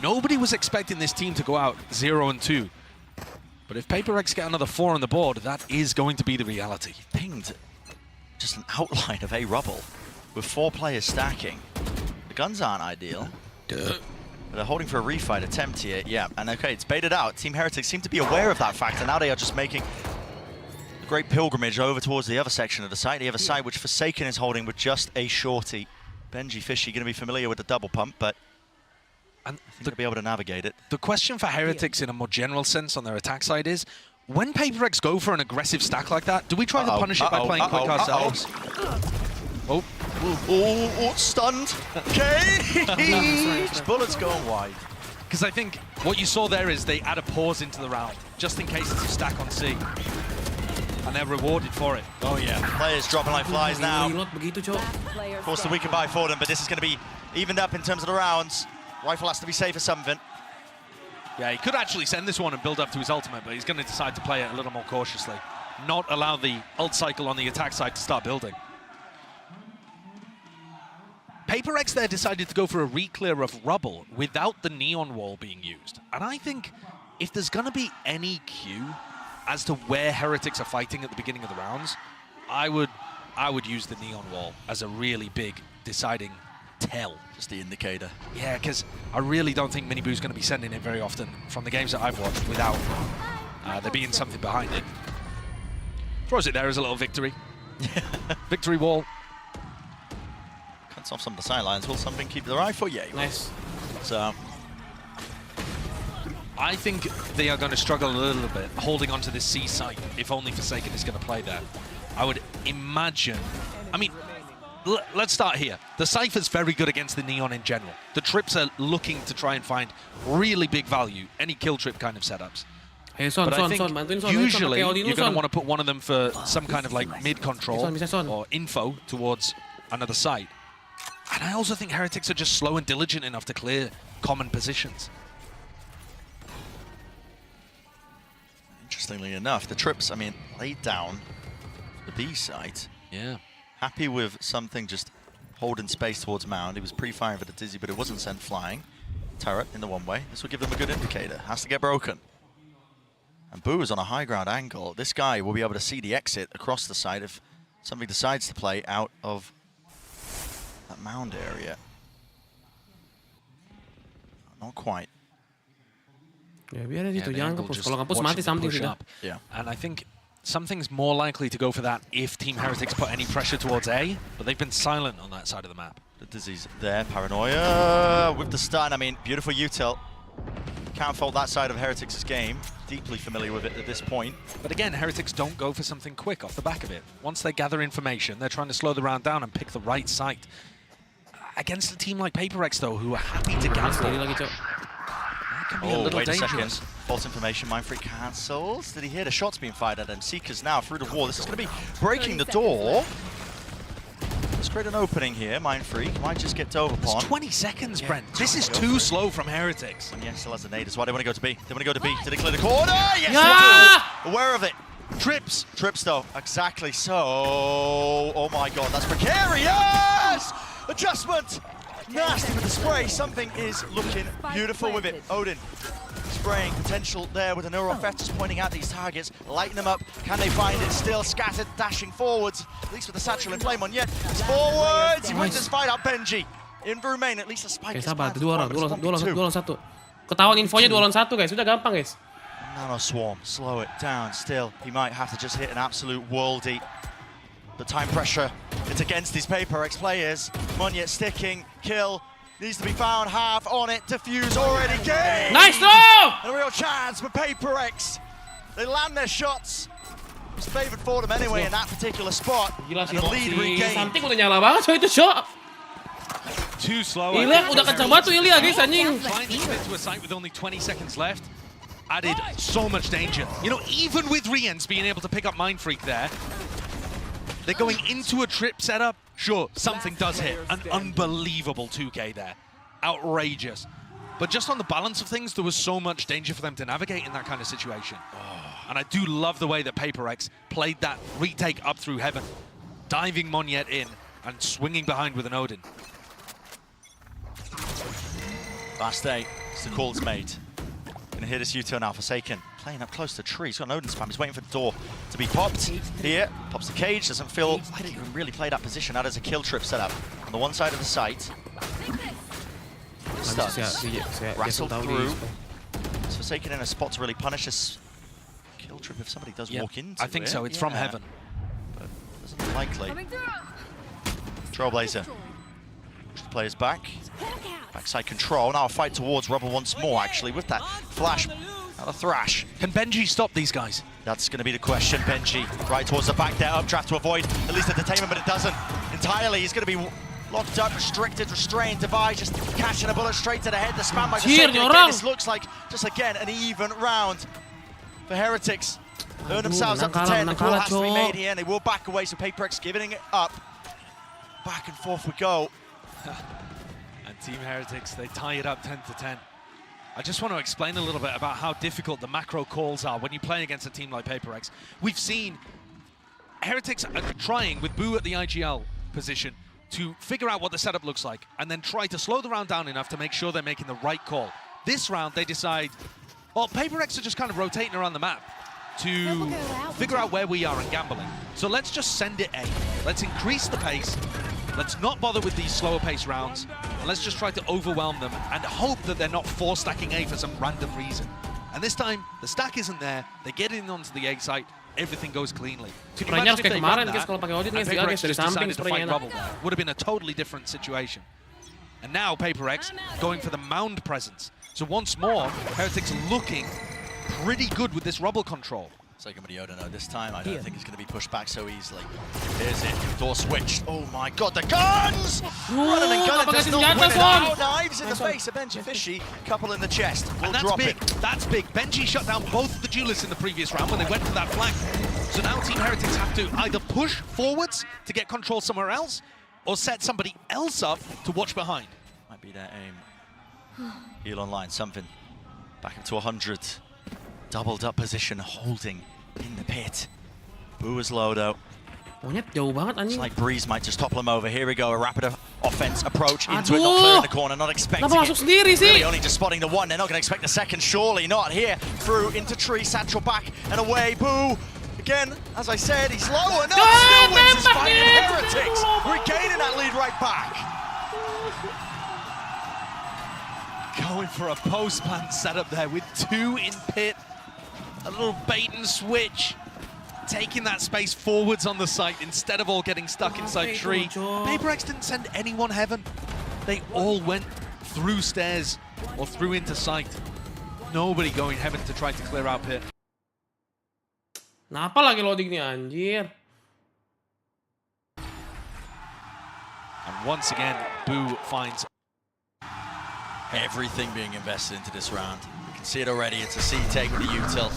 Nobody was expecting this team to go out 0-2. But if Paperrex get another 4 on the board, that is going to be the reality. Pinged just an outline of a rubble with 4 players stacking. The guns aren't ideal. But they're holding for a refight attempt here. Yeah, and okay, it's baited out. Team Heretics seem to be aware of that fact, and now they are just making a great pilgrimage over towards the other section of the site. The other side, which Forsaken is holding with just a shorty. Benji Fishy going to be familiar with the double pump, but I think they'll be able to navigate it. The question for Heretics in a more general sense on their attack side is, when Paperrex go for an aggressive stack like that, do we try to punish it by playing quick ourselves? Oh, stunned. Cage! Bullets going wide. Because I think what you saw there is they add a pause into the round, just in case it's a stack on C. And they're rewarded for it. Oh yeah, players dropping like flies now. Of course the weaken buy for them, but this is going to be evened up in terms of the rounds. Rifle has to be safe for something. Yeah, he could actually send this one and build up to his ultimate, but he's going to decide to play it a little more cautiously. Not allow the ult cycle on the attack side to start building. Paperrex there decided to go for a re-clear of rubble without the neon wall being used. And I think if there's going to be any cue as to where Heretics are fighting at the beginning of the rounds, I would use the neon wall as a really big deciding tell. Just the indicator. Yeah, because I really don't think Miniboo's going to be sending it very often from the games that I've watched without there being something behind it. Throws it there as a little victory. Victory wall. Cuts off some of the sidelines. Will something keep the rifle? Yeah, nice. So I think they are going to struggle a little bit holding onto this C site if only Forsaken is going to play there. I would imagine, I mean, let's start here. The Cypher's very good against the Neon in general. The Trips are looking to try and find really big value, any kill trip kind of setups. Hey, Son, but I think usually you're going to want to put one of them for some kind of like mid-control or info towards another site. And I also think Heretics are just slow and diligent enough to clear common positions. Interestingly enough, the Trips, I mean, laid down the B site. Yeah. Happy with something just holding space towards Mound. He was pre-firing for the Dizzy, but it wasn't sent flying. Turret in the one way. This will give them a good indicator. Has to get broken. And Boo is on a high ground angle. This guy will be able to see the exit across the site if somebody decides to play out of that Mound area. Not quite. Ya biar aja tuh, jangan nge-push. Kalau nge-push watching mati them something push sudah. up. Yeah. And I think something's more likely to go for that if Team Heretics put any pressure towards A, but they've been silent on that side of the map. The Dizzy's there, Paranoia with the stun. I mean, beautiful util. Can't fault that side of Heretics' game. Deeply familiar with it at this point. But again, Heretics don't go for something quick off the back of it. Once they gather information, they're trying to slow the round down and pick the right site. Against a team like Paperrex, though, who are happy to gamble. That can be a little wait dangerous. a second. False information, Mindfreak cancels. Did he hear the shots being fired at him? Seekers now through the wall. This is going to be breaking the door. create an opening here. Mindfreak might just get over upon. It's 20 seconds, Brent. This is too slow from Heretics. And yes, still has the nade as well. They want to go to B. They want to go to B. Did they clear the corner? Yes, they do. Aware of it. Trips. Trips, though. Exactly so. Oh my god, that's precarious! Adjustment! Nasty with the spray. Something is looking beautiful with it. Odin spraying potential there with a neural effect, just pointing out these targets, lighting them up. Can they find it? Still scattered, dashing forwards, at least with the satchel in flame on yet. It's forwards. He wins this fight out. Benji in remain. At least a spike. Sabar, 2 orang, 2 lawan 1. Ketahuan infonya 2 lawan 1 guys, sudah gampang guys. Nano Swarm, slow it down still. He might have to just hit an absolute worldie. The time pressure, it's against these PaperX players. Monyet sticking, kill, needs to be found, half on it, defuse already gained! Nice throw! And a real chance for PaperX. They land their shots. It's favored for them anyway in that particular spot. Gila and the lead regained. Something udah nyala banget so itu shot. Too slow. Ilya udah kencang banget tuh Ilya guys anjing. Trying to commit to a site with only 20 seconds left added so much danger. You know, even with Riens being able to pick up Mindfreak there, they're going into a trip setup. Sure, something does hit. An unbelievable 2K there. Outrageous. But just on the balance of things, there was so much danger for them to navigate in that kind of situation. And I do love the way that PaperX played that retake up through heaven, diving Monyet in and swinging behind with an Odin. Last day, it's the call's made. Gonna hear this U-turn now, Forsaken. Playing up close to the tree. He's got an Odin spam. He's waiting for the door to be popped. Here, pops the cage. Doesn't feel like he can really play that position. That is a kill trip setup on the one side of the site. Stuns. Rattled through. It's Forsaken in a spot to really punish this kill trip if somebody does walk into it. I think so. It's from heaven. But doesn't look likely. Trailblazer. Push the players back. Backside control. Now a fight towards Rubber once more, actually, with that flash. Now the thrash. Can Benji stop these guys? That's going to be the question. Benji right towards the back there, updraft to avoid at least the detainment, but it doesn't entirely. He's going to be locked up, restricted, restrained. Device just catching a bullet straight to the head. The spam by the This looks like, just again, an even round for Heretics. Earn themselves up to 10. The call has to be made here, and they will back away, so PaperX giving it up. Back and forth we go. And Team Heretics, they tie it up 10-10. I just want to explain a little bit about how difficult the macro calls are when you play against a team like PaperX. We've seen Heretics are trying with Boo at the IGL position to figure out what the setup looks like and then try to slow the round down enough to make sure they're making the right call. This round, they decide, well, PaperX are just kind of rotating around the map to figure out where we are and gambling. So let's just send it A. Let's increase the pace. Let's not bother with these slower pace rounds, and let's just try to overwhelm them and hope that they're not force stacking A for some random reason. And this time, the stack isn't there, they get in onto the A site, everything goes cleanly. Spraynya harus kayak kemarin guys, kalau pakai Odin guys, dari samping spraynya enak. Would have been a totally different situation. And now PaperX going for the mound presence. So once more, Heretics looking pretty good with this rubble control. Somebody Yoda, no, this time I don't think it's going to be pushed back so easily. Here's it, door switched. Oh my god, the guns! Running and gunning, does not win it out. Knives in the face of Benji Fishy, couple in the chest. And that's big, that's big. Benji shut down both of the duelists in the previous round when they went for that flank. So now Team Heretics have to either push forwards to get control somewhere else, or set somebody else up to watch behind. Might be their aim. Heal online, something. Back up to 100. Doubled up position, holding in the pit. Boo is low though. It's like Breeze might just topple him over. Here we go, a rapid offense approach into it, not clearing the corner, not expecting it. Really only just spotting the one, they're not going to expect the second, surely not. Here, through into tree, satchel back and away. Boo, again, as I said, he's low enough, still wins his fight in Heretics, regaining that lead right back. Going for a post-plant setup there with 2 in pit. A little bait and switch. Taking that space forwards on the site instead of all getting stuck inside tree. PaperX didn't send anyone heaven. They all went through stairs or through into sight. Nobody going heaven to try to clear out pit. Kenapa lagi loading nih anjir? And once again, Boo finds everything being invested into this round. You can see it already. It's a C take with a util.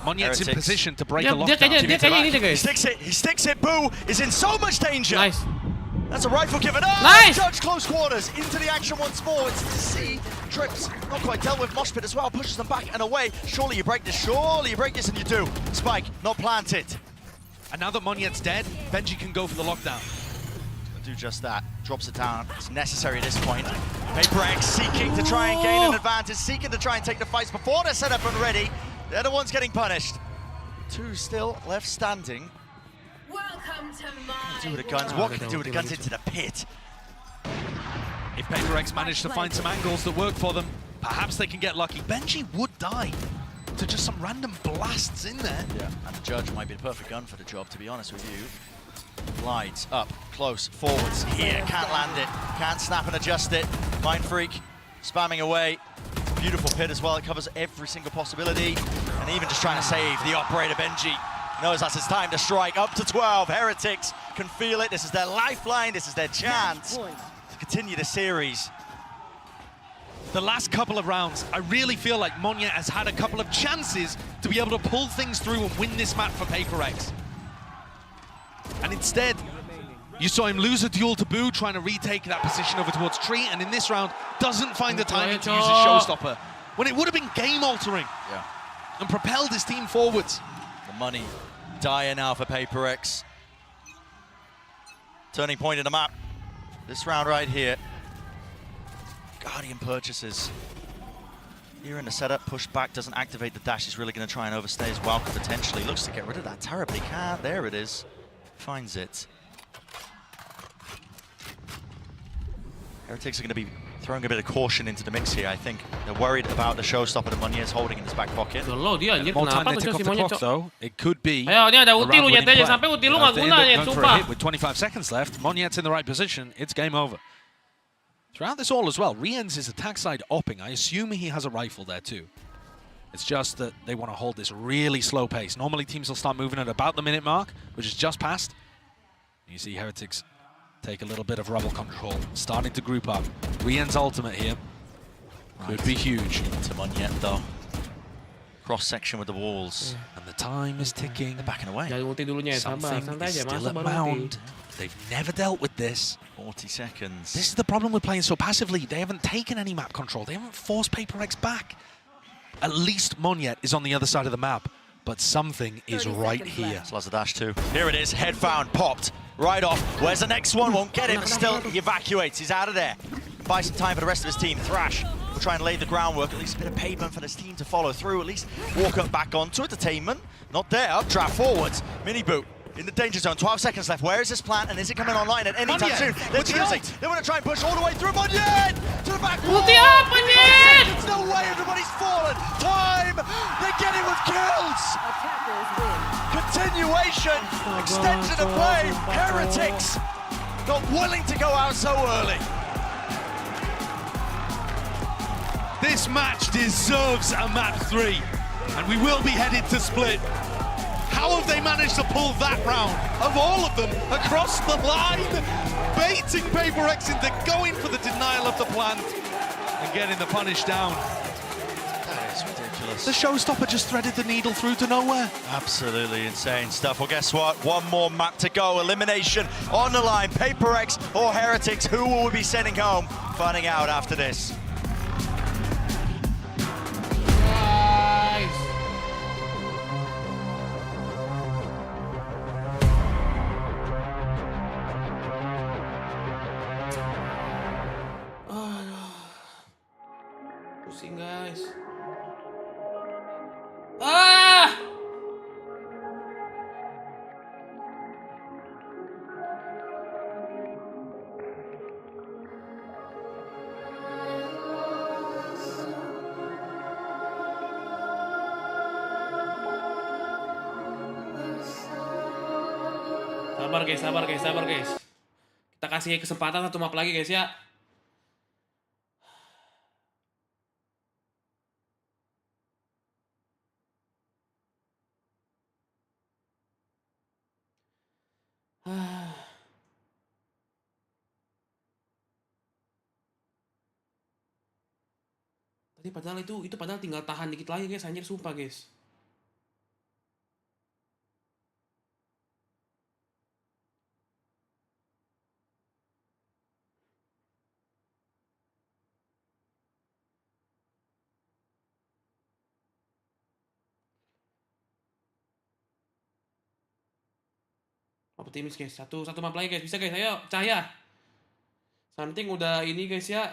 Monyet's in position to break a lockdown. He sticks it. He sticks it. Boo is in so much danger. Nice. That's a rifle given up. Nice. Judge close quarters into the action once more. It's C. Trips, not quite dealt with. Moshpit as well, pushes them back and away. Surely you break this, and you do. Spike, not planted. And now that Monyet's dead, Benji can go for the lockdown. Do just that. Drops it down. It's necessary at this point. PaperX seeking to try and gain an advantage, seeking to try and take the fights before they're set up and ready. They're the ones getting punished. 2 still left standing. Welcome to my Do with the guns. What can they do with the guns into the pit? If PaperX manage to find some angles that work for them, perhaps they can get lucky. Benji would die to just some random blasts in there. Yeah, and the Judge might be the perfect gun for the job, to be honest with you. Glides up, close, forwards, here, can't land it, can't snap and adjust it. Mind Freak, spamming away. Beautiful pit as well, it covers every single possibility. And even just trying to save the operator, Benji knows that's his time to strike. Up to 12, Heretics can feel it. This is their lifeline, this is their chance to continue the series. The last couple of rounds, I really feel like Monyet has had a couple of chances to be able to pull things through and win this map for PaperX. And instead, you saw him lose a duel to Boo, trying to retake that position over towards Tree, and in this round, doesn't find the timing to use his showstopper, when it would have been game-altering and propelled his team forwards. The money dire now for PaperX. Turning point in the map. This round right here. Guardian purchases. Here in the setup, push back, doesn't activate the dash. He's really going to try and overstay his welcome potentially. Looks to get rid of that terribly. Can't. There it is. Finds it. Heretics are going to be throwing a bit of caution into the mix here. I think they're worried about the showstopper that Monyet's holding in his back pocket. Loh, dia anjir, More time kenapa they tuh take si off the monyet, clock, Cok? though. It could be. Ayo, ini ada a ulti lu, round-winning nyet aja play. sampai ulti lu If nggak they guna, end up nyet, going for a sumpah. hit with 25 seconds left, Monyet's in the right position, it's game over. Throughout this all as well, Rien's is attack side opping. I assume he has a rifle there too. It's just that they want to hold this really slow pace. Normally teams will start moving at about the minute mark, which is just past. You see Heretics take a little bit of rubble control, starting to group up. Rien's ultimate here could be huge. Into Monyet though. Cross section with the walls. And the time is ticking. They're backing away. Jangan ulti dulu, nyet, sabar, Something santai is aja, still masa at baru ulti. mound. They've never dealt with this. 40 seconds. This is the problem with playing so passively. They haven't taken any map control. They haven't forced PaperX back. At least Monyet is on the other side of the map, but something is right here. Still has a dash too. Here it is, head found, popped, right off. Where's the next one? Won't get it, but still he evacuates. He's out of there. Buy some time for the rest of his team. Thrash will try and lay the groundwork, at least a bit of pavement for this team to follow through. At least walk up back onto entertainment. Not there, updraft forwards. Mini boot in the danger zone, 12 seconds left. Where is this plant and is it coming online at any time soon? They're choosing. They want to try and push all the way through. Monyet to the back wall. Ulti up, Monyet! There's no way, everybody's fallen. Time, they're getting with kills. Continuation, extension of play. Heretics not willing to go out so early. This match deserves a map 3, and we will be headed to split. How have they managed to pull that round, of all of them, across the line? Baiting PaperX into going for the denial of the plant and getting the punish down. That is ridiculous. The showstopper just threaded the needle through to nowhere. Absolutely insane stuff. Well, guess what? One more map to go. Elimination on the line. PaperX or Heretics. Who will we be sending home? Finding out after this. Pusing, guys. Ah! Sabar guys. Kita kasih kesempatan satu map lagi guys ya. Tadi padahal itu padahal tinggal tahan dikit lagi guys, anjir sumpah guys. Optimis guys, satu map lagi guys, bisa guys, ayo Cahaya. Something udah ini guys ya.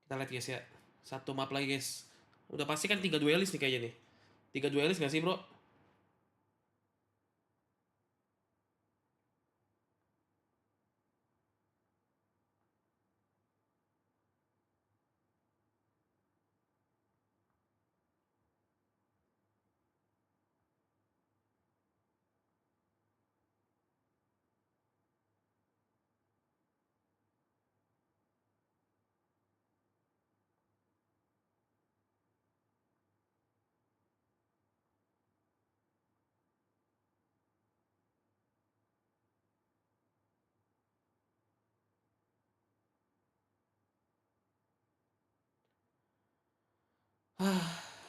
Kita lihat guys ya, satu map lagi guys. Udah pasti kan 3 duelis nih kayaknya nih. 3 duelis gak sih bro?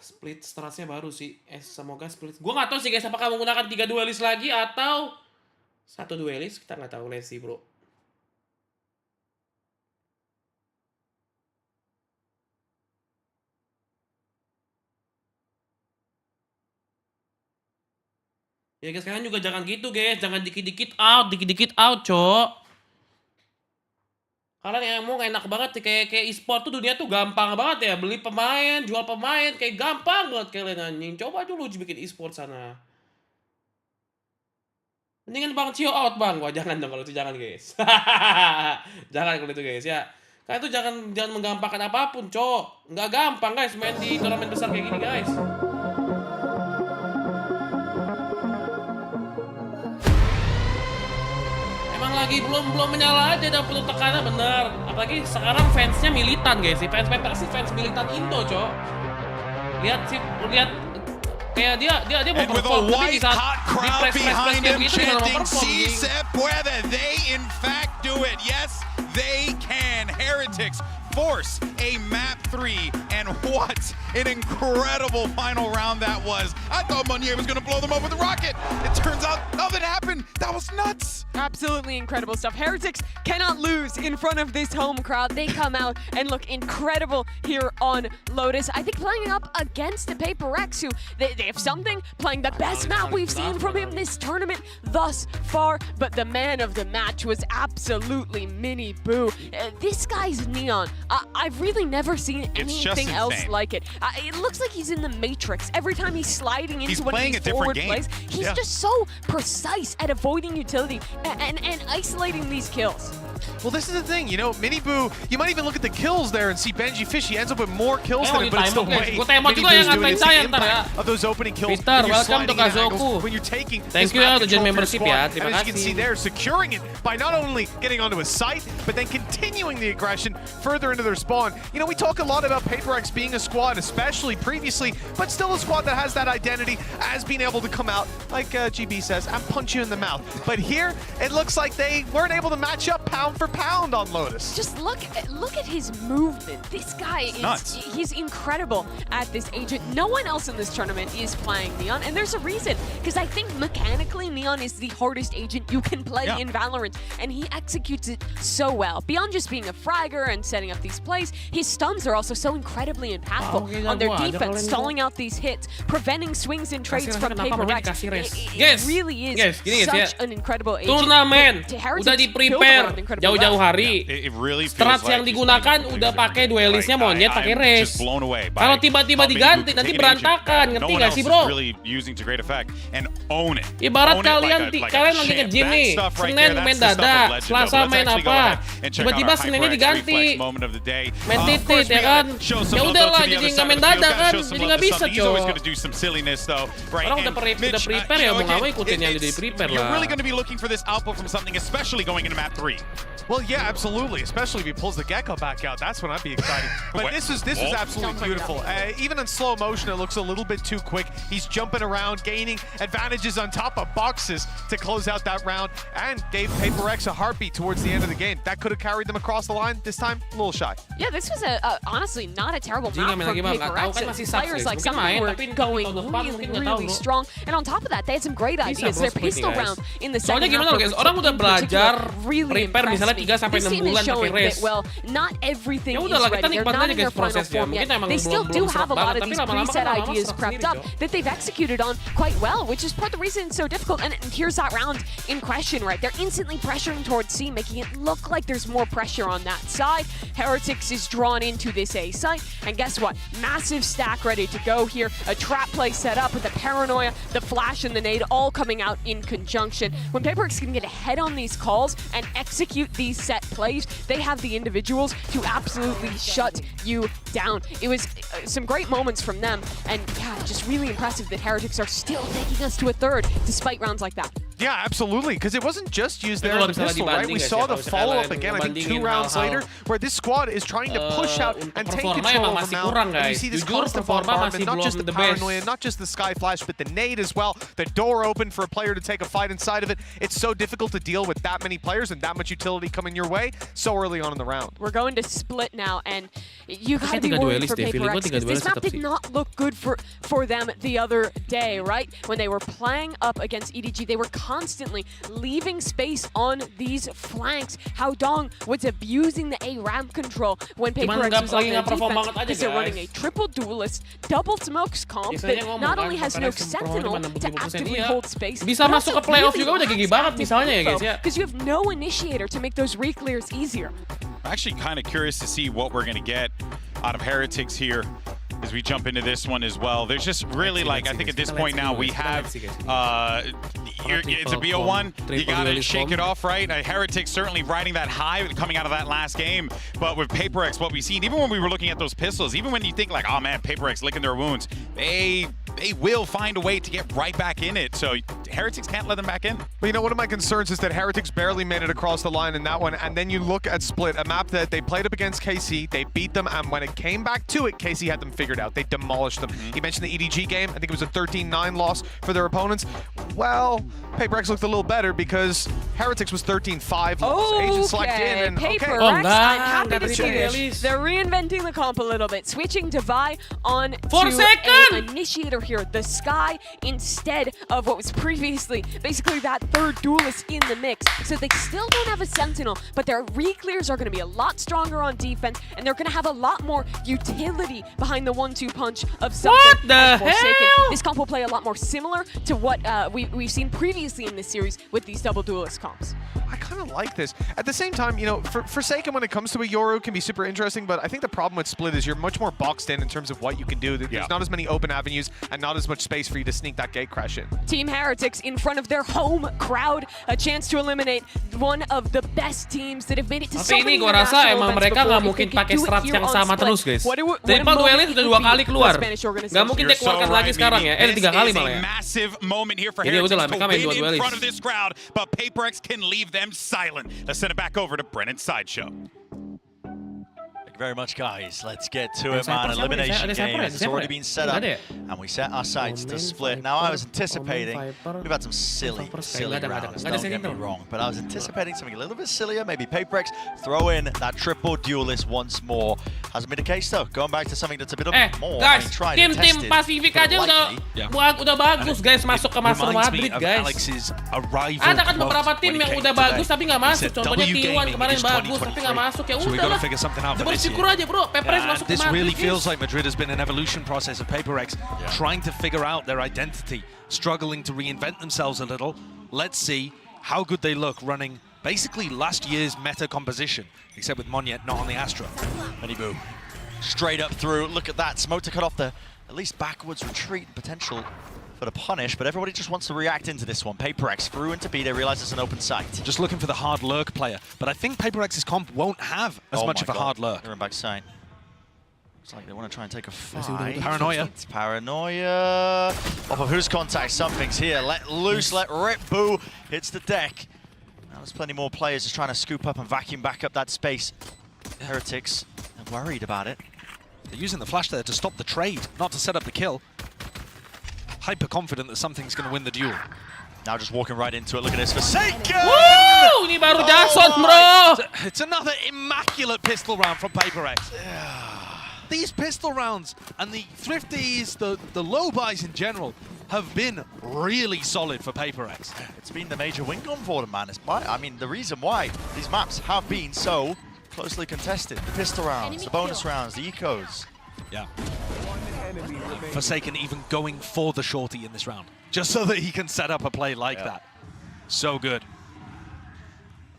Split stratsnya baru sih. Semoga split. Gue nggak tahu sih guys, apakah menggunakan 3 duelis lagi atau 1 duelis, kita nggak tahu. Let's see bro. Ya guys, kalian juga jangan gitu guys, jangan dikit-dikit out, cok. Kalian yang mau enak banget sih, kayak e-sport tuh dunia tuh gampang banget ya, beli pemain, jual pemain, kayak gampang banget kalian anjing. Coba dulu bikin e-sport sana. Mendingan Bang Cio out Bang. Wah jangan dong kalau itu, jangan guys. Jangan kalau itu guys ya. Kalian tuh jangan menggampangkan apapun, cok. Nggak gampang guys main di turnamen besar kayak gini guys. Lagi belum menyala aja, dan perlu tekanan bener. Apalagi sekarang fansnya militan guys, si fans PRX sih fans militan Indo, cok. Lihat kayak dia mau perform, tapi di saat di press game gitu dia mau perform. They in fact do it. Yes, they can. Heretics force a map 3, and what an incredible final round that was. I thought Monier was going to blow them up with a rocket. It turns out nothing happened. That was nuts. Absolutely incredible stuff. Heretics cannot lose in front of this home crowd. They come out and look incredible here on Lotus. I think playing up against the Paperrex, who they have something, playing the best map we've seen from him this tournament thus far. But the man of the match was absolutely Mini Boo. This guy's Neon. I've really never seen anything else like it. It looks like he's in the Matrix. Every time he's sliding into one of these forward plays, he's just so precise at avoiding utility and isolating these kills. Well, this is the thing, you know, Mini Boo, you might even look at the kills there and see Benji Fish, he ends up with more kills than him, but it's the way Mini Boo's doing it, the impact of those opening kills when you're sliding in angles, when you're taking this map control for your squad. And as you can see there, securing it by not only getting onto a site, but then continuing the aggression further into their spawn. You know, we talk a lot about PaperX being a squad, especially previously, but still a squad that has that identity as being able to come out, like GB says, and punch you in the mouth. But here, it looks like they weren't able to match up pound for pound on Lotus. Just look at his movement. This guy he's incredible at this agent. No one else in this tournament is playing Neon, and there's a reason, because I think mechanically Neon is the hardest agent you can play in Valorant, and he executes it so well. Beyond just being a fragger and setting up these plays, his stuns are also so incredibly impactful on their defense, stalling out these hits, preventing swings and trades from Paperrex. It really is such an incredible agent. Turnamen udah di prepare jauh-jauh hari. Strats yang digunakan udah pakai duelisnya monyet pakai race. Kalau tiba-tiba diganti nanti berantakan, ngerti gak sih bro? Ibarat kalian lagi nge-gym nih, Senin main dada, Selasa main apa, tiba-tiba Seninnya diganti main titit ya kan, ya udahlah jadi nggak main dada kan, jadi nggak bisa cowok. Orang udah prepare ya, mau nggak mau ikutin yang di prepare lah. You're really going to be looking for this output from something, especially going into map 3. Well, yeah, absolutely. Especially if he pulls the Gecko back out. That's when I'd be excited. But this is absolutely beautiful. Even in slow motion, it looks a little bit too quick. He's jumping around, gaining advantages on top of boxes to close out that round, and gave PaperX a heartbeat towards the end of the game. That could could have carried them across the line. This time, a little shy. Yeah, this was honestly not a terrible map from PaperX. Players like Sini were going really strong. And on top of that, they had some great ideas. Their pistol round in the second half really impressed me. This team is showing that, well, not everything is ready. They're not in their final form yet. They still do have a lot of these preset ideas prepped up that they've executed on quite well, which is part of the reason it's so difficult. And here's that round in question, right? They're instantly pressuring towards C, making it look like there's more pressure on that side. HyperX is drawn into this A site, and guess what? Massive stack ready to go here. A trap play set up with the paranoia, the flash, and the nade all coming out in conjunction. When PaperX can get ahead on these calls and execute these set plays, they have the individuals to absolutely shut you down. It was some great moments from them, and yeah, just really impressive that HyperX are still taking us to a third despite rounds like that. Yeah, absolutely, because it wasn't just used there in the pistol, right? We saw the follow-up again, I think 2 rounds later, where this squad is trying to push out and take control of them now. And you see this constant bombardment, not just the paranoia, not just the sky flash, but the nade as well. The door open for a player to take a fight inside of it. It's so difficult to deal with that many players and that much utility coming your way so early on in the round. We're going to split now, and you gotta be worried for PaperX, because this map did not look good for them the other day, right? When they were playing up against EDG, they were constantly leaving space on these flanks. How Dong was abusing the A ramp control when PaperX was on their defense, because they're running a triple duelist, double smokes comp that not only has no sentinel to actively hold space, bisa masuk ke playoff juga udah gigi banget misalnya ya guys ya. Because you have no initiator to make those re-clears easier. I'm actually kind of curious to see what we're going to get out of HyperX here as we jump into this one as well. There's just really, like, I think at this point now we have, it's a BO1, you gotta shake it off, right? HyperX certainly riding that high coming out of that last game, but with PaperX, what we've seen, even when we were looking at those pistols, even when you think like, oh man, PaperX licking their wounds, they will find a way to get right back in it, so HyperX can't let them back in. But you know, one of my concerns is that HyperX barely made it across the line in that one, and then you look at Split, a map that they played up against KC, they beat them, and when it came back to it, KC had them figured out. They demolished them. You mentioned the EDG game. I think it was a 13-9 loss for their opponents. Well, PaperX looked a little better because HyperX was 13-5 loss. Agent select in and PaperX, I'm happy to see this. They're reinventing the comp a little bit, switching Divide on to an initiator here, the Sky, instead of what was previously basically that third duelist in the mix. So they still don't have a sentinel, but their re-clears are going to be a lot stronger on defense, and they're going to have a lot more utility behind the 1-2 punch of something. What the hell? This comp will play a lot more similar to what we've seen previously in this series with these double duelist comps. I kind of like this. At the same time, you know, Forsaken when it comes to a Yoru can be super interesting, but I think the problem with Split is you're much more boxed in terms of what you can do. There's not as many open avenues and not as much space for you to sneak that gate crash in. Team HyperX in front of their home crowd, a chance to eliminate one of the best teams that have made it to so many gua rasa emang mereka nggak mungkin pakai strat yang sama terus guys. Triple duelin udah 2 kali keluar. Nggak mungkin dia keluarkan lagi sekarang ya. 3 kali malah ya. Massive moment here for HyperX to win in front of this crowd, but PaperX can leave them silent. Let's send it back over to Brennan's Sideshow. Very much, guys. Let's get to it, man. Elimination game has already been set up, and we set our sights to Split. Now, I was anticipating, we've had some silly rounds, don't get me wrong, but I was anticipating something a little bit sillier, maybe PaperX throw in that triple duelist once more. Hasn't been the case, though. Going back to something that's a bit more, guys, tim Pasifik aja udah bagus, guys, masuk ke Master Madrid, guys. Ada kan beberapa tim yang udah bagus tapi nggak masuk. Contohnya T1 kemarin bagus tapi nggak masuk. Ya udah. This really feels like Madrid has been an evolution process of PaperX, trying to figure out their identity, struggling to reinvent themselves a little. Let's see how good they look running basically last year's meta composition, except with Monyet not on the Astra. Minibu straight up through. Look at that. Smoke to cut off the at least backwards retreat potential for the punish, but everybody just wants to react into this one. PaperX through into B, they realize it's an open site. Just looking for the hard lurk player, but I think PaperX's comp won't have as much of a hard lurk. They're in back site. Looks like they want to try and take a fight. Paranoia. It's Paranoia. Off of whose contact? Something's here. Let loose, let rip. Boo hits the deck. Now there's plenty more players just trying to scoop up and vacuum back up that space. HyperX are worried about it. They're using the flash there to stop the trade, not to set up the kill. Hyper confident that something's going to win the duel. Now just walking right into it. Look at this. Forsaken! Woo! Ini baru Jason, bro. It's another immaculate pistol round from PaperX. These pistol rounds and the thrifties, the low buys in general, have been really solid for PaperX. It's been the major win gun for them, man. I mean, the reason why these maps have been so closely contested. The pistol rounds, the bonus rounds, the ecos. Yeah. Forsaken even going for the shorty in this round, just so that he can set up a play like that. So good.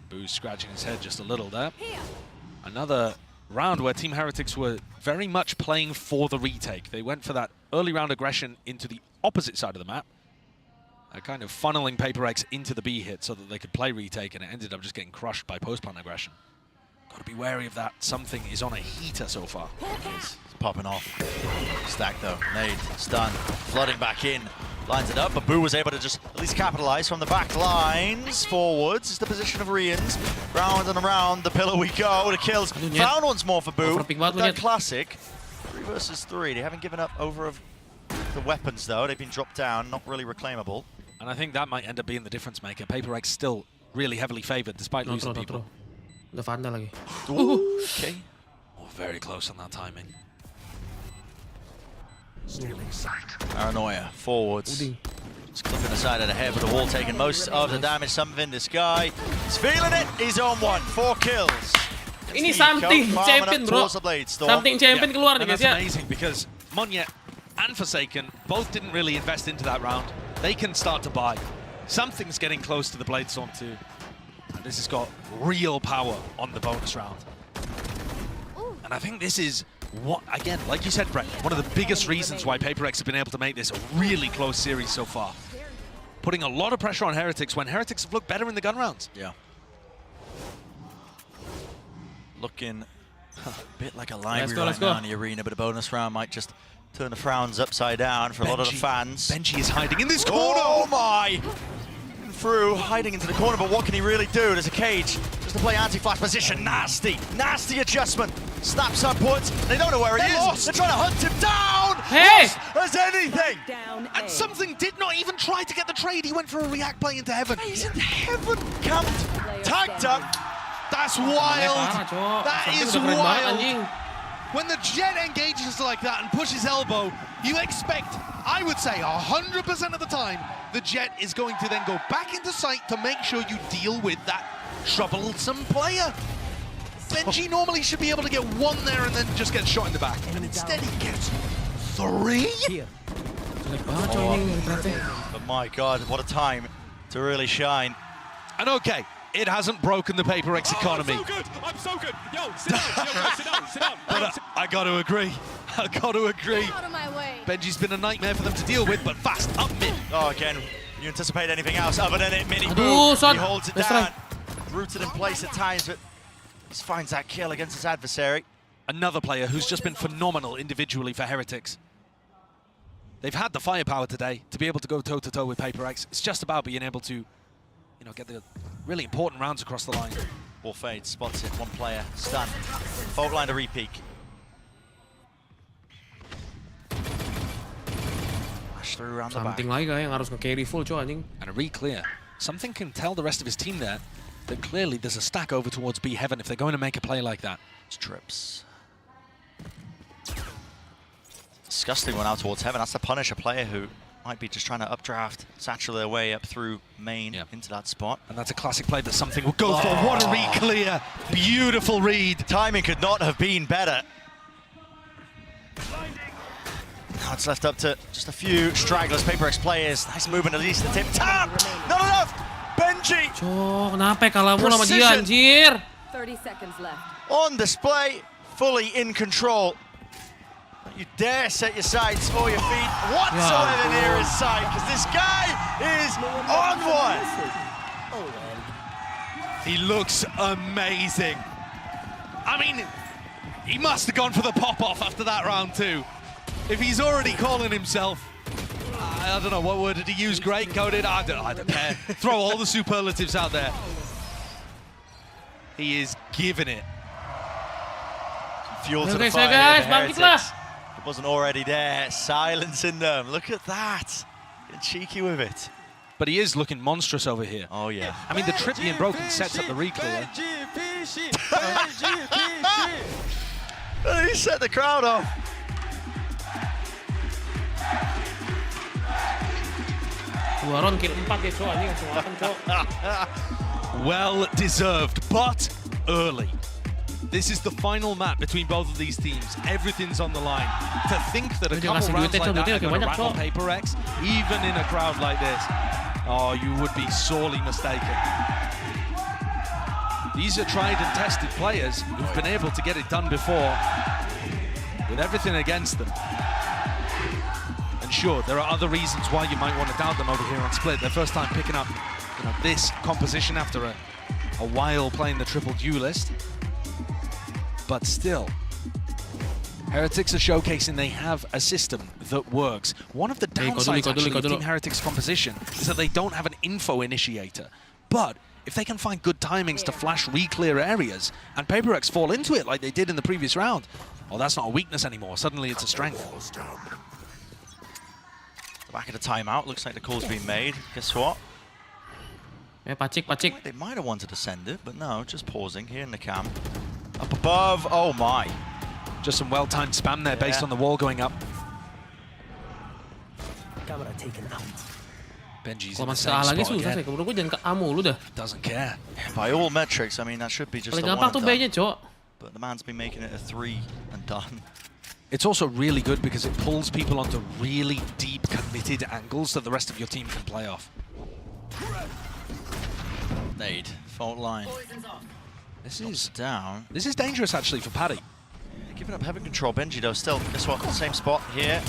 Boo's scratching his head just a little there. Another round where Team Heretics were very much playing for the retake. They went for that early round aggression into the opposite side of the map, kind of funneling PaperX into the B hit so that they could play retake, and it ended up just getting crushed by post-plant aggression. Got to be wary of that. Something is on a heater so far. It's popping off. Stack though. Nade, stun, flooding back in. Lines it up, but Boo was able to just at least capitalize from the back lines. Forwards is the position of Rians. Round and around the pillar we go. The kills found once more for Boo. That classic 3 versus 3. They haven't given up over of the weapons though. They've been dropped down, not really reclaimable. And I think that might end up being the difference maker. PaperX still really heavily favored despite losing people. Udah Vanda lagi. Okay. Oh, very close on that timing. Paranoia, forwards. Just clipping the side of the head, but the wall taking most of the damage. Something, this guy, he's feeling it. He's on one. 4 kills. Ini something champion, bro. Something champion keluar nih, guys, ya. That's amazing because Monyet and Forsaken both didn't really invest into that round. They can start to buy. Something's getting close to the Bladestorm too. And this has got real power on the bonus round. And I think this is what, again, like you said, Brett, one of the biggest reasons why PaperX have been able to make this a really close series so far. Putting a lot of pressure on Heretics when Heretics have looked better in the gun rounds. Yeah. Looking a bit like a library right now in the arena, but a bonus round might just turn the frowns upside down for a lot of the fans. Benji is hiding in this corner! Oh my! Through, hiding into the corner, but what can he really do? There's a cage, just to play anti-flash position. Nasty adjustment. Snaps upwards, they don't know where he is. They're trying to hunt him down! Hey! Lost as anything! And Something did not even try to get the trade. He went for a react play into heaven. He's in heaven! Camped, tagged up. That's wild! That is wild! When the Jet engages like that and pushes elbow, you expect, I would say 100% of the time, the Jet is going to then go back into sight to make sure you deal with that troublesome player. Benji normally should be able to get 1 there and then just get shot in the back. And instead he gets 3? But my God, what a time to really shine. And okay, it hasn't broken the PaperX economy. I'm so good! I'm so good! Yo, sit down! Yo, guys, sit down! Sit down! But I got to agree. I got to agree. Out of my way. Benji's been a nightmare for them to deal with, but fast, up mid. Oh, again, you anticipate anything else other than it, Mini Aduh, Boo. He holds it down. Rooted in place at times, but just finds that kill against his adversary. Another player who's just been phenomenal individually for Heretics. They've had the firepower today to be able to go toe-to-toe with PaperX. It's just about being able to, you know, get the really important rounds across the line. Ball fade, spots it, 1 player, stun. Fault line to re-peek. Flash through around the back. Something lagi yang harus nge-carry full, coy, anjing. And a re-clear. Something can tell the rest of his team there that clearly there's a stack over towards B Heaven if they're going to make a play like that. It's trips. Disgusting one out towards Heaven. That's to punish a player who might be just trying to updraft, satchel their way up through main into that spot. And that's a classic play that Something will go for. What a re-clear. Beautiful read. Timing could not have been better. Now it's left up to just a few stragglers, PaperX players. Nice movement at least. The tip tap. Not enough. Benji. Cok, kenapa kalah mulu sama dia, anjir? 30 seconds left. On display, fully in control. Don't you dare set your sights or your feet whatsoever near his side, because this guy is on one. He looks amazing. I mean, he must have gone for the pop-off after that round too. If he's already calling himself, I don't know, what word did he use? Great coded? I don't care. Throw all the superlatives out there. He is giving it. Fuel to the fire. Guys, bangkitlah. It wasn't already there. Silencing them. Look at that. Getting cheeky with it. but he is looking monstrous over here. Oh, yeah. I mean, the trip being broken sets up the re-clear. He set the crowd off. Dua round kill 4 ya, Cok. Ini langsung makan, Cok. Well deserved, but early. This is the final map between both of these teams. Everything's on the line. To think that a couple rounds like that are going to rattle PaperX, even in a crowd like this, oh, you would be sorely mistaken. These are tried and tested players who've been able to get it done before with everything against them. And sure, there are other reasons why you might want to doubt them over here on Split. Their first time picking up this composition after a while playing the triple duelist. But still, Heretics are showcasing they have a system that works. One of the downsides actually of Team Heretics' composition is that they don't have an info initiator. But if they can find good timings to flash re-clear areas and PaperX fall into it like they did in the previous round, well, that's not a weakness anymore. Suddenly it's a strength. Back at a timeout. Looks like the call's been made. Guess what? Yeah, pacik. They might have wanted to send it, but no, just pausing here in the camp. Up above, oh my. Just some well-timed spam there based on the wall going up. Camera taken out. Benji's in the same spot again. Doesn't care. Yeah, by all metrics, I mean, that should be just a one and done. But the man's been making it a 3 and done. It's also really good because it pulls people onto really deep, committed angles that the rest of your team can play off. Nade, fault line. This is down. This is dangerous actually for Paddy. Yeah, giving up heavy control. Benji though, still, guess what? Same spot here.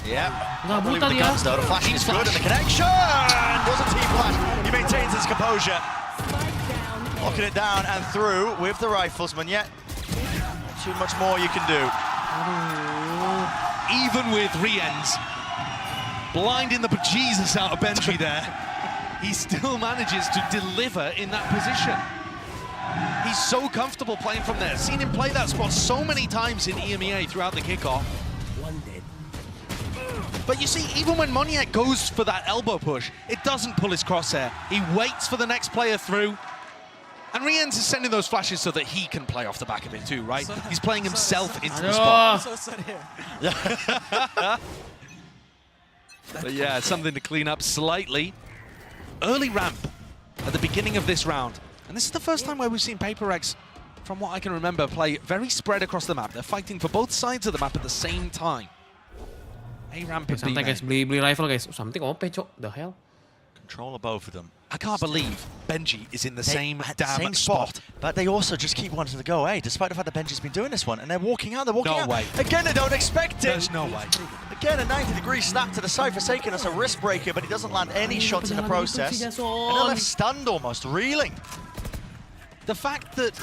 Yeah. Nggak Believe brutal the ya. guns though. The flashing is good and the connection was a T-flash. He maintains his composure. Locking it down and through with the riflesman. Yet, too much more you can do. Even with Riens blinding the bejesus out of Benji there, he still manages to deliver in that position. He's so comfortable playing from there. Seen him play that spot so many times in EMEA throughout the kickoff. But you see, even when Moniette goes for that elbow push, it doesn't pull his crosshair. He waits for the next player through. And Riens is sending those flashes so that he can play off the back of it too, right? He's playing himself into the spot. But yeah, something to clean up slightly. Early ramp at the beginning of this round. And this is the first time where we've seen PaperX, from what I can remember, play very spread across the map. They're fighting for both sides of the map at the same time. A ramp and B Santai guys, beli rifle guys. Something OP, Cok. The hell? Control of both of them. I can't believe Benji is in the same damn spot. But they also just keep wanting to go A, despite the fact that Benji's been doing this one. And they're walking out, No way. Again, they don't expect it. There's no way. Again, a 90-degree snap to the side for Forsaken as a wrist breaker, but he doesn't land any shots in the process. And they're left stunned almost, reeling. The fact that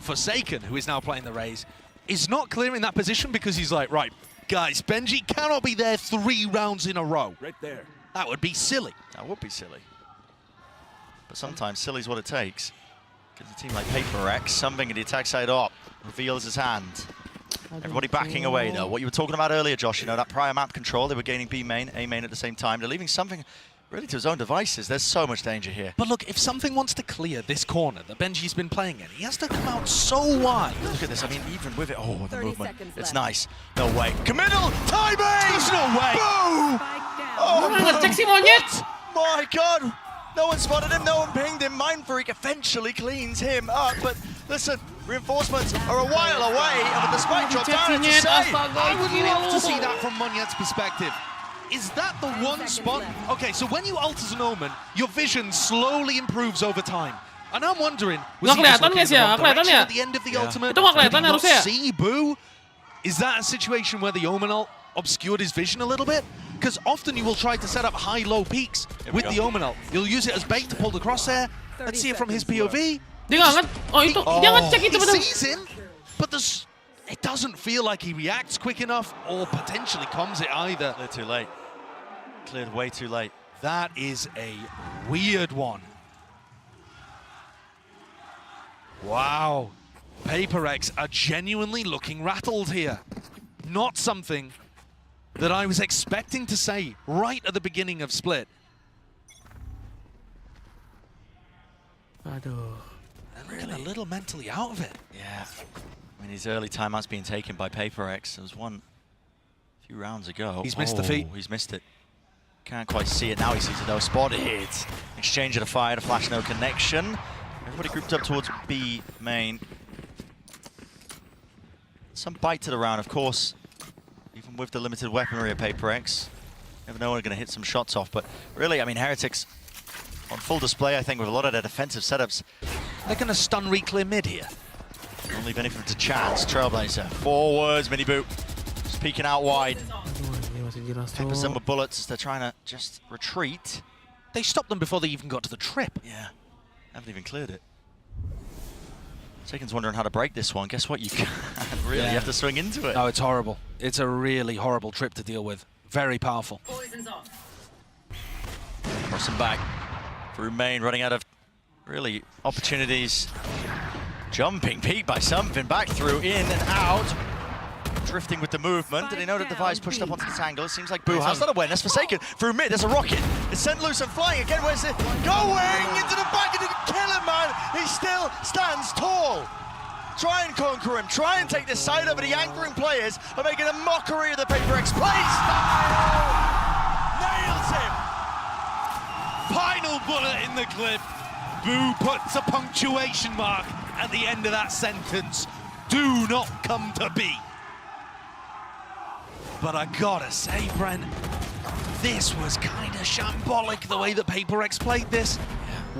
Forsaken, who is now playing the Rays, is not clearing that position because he's like, right, guys, Benji cannot be there 3 rounds in a row. Right there. That would be silly. That would be silly. But sometimes silly's what it takes. Because a team like PaperX, something at the attack side up, reveals his hand. Everybody backing away though. What you were talking about earlier, Josh, you know, that prior map control, they were gaining B main, A main at the same time. They're leaving something really to his own devices. There's so much danger here. But look, if something wants to clear this corner that Benji's been playing in, he has to come out so wide. Look at this, I mean, even with it, oh, the movement. It's nice. No way. Committal! Timing! There's no way! Boom! Oh, my God! No one spotted him, no one pinged him. Mind Freak eventually cleans him up, but listen, reinforcements are a while away, and with the spike drop down, it's a save. I would love to see that from Moniette's perspective. Is that the one spot? Okay, so when you ult as an Omen, your vision slowly improves over time. And I'm wondering, was he just looking in the wrong direction at the end of the ultimate? Did he not see Boo? Is that a situation where the Omen ult obscured his vision a little bit? Because often you will try to set up high-low peaks with the Omen ult. You'll use it as bait to pull the crosshair. Let's see it from his POV. He sees him, but it doesn't feel like he reacts quick enough or potentially comms it either. Cleared too late. Cleared way too late. That is a weird one. Wow. PaperX are genuinely looking rattled here. Not something that I was expecting to say right at the beginning of Split. Aduh. And really a little mentally out of it. Yeah. I mean, his early timeout's being taken by PaperX. There was one a few rounds ago. He's missed the feet. He's missed it. Can't quite see it now. He sees it though. Spotted. Exchange of the fire. The flash, no connection. Everybody grouped up towards B main. Some bite to the round, of course. Even with the limited weaponry of PaperX. Never know when we're going to hit some shots off. But really, I mean, Heretics on full display, I think, with a lot of their defensive setups. They're going to stun re-clear mid here. Only benefit to chance. Trailblazer. Forwards, mini boot. Just peeking out wide. Pepper some with bullets. They're trying to just retreat. They stopped them before they even got to the trip. Yeah. Haven't even cleared it. Sagan's wondering how to break this one. Guess what? You can't really. You have to swing into it. No, it's horrible. It's a really horrible trip to deal with. Very powerful. Crossing back through main, running out of really opportunities. Jumping peak by something, back through, in and out. Drifting with the movement. Did he know that the Device pushed up onto this angle? It seems like Boo has that awareness. Forsaken through mid. There's a rocket. It's sent loose and flying again. Where's it going? Into the back. It didn't kill him, man. He still stands tall. Try and conquer him. Try and take this side over. The anchoring players are making a mockery of the PaperX play style. Nails him. Final bullet in the clip. Boo puts a punctuation mark at the end of that sentence. Do not come to be. But I gotta say, Brent, this was kind of shambolic the way that PaperX played this.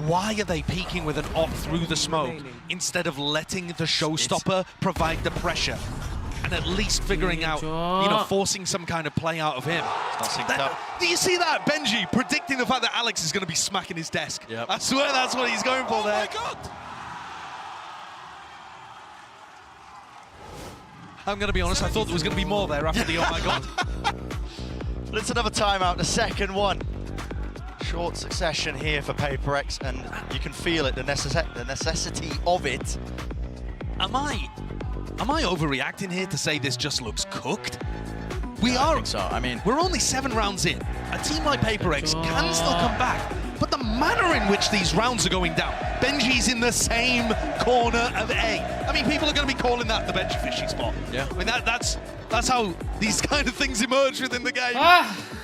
Why are they peeking with an op through the smoke instead of letting the showstopper provide the pressure and at least figuring out, you know, forcing some kind of play out of him? It's not synced up. Do you see that? Benji predicting the fact that Alex is going to be smacking his desk. Yep. I swear that's what he's going for there. Oh my God! I'm going to be honest, I thought there was going to be more there after the oh my God. But it's another timeout, the second one. Short succession here for PaperX, and you can feel it, the necessity of it. Am I overreacting here to say this just looks cooked? I think so. I mean, we're only 7 rounds in. A team like PaperX can still come back, but the manner in which these rounds are going down. Benji's in the same corner of A. I mean, people are going to be calling that the Benji fishing spot. Yeah. I mean, that's how these kind of things emerge within the game.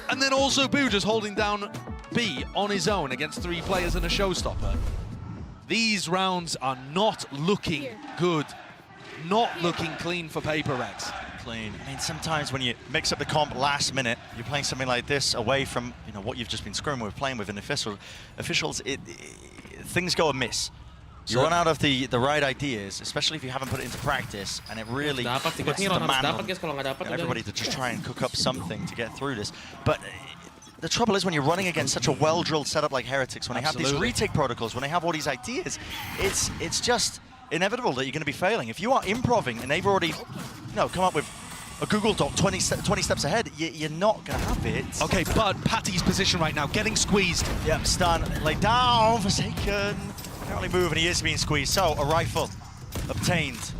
And then also Boo just holding down B on his own against 3 players and a showstopper. These rounds are not looking good. Not looking clean for PaperX. Clean. I mean, sometimes when you mix up the comp last minute, you're playing something like this away from, you know, what you've just been screwing with, playing with an officials, things go amiss. You run out of the right ideas, especially if you haven't put it into practice, and it really puts the man on everybody to just try and cook up something to get through this. But the trouble is when you're running against such a well-drilled setup like Heretics, when they have these retake protocols, when they have all these ideas, it's just inevitable that you're going to be failing. If you are improving and they've already, come up with a Google Doc 20 steps ahead, you're not going to have it. Okay, but Patty's position right now, getting squeezed. Yep, stun, lay down, Forsaken. Apparently moving, he is being squeezed. So, a rifle obtained.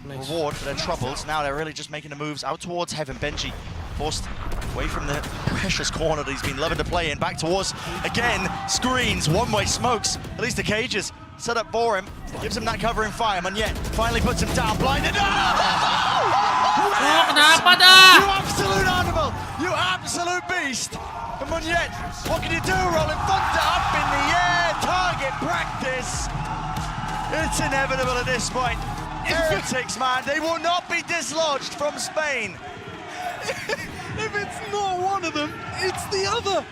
Nice. Reward for their troubles. Now they're really just making the moves out towards Heaven. Benji forced away from the precious corner that he's been loving to play in. Back towards, again, screens, one-way smokes. At least the cages set up for him. Gives him that covering fire, and yet finally puts him down. Blinded. You absolute animal! You absolute beast! And Moniette, what can you do? Rolling thunder up in the air. Target practice. It's inevitable at this point. Heretics, man, they will not be dislodged from Spain. If it's not one of them, it's the other.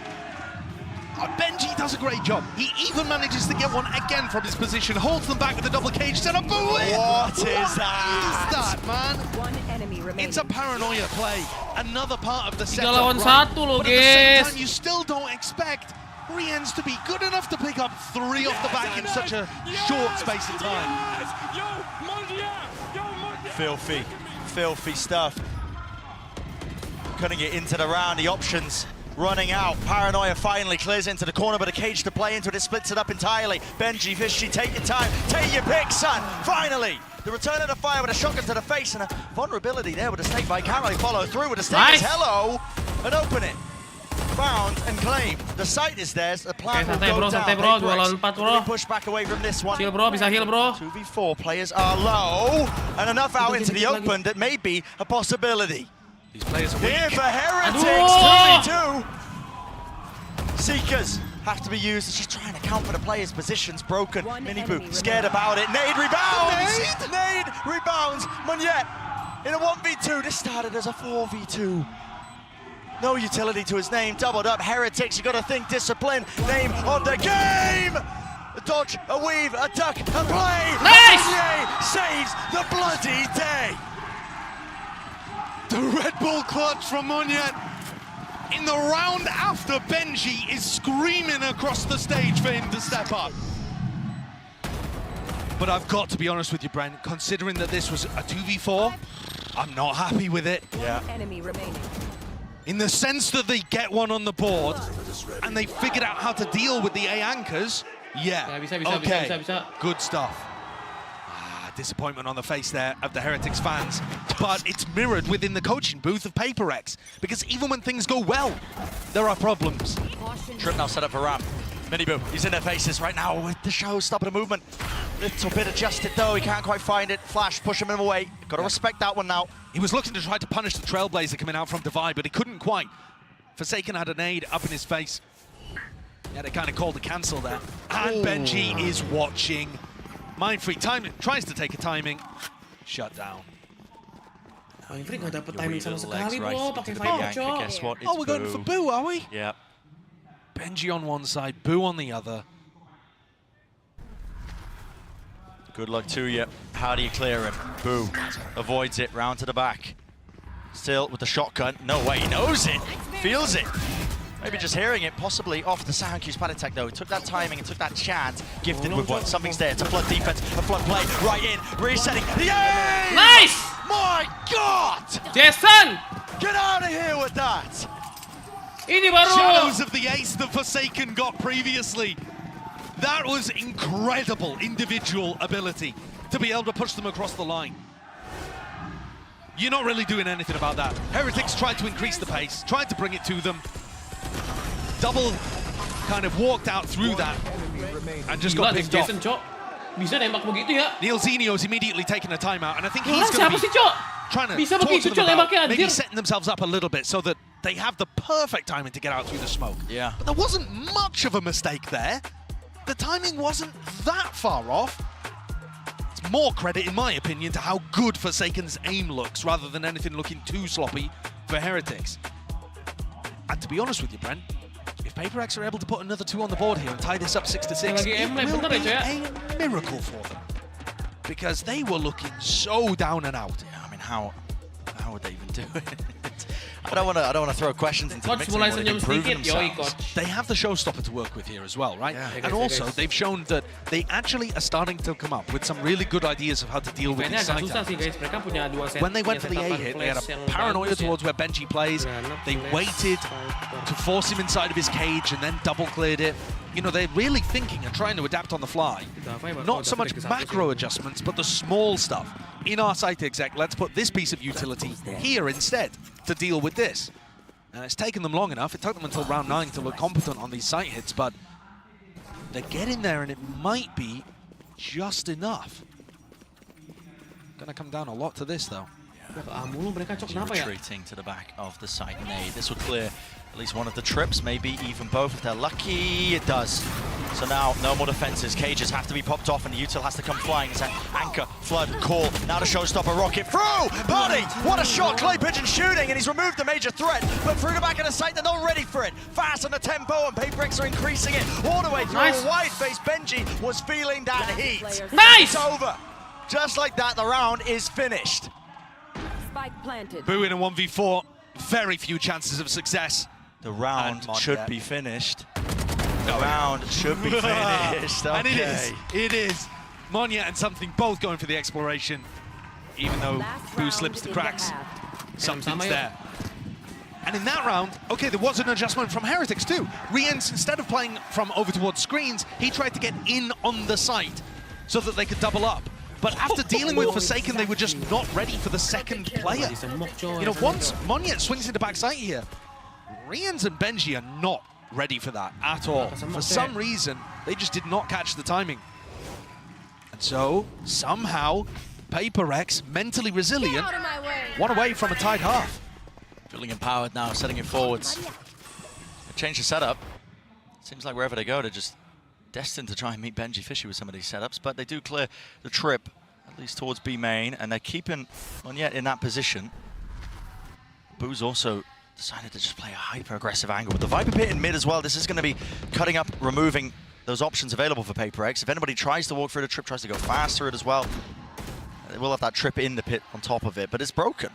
Benji does a great job. He even manages to get one again from his position, holds them back with a double cage setup. What is that? What is that, man? One enemy remaining. It's a paranoia play. Another part of the setup. lawan satu loh, But at the same guys. time, you still don't expect Riens to be good enough to pick up 3 off the back in such a short space of time. Filthy, filthy stuff. Cutting it into the round, the options running out. Paranoia finally clears into the corner, but a cage to play into it. It splits it up entirely. Benji, Fishy, take your time. Take your pick, son. Finally, the return of the fire with a shotgun to the face and a vulnerability there with a snake bite. Can't really follow through with a snake. Nice. Hello, and open it. found and claimed. The site is theirs. The plan will santai go bro, down. santai bro. 2 lawan 4 bro. Push back away from this one. Heal bro, bisa heal bro. 2v4 players are low, and enough out into the open that may be a possibility. These players are weak. Here for Heretics, 2v2. Seekers have to be used. It's just trying to count for the players' positions broken. Miniboo scared about it. Nade rebounds. Nade rebounds. Moniette in a 1v2. This started as a 4v2. No utility to his name. Doubled up. Heretics, you got to think discipline. Name on the game. A dodge, a weave, a duck, a play. Nice! Saves the bloody day. The Red Bull clutch from Moniette. In the round after, Benji is screaming across the stage for him to step up. But I've got to be honest with you, Brent, considering that this was a 2v4, I'm not happy with it. Yeah. Enemy remaining. In the sense that they get one on the board, and they figured out how to deal with the A anchors, yeah, bisa. Good stuff. Disappointment on the face there of the Heretics fans, but it's mirrored within the coaching booth of Paperrex, because even when things go well, there are problems. Trip now set up for Ram. Miniboo, he's in their faces right now with the show stopping the movement. Little bit adjusted though, he can't quite find it. Flash, pushing him away. Got to respect that one now. He was looking to try to punish the Trailblazer coming out from Divide, but he couldn't quite. Forsaken had a nade up in his face. He had a kind of call to cancel there. And Benji is watching. Mindfreak timing, tries to take a timing, shut down. Mindfreak nggak dapet timing sama sekali bro, pakai Viper, Viper. Guess what? Oh, we're going for Boo, are we? Yeah. Benji on one side, Boo on the other. Good luck to you. How do you clear him? Boo avoids it, round to the back. Still with the shotgun. No way, he knows it, feels it. Maybe just hearing it, possibly off the sound cue. Spatitek though, he took that timing and took that chance. Gifted with one, something's there. It's a flood defense, a flood play, right in, resetting. Yay! Nice! My God! Jason! Get out of here with that! Ini baru. Shadows of the ace that Forsaken got previously. That was incredible individual ability to be able to push them across the line. You're not really doing anything about that. Heretics tried to increase the pace, tried to bring it to them. Double kind of walked out through that and just got picked off. Bisa nembak begitu ya. Neil Zinio's immediately taken a timeout, and I think he's going to be trying to Bisa talk to begitu, them Cok, about nembaknya, maybe anjir. setting themselves up a little bit so that they have the perfect timing to get out through the smoke. Yeah. But there wasn't much of a mistake there. The timing wasn't that far off. It's more credit, in my opinion, to how good Forsaken's aim looks rather than anything looking too sloppy for Heretics. And to be honest with you, Brent, if Paperrex are able to put another 2 on the board here and tie this up 6-6, it will be a miracle for them. Because they were looking so down and out. Yeah, I mean, how would they even do it? I don't want to throw questions into the mix. They want to improve themselves. They have the showstopper to work with here as well, right? Yeah. And also, they've shown that they actually are starting to come up with some really good ideas of how to deal with these side towers. When they went for the A hit, they had a paranoia towards where Benji plays. They waited to force him inside of his cage and then double cleared it. You know, they're really thinking and trying to adapt on the fly. Not so much macro adjustments, but the small stuff. In our site exec, let's put this piece of utility here instead to deal with this. And it's taken them long enough. It took them until round 9 to look competent on these site hits, but they're getting there and it might be just enough. Gonna come down a lot to this though. Retreating to the back of the site nade. This will clear at least one of the trips, maybe even both if they're lucky. It does. So now, no more defenses. Cages have to be popped off and the util has to come flying. It's an anchor, flood, call. Now the showstopper rocket through! Buddy! What a shot! Clay Pigeon shooting and he's removed the major threat. But through the back of the site, they're not ready for it. Fast on the tempo and Paperrex are increasing it all the way through. Nice. A wide face. Benji was feeling that heat. Nice! It's over. Just like that, the round is finished. Spike planted. Boo in a 1v4. Very few chances of success. The round should be finished. The round should be finished. Okay. And it is. It is. Moniette and Something both going for the exploration. Even though Boo slips the cracks, Something's there. And in that round, okay, there was an adjustment from Heretics too. Riens, instead of playing from over towards screens, he tried to get in on the site so that they could double up. But after dealing with Forsaken, they were just not ready for the second player. You know, once Moniette swings into backside here, Rians and Benji are not ready for that at all. For some reason, they just did not catch the timing. And so, somehow, Paperrex, mentally resilient, one away from a tied half. Feeling empowered now, setting it forwards. They change the setup. Seems like wherever they go, they're just destined to try and meet Benji Fishy with some of these setups, but they do clear the trip, at least towards B main, and they're keeping Monyet in that position. Boo's also decided to just play a hyper-aggressive angle with the Viper Pit in mid as well. This is going to be cutting up, removing those options available for Paperrex. If anybody tries to walk through the trip, tries to go fast through it as well, they will have that trip in the pit on top of it, but it's broken.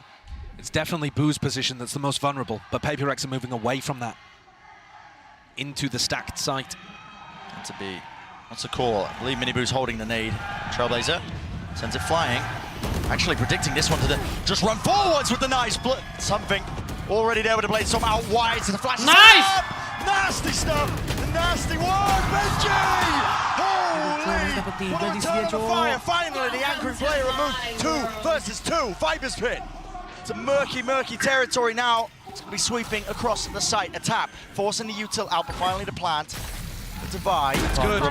It's definitely Boo's position that's the most vulnerable, but Paperrex are moving away from that into the stacked site. To be, what's the call? I believe Miniboo's holding the nade. Trailblazer sends it flying. Actually predicting this one to just run forwards with the nice split. Something already there with the blade storm out wide to the flash. Nice! Nasty stuff! Nasty one! Benji! Holy! What a turn of the fire! Finally, the anchoring player removed. 2 versus 2. Viper's Pit. It's a murky, murky territory now. It's going to be sweeping across the site. A tap, forcing the util out, but finally the plant. Divide. It's good.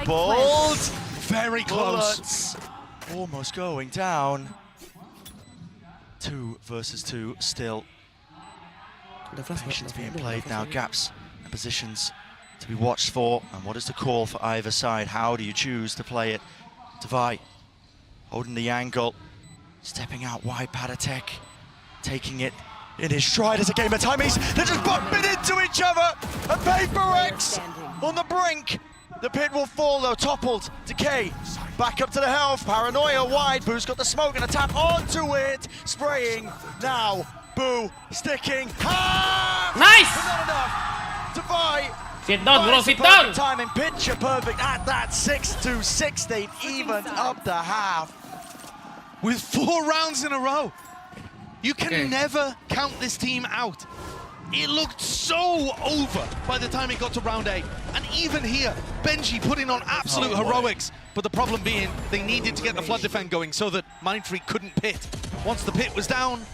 Very close. Bullets. Almost going down. 2 versus 2 still. Patience being played now. Gaps and positions to be watched for. And what is the call for either side? How do you choose to play it? Divide. Holding the angle. Stepping out wide. Padatek. Taking it in his stride as a game of timies. They're just bumping into each other. And Paperrex on the brink. The pit will fall though, toppled. Decay back up to the health. Paranoia wide. Boo's got the smoke and a tap onto it. Spraying now. Boo sticking. Nice! Not enough. Divide. Sit down, bro, sit down! Timing, picture perfect at that 6-6. They've evened up the half. With 4 rounds in a row. You can never count this team out. It looked so over by the time it got to round 8. And even here, Benji putting on absolute heroics. But the problem being, they needed to get the flood defend going so that Mindfreak couldn't pit. Once the pit was down,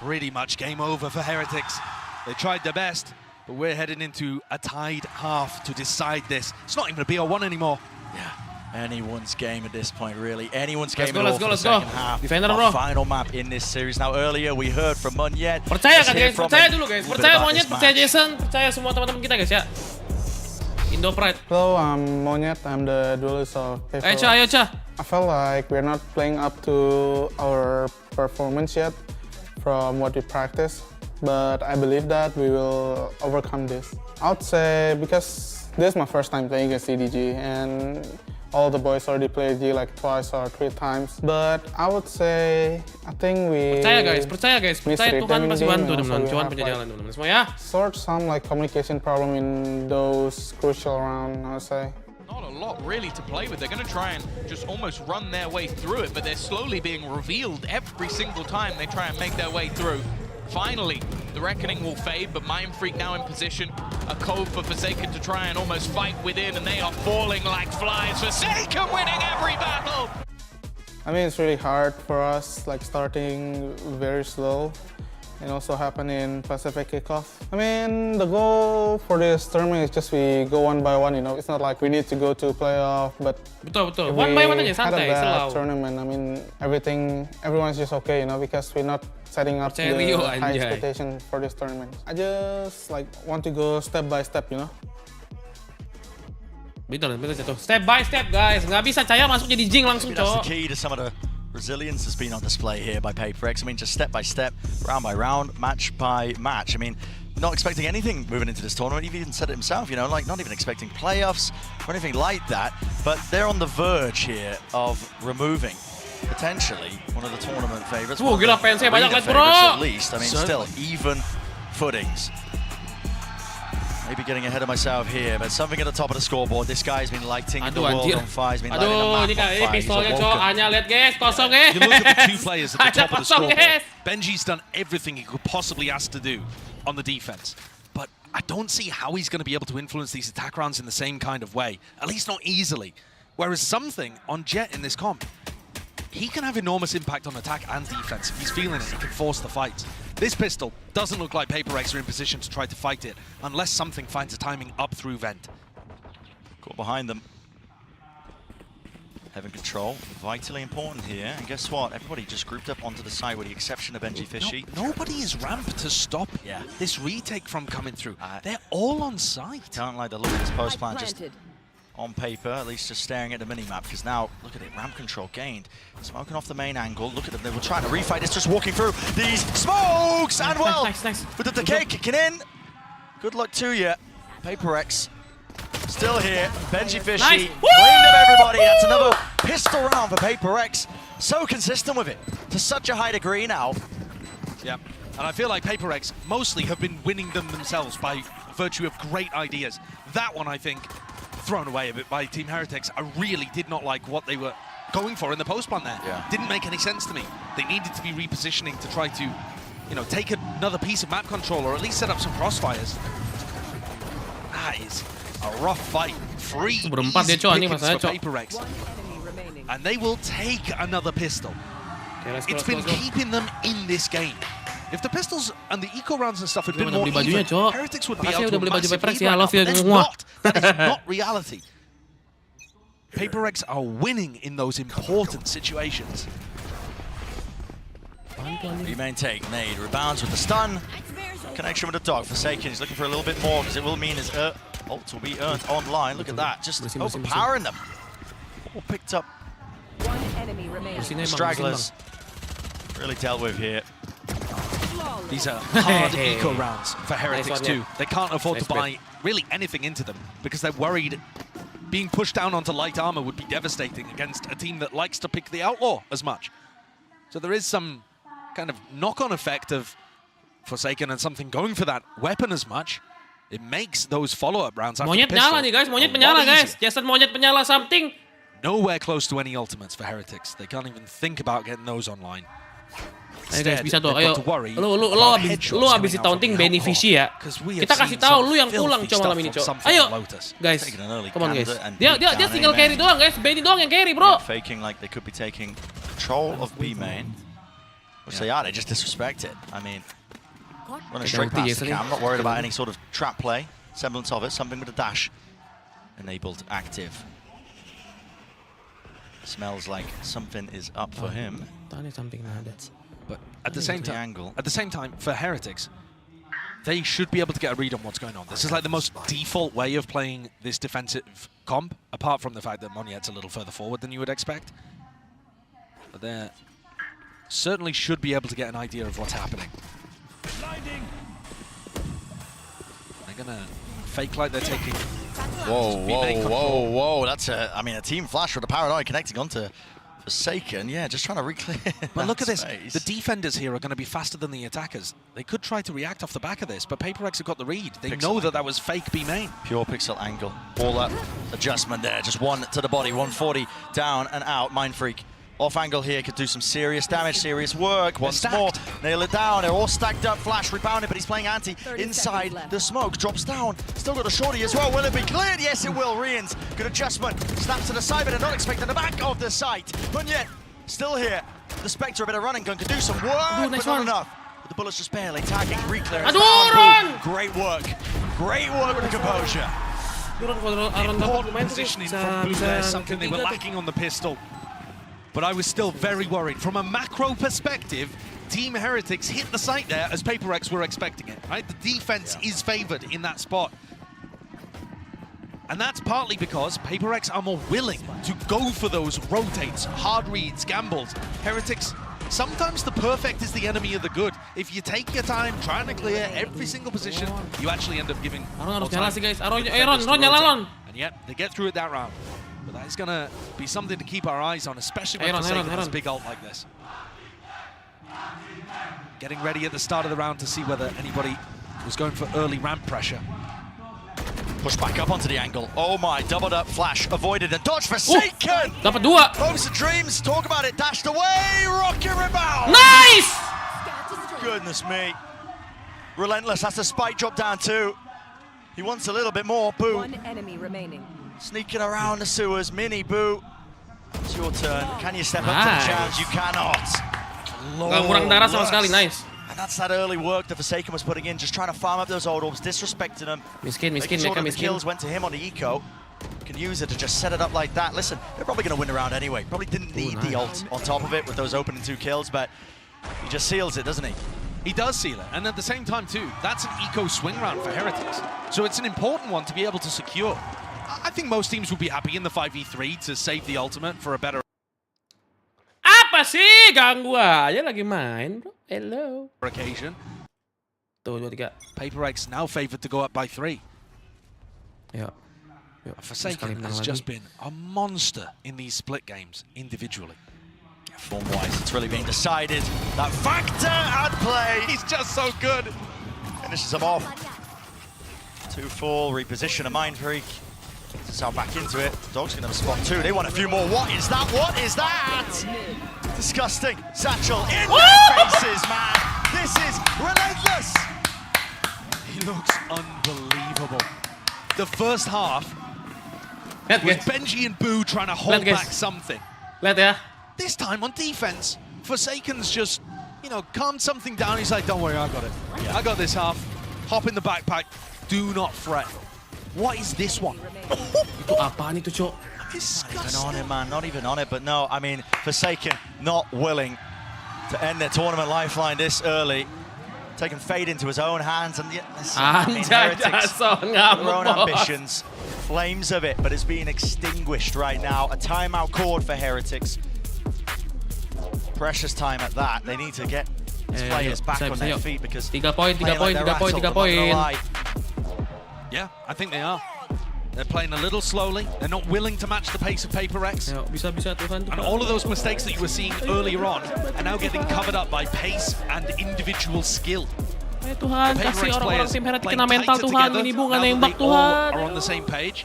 pretty much game over for Heretics. They tried their best, but we're heading into a tied half to decide this. It's not even a BO1 anymore. Yeah. Anyone's game at this point, really. Anyone's game Let's go. half. Defender, bro. Final map in this series. Now, earlier we heard from Monyet. Percaya kan guys? Percaya dulu guys. Percaya Monyet, percaya Jason, percaya semua teman-teman kita guys ya. Indo Pride. Hello, I'm Monyet. I'm the duelist of Paperrex. Ayo Cha. I felt like we're not playing up to our performance yet from what we practice, but I believe that we will overcome this. I would say because this is my first time playing against CDG and all the boys already played G like 2 or 3 times, but I would say I think we percaya guys, percaya Tuhan pasti bantu teman-teman. Tuhan punya jalan teman-teman semua ya. Sort some like communication problem in those crucial round, I would say. Not a lot really to play with. They're going to try and just almost run their way through it, but they're slowly being revealed every single time they try and make their way through. Finally, the Reckoning will fade, but Mindfreak now in position. A cove for Forsaken to try and almost fight within, and they are falling like flies. Forsaken winning every battle! I mean, it's really hard for us, like starting very slow. and also happen in Pacific kickoff. I mean, the goal for this tournament is just we go one by one, you know. It's not like we need to go to playoff, but betul. One by one aja santai, slow. Tournament, I mean, everyone's just okay, you know, because we're not setting up the high expectation for this tournament. I just like want to go step by step, you know. Betul jatuh. Step by step, guys. Nggak bisa Cahaya masuk jadi Jing langsung, That's the key to some of the resilience that's been on display here by Paperrex. I mean, just step by step, round by round, match by match. I mean, not expecting anything moving into this tournament. He even said it himself, you know, like not even expecting playoffs or anything like that. But they're on the verge here of removing potentially one of the tournament favorites. Gila fansnya banyak lihat, bro. At least, I mean, still even footings. Maybe getting ahead of myself here, but something at the top of the scoreboard. This guy's been lighting the world on fire. He's been lighting the map on fire. Pistolnya cowok, hanya lihat guys, kosong You look at the two players at the top of the scoreboard. Benji's done everything he could possibly ask to do on the defense, but I don't see how he's going to be able to influence these attack rounds in the same kind of way, at least not easily. Whereas something on Jet in this comp, he can have enormous impact on attack and defense. If he's feeling it, he can force the fight. This pistol doesn't look like PaperX are in position to try to fight it unless something finds a timing up through vent. Caught behind them. Having control, vitally important here. And guess what? Everybody just grouped up onto the side with the exception of NG Fishy. Nobody is ramped to stop this retake from coming through. They're all on site. Don't like the look of this post plan, just on paper, at least just staring at the mini-map, because now, look at it, ramp control gained. Smoking off the main angle, look at them, they were trying to refight, it's just walking through these smokes, and well, nice. with the decay kicking in. Good luck to you. PaperX still here, Benji Fishy, cleaned up everybody, that's another pistol round for PaperX. So consistent with it, to such a high degree now. Yeah, and I feel like PaperX mostly have been winning them themselves by virtue of great ideas. That one, I think, thrown away a bit by Team HyperX. I really did not like what they were going for in the post plan there. Didn't make any sense to me. They needed to be repositioning to try to, you know, take another piece of map control or at least set up some crossfires. That is a rough fight. 3 easy pickings for PaperX. And they will take another pistol. It's been keeping them in this game. If the pistols and the eco rounds and stuff had been more even, HyperX would be able to massive lead right now, but they're not. That is not reality. PaperX are winning in those important situations. Remain take, nade, rebounds with the stun. Connection with the dog. Forsaken, he's looking for a little bit more because it will mean his ult will be earned online. Look at that, just overpowering them. All picked up. One enemy remaining. Stragglers really dealt with here. These are hard eco rounds for Heretics too. They can't afford to buy really anything into them because they're worried being pushed down onto light armor would be devastating against a team that likes to pick the Outlaw as much. So there is some kind of knock-on effect of Forsaken and something going for that weapon as much. It makes those follow-up rounds after Monyet nyala nih guys, monyet penyala guys. Jason monyet penyala something. Nowhere close to any ultimates for Heretics. They can't even think about getting those online. Ayo guys, bisa tuh, ayo. Lu abis taunting Benefici ya. Kita kasih tahu lu yang pulang coba malam ini, Cok. Ayo, guys. Come on guys. Dia tinggal carry doang guys. Benny doang yang carry, bro. Faking like they could be taking control of B main. Which they are, they just disrespect it. I mean, running straight past the cam, not worried about any sort of trap play. Semblance of it, something with a dash. Enabled active. Smells like something is up for him. But at the same time, for Heretics, they should be able to get a read on what's going on. This is like the most default way of playing this defensive comp, apart from the fact that Monyet's a little further forward than you would expect. But they certainly should be able to get an idea of what's happening. They're gonna fake like they're taking. Whoa! That's a team flash with a paranoid connecting onto Forsaken. Yeah, just trying to reclear. But look at this. The defenders here are going to be faster than the attackers. They could try to react off the back of this, but PaperX have got the read. They know that that was fake B main. Pure pixel angle. Ball up. Adjustment there. Just one to the body. 140 down and out. Mind Freak. Off angle here could do some serious damage, serious work. Once more, nail it down. They're all stacked up. Flash rebounded, but he's playing anti inside the smoke. Drops down. Still got a shorty as well. Will it be cleared? Yes, it will. Rians, good adjustment. Snaps to the side, but they're not expecting the back of the site. But yet, still here. The Spectre, a bit of running gun, could do some work, but not enough. But the bullets just barely tagging. Reclear. Great work. Great work with the composure. Important positioning from Blue there, something they were lacking on the pistol. But I was still very worried. From a macro perspective, Team Heretics hit the site there as PaperX were expecting it, right? The defense is favored in that spot. And that's partly because PaperX are more willing to go for those rotates, hard reads, gambles. Heretics, sometimes the perfect is the enemy of the good. If you take your time trying to clear every single position, you actually end up giving more time. And yet, they get through it that round. But that is going to be something to keep our eyes on, especially when Forsaken has a big ult like this. Getting ready at the start of the round to see whether anybody was going for early ramp pressure. Push back up onto the angle. Oh my, doubled up flash, avoided and dodge. Forsaken! Dapat dua. Hopes and dreams, talk about it, dashed away, rocket rebound! Nice! Goodness me. Relentless has to spike drop down too. He wants a little bit more, Boo. One enemy remaining. Sneaking around the sewers, Mini Boo. It's your turn. Can you step up to the challenge? You cannot. Gak kurang darah sama sekali, nice. And that's that early work that Forsaken was putting in, just trying to farm up those old orbs, disrespecting them. Miskin, sure the kills went to him on the eco. Can use it to just set it up like that. Listen, they're probably going to win the round anyway. Probably didn't need the ult on top of it with those opening 2 kills, but he just seals it, doesn't he? He does seal it, and at the same time too, that's an eco swing round for Heretics. So it's an important one to be able to secure. I think most teams would be happy in the 5v3 to save the ultimate for a better... Apa sih? Ganggu aja lagi main, bro. Hello. ...occasion. Tuh, 2-3. PaperX now favored to go up by 3. Yeah. Forsaken has just been a monster in these split games individually. Form-wise, it's really been decided. That factor at play. He's just so good. Finishes him off. 2-4, reposition a Mind Freak. Sound back into it. Dog's gonna have a spot 2. They want a few more. What is that? What is that? Disgusting. Satchel in their faces, man. This is relentless. He looks unbelievable. The first half was Benji and Boo trying to hold back something. This time on defense, Forsaken's just, you know, calmed something down. He's like, don't worry, I got it. Yeah. I got this half. Hop in the backpack. Do not fret. What is this one? Itu apaan itu, Cok? Not even on it, man. Not even on it. But no, I mean, Forsaken not willing to end their tournament lifeline this early. Taking fate into his own hands, and yet Heretics, their own ambitions, flames of it, but it's being extinguished right now. A timeout called for Heretics. Precious time at that. They need to get these players back on their feet because 3 poin. Yeah, I think they are. They're playing a little slowly. They're not willing to match the pace of PaperX. And all of those mistakes that you were seeing earlier on are now getting covered up by pace and individual skill. Tuhan, kasih orang-orang tim Heretics kena mental Tuhan, ini bunga nembak Tuhan. Are on the same page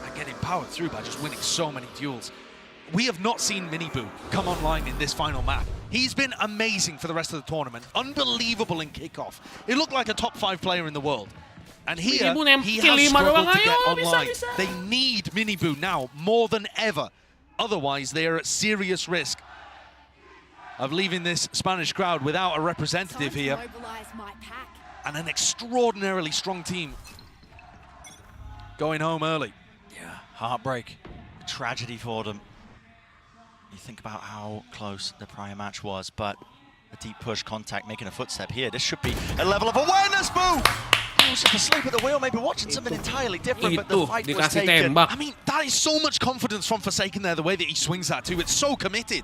and getting powered through by just winning so many duels. We have not seen Miniboo come online in this final map. He's been amazing for the rest of the tournament. Unbelievable in kickoff. It looked like a top 5 player in the world. And here, he has struggled to get online. They need Miniboo now more than ever. Otherwise, they are at serious risk of leaving this Spanish crowd without a representative here. And an extraordinarily strong team going home early. Yeah, heartbreak, tragedy for them. You think about how close the prior match was, but a deep push, contact, making a footstep here. This should be a level of awareness, Boo! He was asleep at the wheel, maybe watching something entirely different, but the fight was taken. I mean, that is so much confidence from Forsaken there, the way that he swings that too. It's so committed.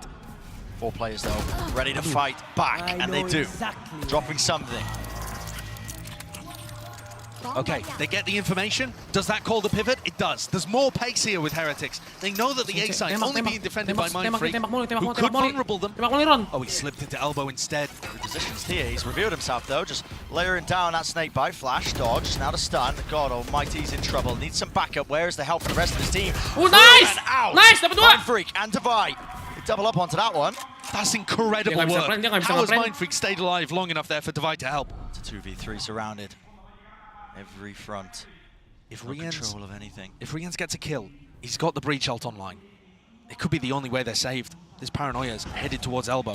4 players, though, ready to fight back, and they do. Dropping something. Okay, they get the information. Does that call the pivot? It does. There's more pace here with Heretics. They know that the A side is only being defended by Mind Freak, who could vulnerable them. Oh, he slipped into elbow instead. Positions here. He's revealed himself, though, just layering down that snake bite. Flash, dodge, now to stun. God almighty, he's in trouble. Needs some backup. Where is the help for the rest of his team? Oh, nice! Nice, dapat 2! Mind Freak and Divide. They double up onto that one. That's incredible work. How has Mind Freak stayed alive long enough there for Divide to help? It's a 2v3 surrounded. Every front. If no Riens control of anything. If Riens gets a kill, he's got the breach ult online. It could be the only way they're saved. This Paranoia's headed towards elbow.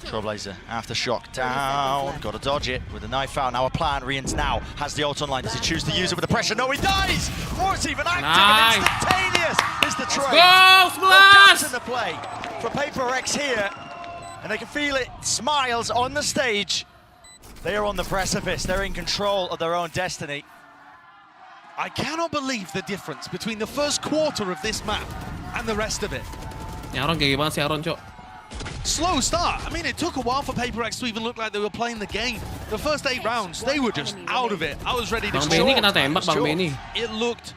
Trailblazer, aftershock down. Got to dodge it with a knife out. Now a plan. Riens now has the ult online. Does he choose to use it with the pressure? No, he dies! Or it's even active and instantaneous is the trade. Go, Splash! In the play for PaperX here. And they can feel it. Smiles on the stage. They are on the precipice. They're in control of their own destiny. I cannot believe the difference between the first quarter of this map and the rest of it. Aaron kayak gimana sih Aaron, Cok? Slow start. I mean, it took a while for PaperX to even look like they were playing the game. The first 8 rounds, they were just out of it. I was ready to Bang Benny kena tembak, Bang Benny. It looked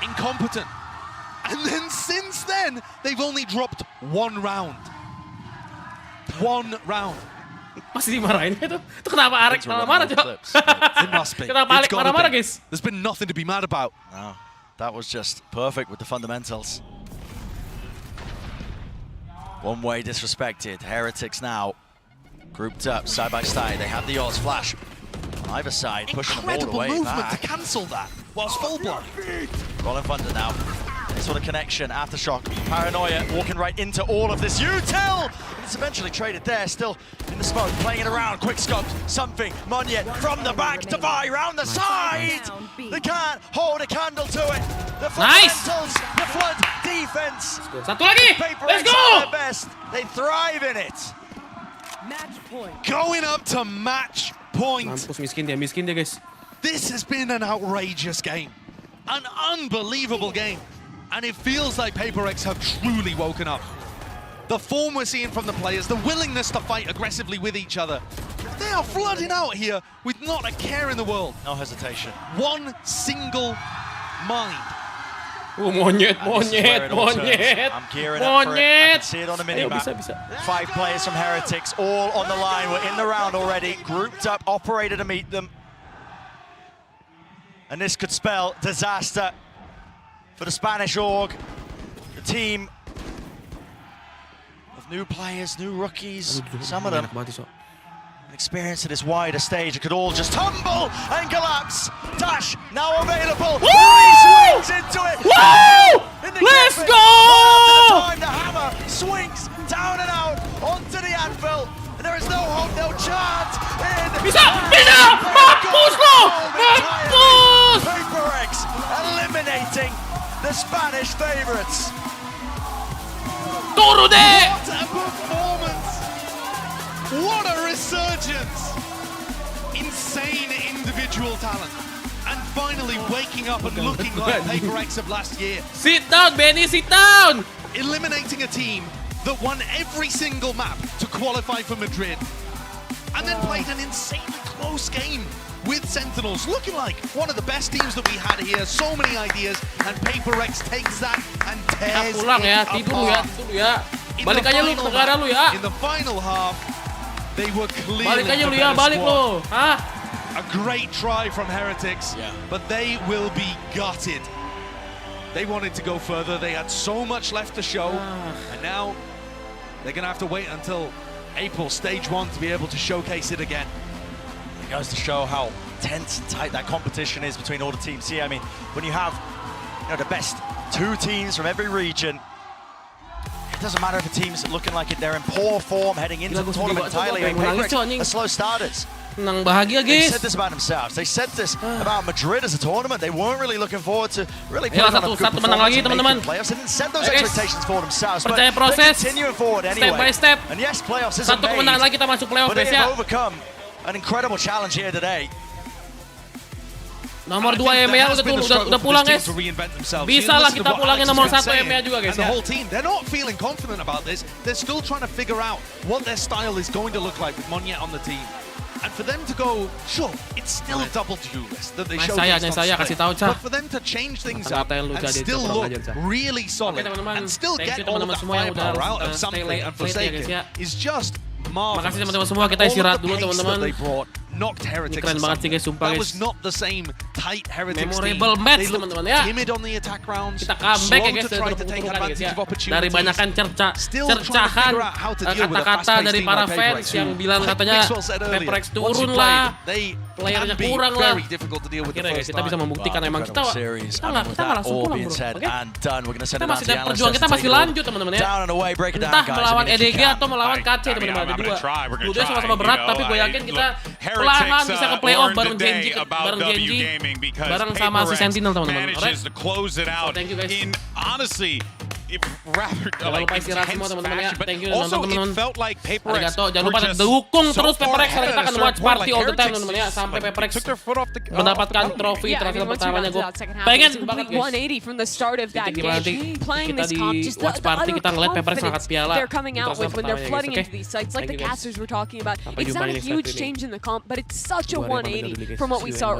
incompetent. And then since then, they've only dropped 1 round. 1 round. Masih dimarahin itu? Itu kenapa Arek marah-marah, Cok? It must be. Kenapa Arek marah-marah, guys? There's been nothing to be mad about. No, that was just perfect with the fundamentals. One way disrespected. Heretics now grouped up side by side. They have the odds flash on either side, pushing them all the way movement back. to cancel that whilst full blood. Rolling Thunder now. sort of connection. Aftershock, Paranoia walking right into all of this. Util! And it's eventually traded there, still in the smoke, playing it around. Quick scopes, something. Monyet from the back, Devi round the side! They can't hold a candle to it. The fundamentals, the flood defense. Satu lagi! Let's go! Their best. They thrive in it. Going up to match point. Mampus, miskin dia guys. This has been an outrageous game. An unbelievable game. And it feels like PaperX have truly woken up. The form we're seeing from the players, the willingness to fight aggressively with each other. They are flooding out here with not a care in the world. No hesitation. One single mind. Monyet. I'm gearing up for it. I can see it on the minimap. Bisa. 5 players from Heretics, all on the line. We're in the round already, grouped up, operator to meet them. And this could spell disaster for the Spanish org, the team of new players, new rookies, some of them experience at this wider stage. It could all just tumble and collapse. Dash now available. Woo! He swings into it. Woo! Let's go! Time the hammer swings down and out onto the anvil. And there is no hope, no chance. Bisa! Mampus lo! Mampus! PaperX eliminating the Spanish favorites. Turu deh! What a performance! What a resurgence! Insane individual talent. And finally waking up and looking like PaperX of last year. Sit down, Benny, sit down! Eliminating a team that won every single map to qualify for Madrid. And then played an insanely close game with Sentinels, looking like one of the best teams that we had here. So many ideas, and PaperX takes that and tears it apart. Balik aja lu ke negara lu ya. In the final half, they were clearly Balik aja the lu ya, better balik squad. lu. Hah? A great try from Heretics, but they will be gutted. They wanted to go further. They had so much left to show, and now they're going to have to wait until April, stage 1, to be able to showcase it again. It goes to show how tense and tight that competition is between all the teams here. I mean, when you have the best 2 teams from every region, it doesn't matter if a team's looking like they're in poor form heading into the tournament entirely. I mean, PaperX are slow starters. Nang bahagia, They guys. said this about themselves. They said this about Madrid as a tournament. They weren't really looking forward to really putting on a good satu menang lagi, performance and teman-teman. making playoffs. They didn't set those Guys, expectations for themselves, but percaya they're proses. continuing forward anyway. Step by step. And yes, playoffs isn't Satu kemenangan lagi kita masuk playoff, but guys they ya. have overcome an incredible challenge here today. Nomor 2 EMEA udah pulang, guys. Bisa lah kita pulangin nomor 1 EMEA juga, guys. And the whole team, they're not feeling confident about this. They're still trying to figure out what their style is going to look like with Monyet on the team. And for them to go, sure, it's still a double duelist that they showcased on Spek, but for them to change things up and still look really solid and still get all of that firepower out of something and Forsaken is just marvelous. Makasih teman-teman semua, kita istirahat dulu teman-teman. Knocked Heretics keren banget sih guys, sumpah that guys. was not the same tight Heretics Memorable team. match They looked teman-teman ya. timid on the attack rounds. Kita comeback ya slow guys, to try to take advantage of opportunities. dari banyakan cercahan kata-kata dari para fans yang bilang katanya PRX turun lah, playernya kurang lah. Akhirnya guys kita bisa membuktikan emang kita nggak langsung pulang bro. Kita masih ada perjuangan, kita masih lanjut teman-teman ya. Entah melawan EDG atau melawan KC teman-teman, ada dua sama-sama berat, tapi gue yakin kita pelan-pelan bisa ke playoff bareng Djaja, bareng sama si Sentinel teman-teman. Manages to close it out. Thank you guys. In honestly, rather Jangan lupa istirahat semua teman-teman ya. Thank you Also, teman-teman. it felt like PaperX Jangan lupa dukung terus PaperX karena kita akan watch party all the time teman-teman ya, sampai PaperX mendapatkan trofi terakhir pertamanya. Gue pengen banget guys. 180 from the start of that game. Playing Kita this comp, di just watch party kita ngeliat PaperX angkat piala. they're coming out with when they're flooding into these sites like the casters we're talking about. It's not a huge change in the comp, but it's such a 180 from what we saw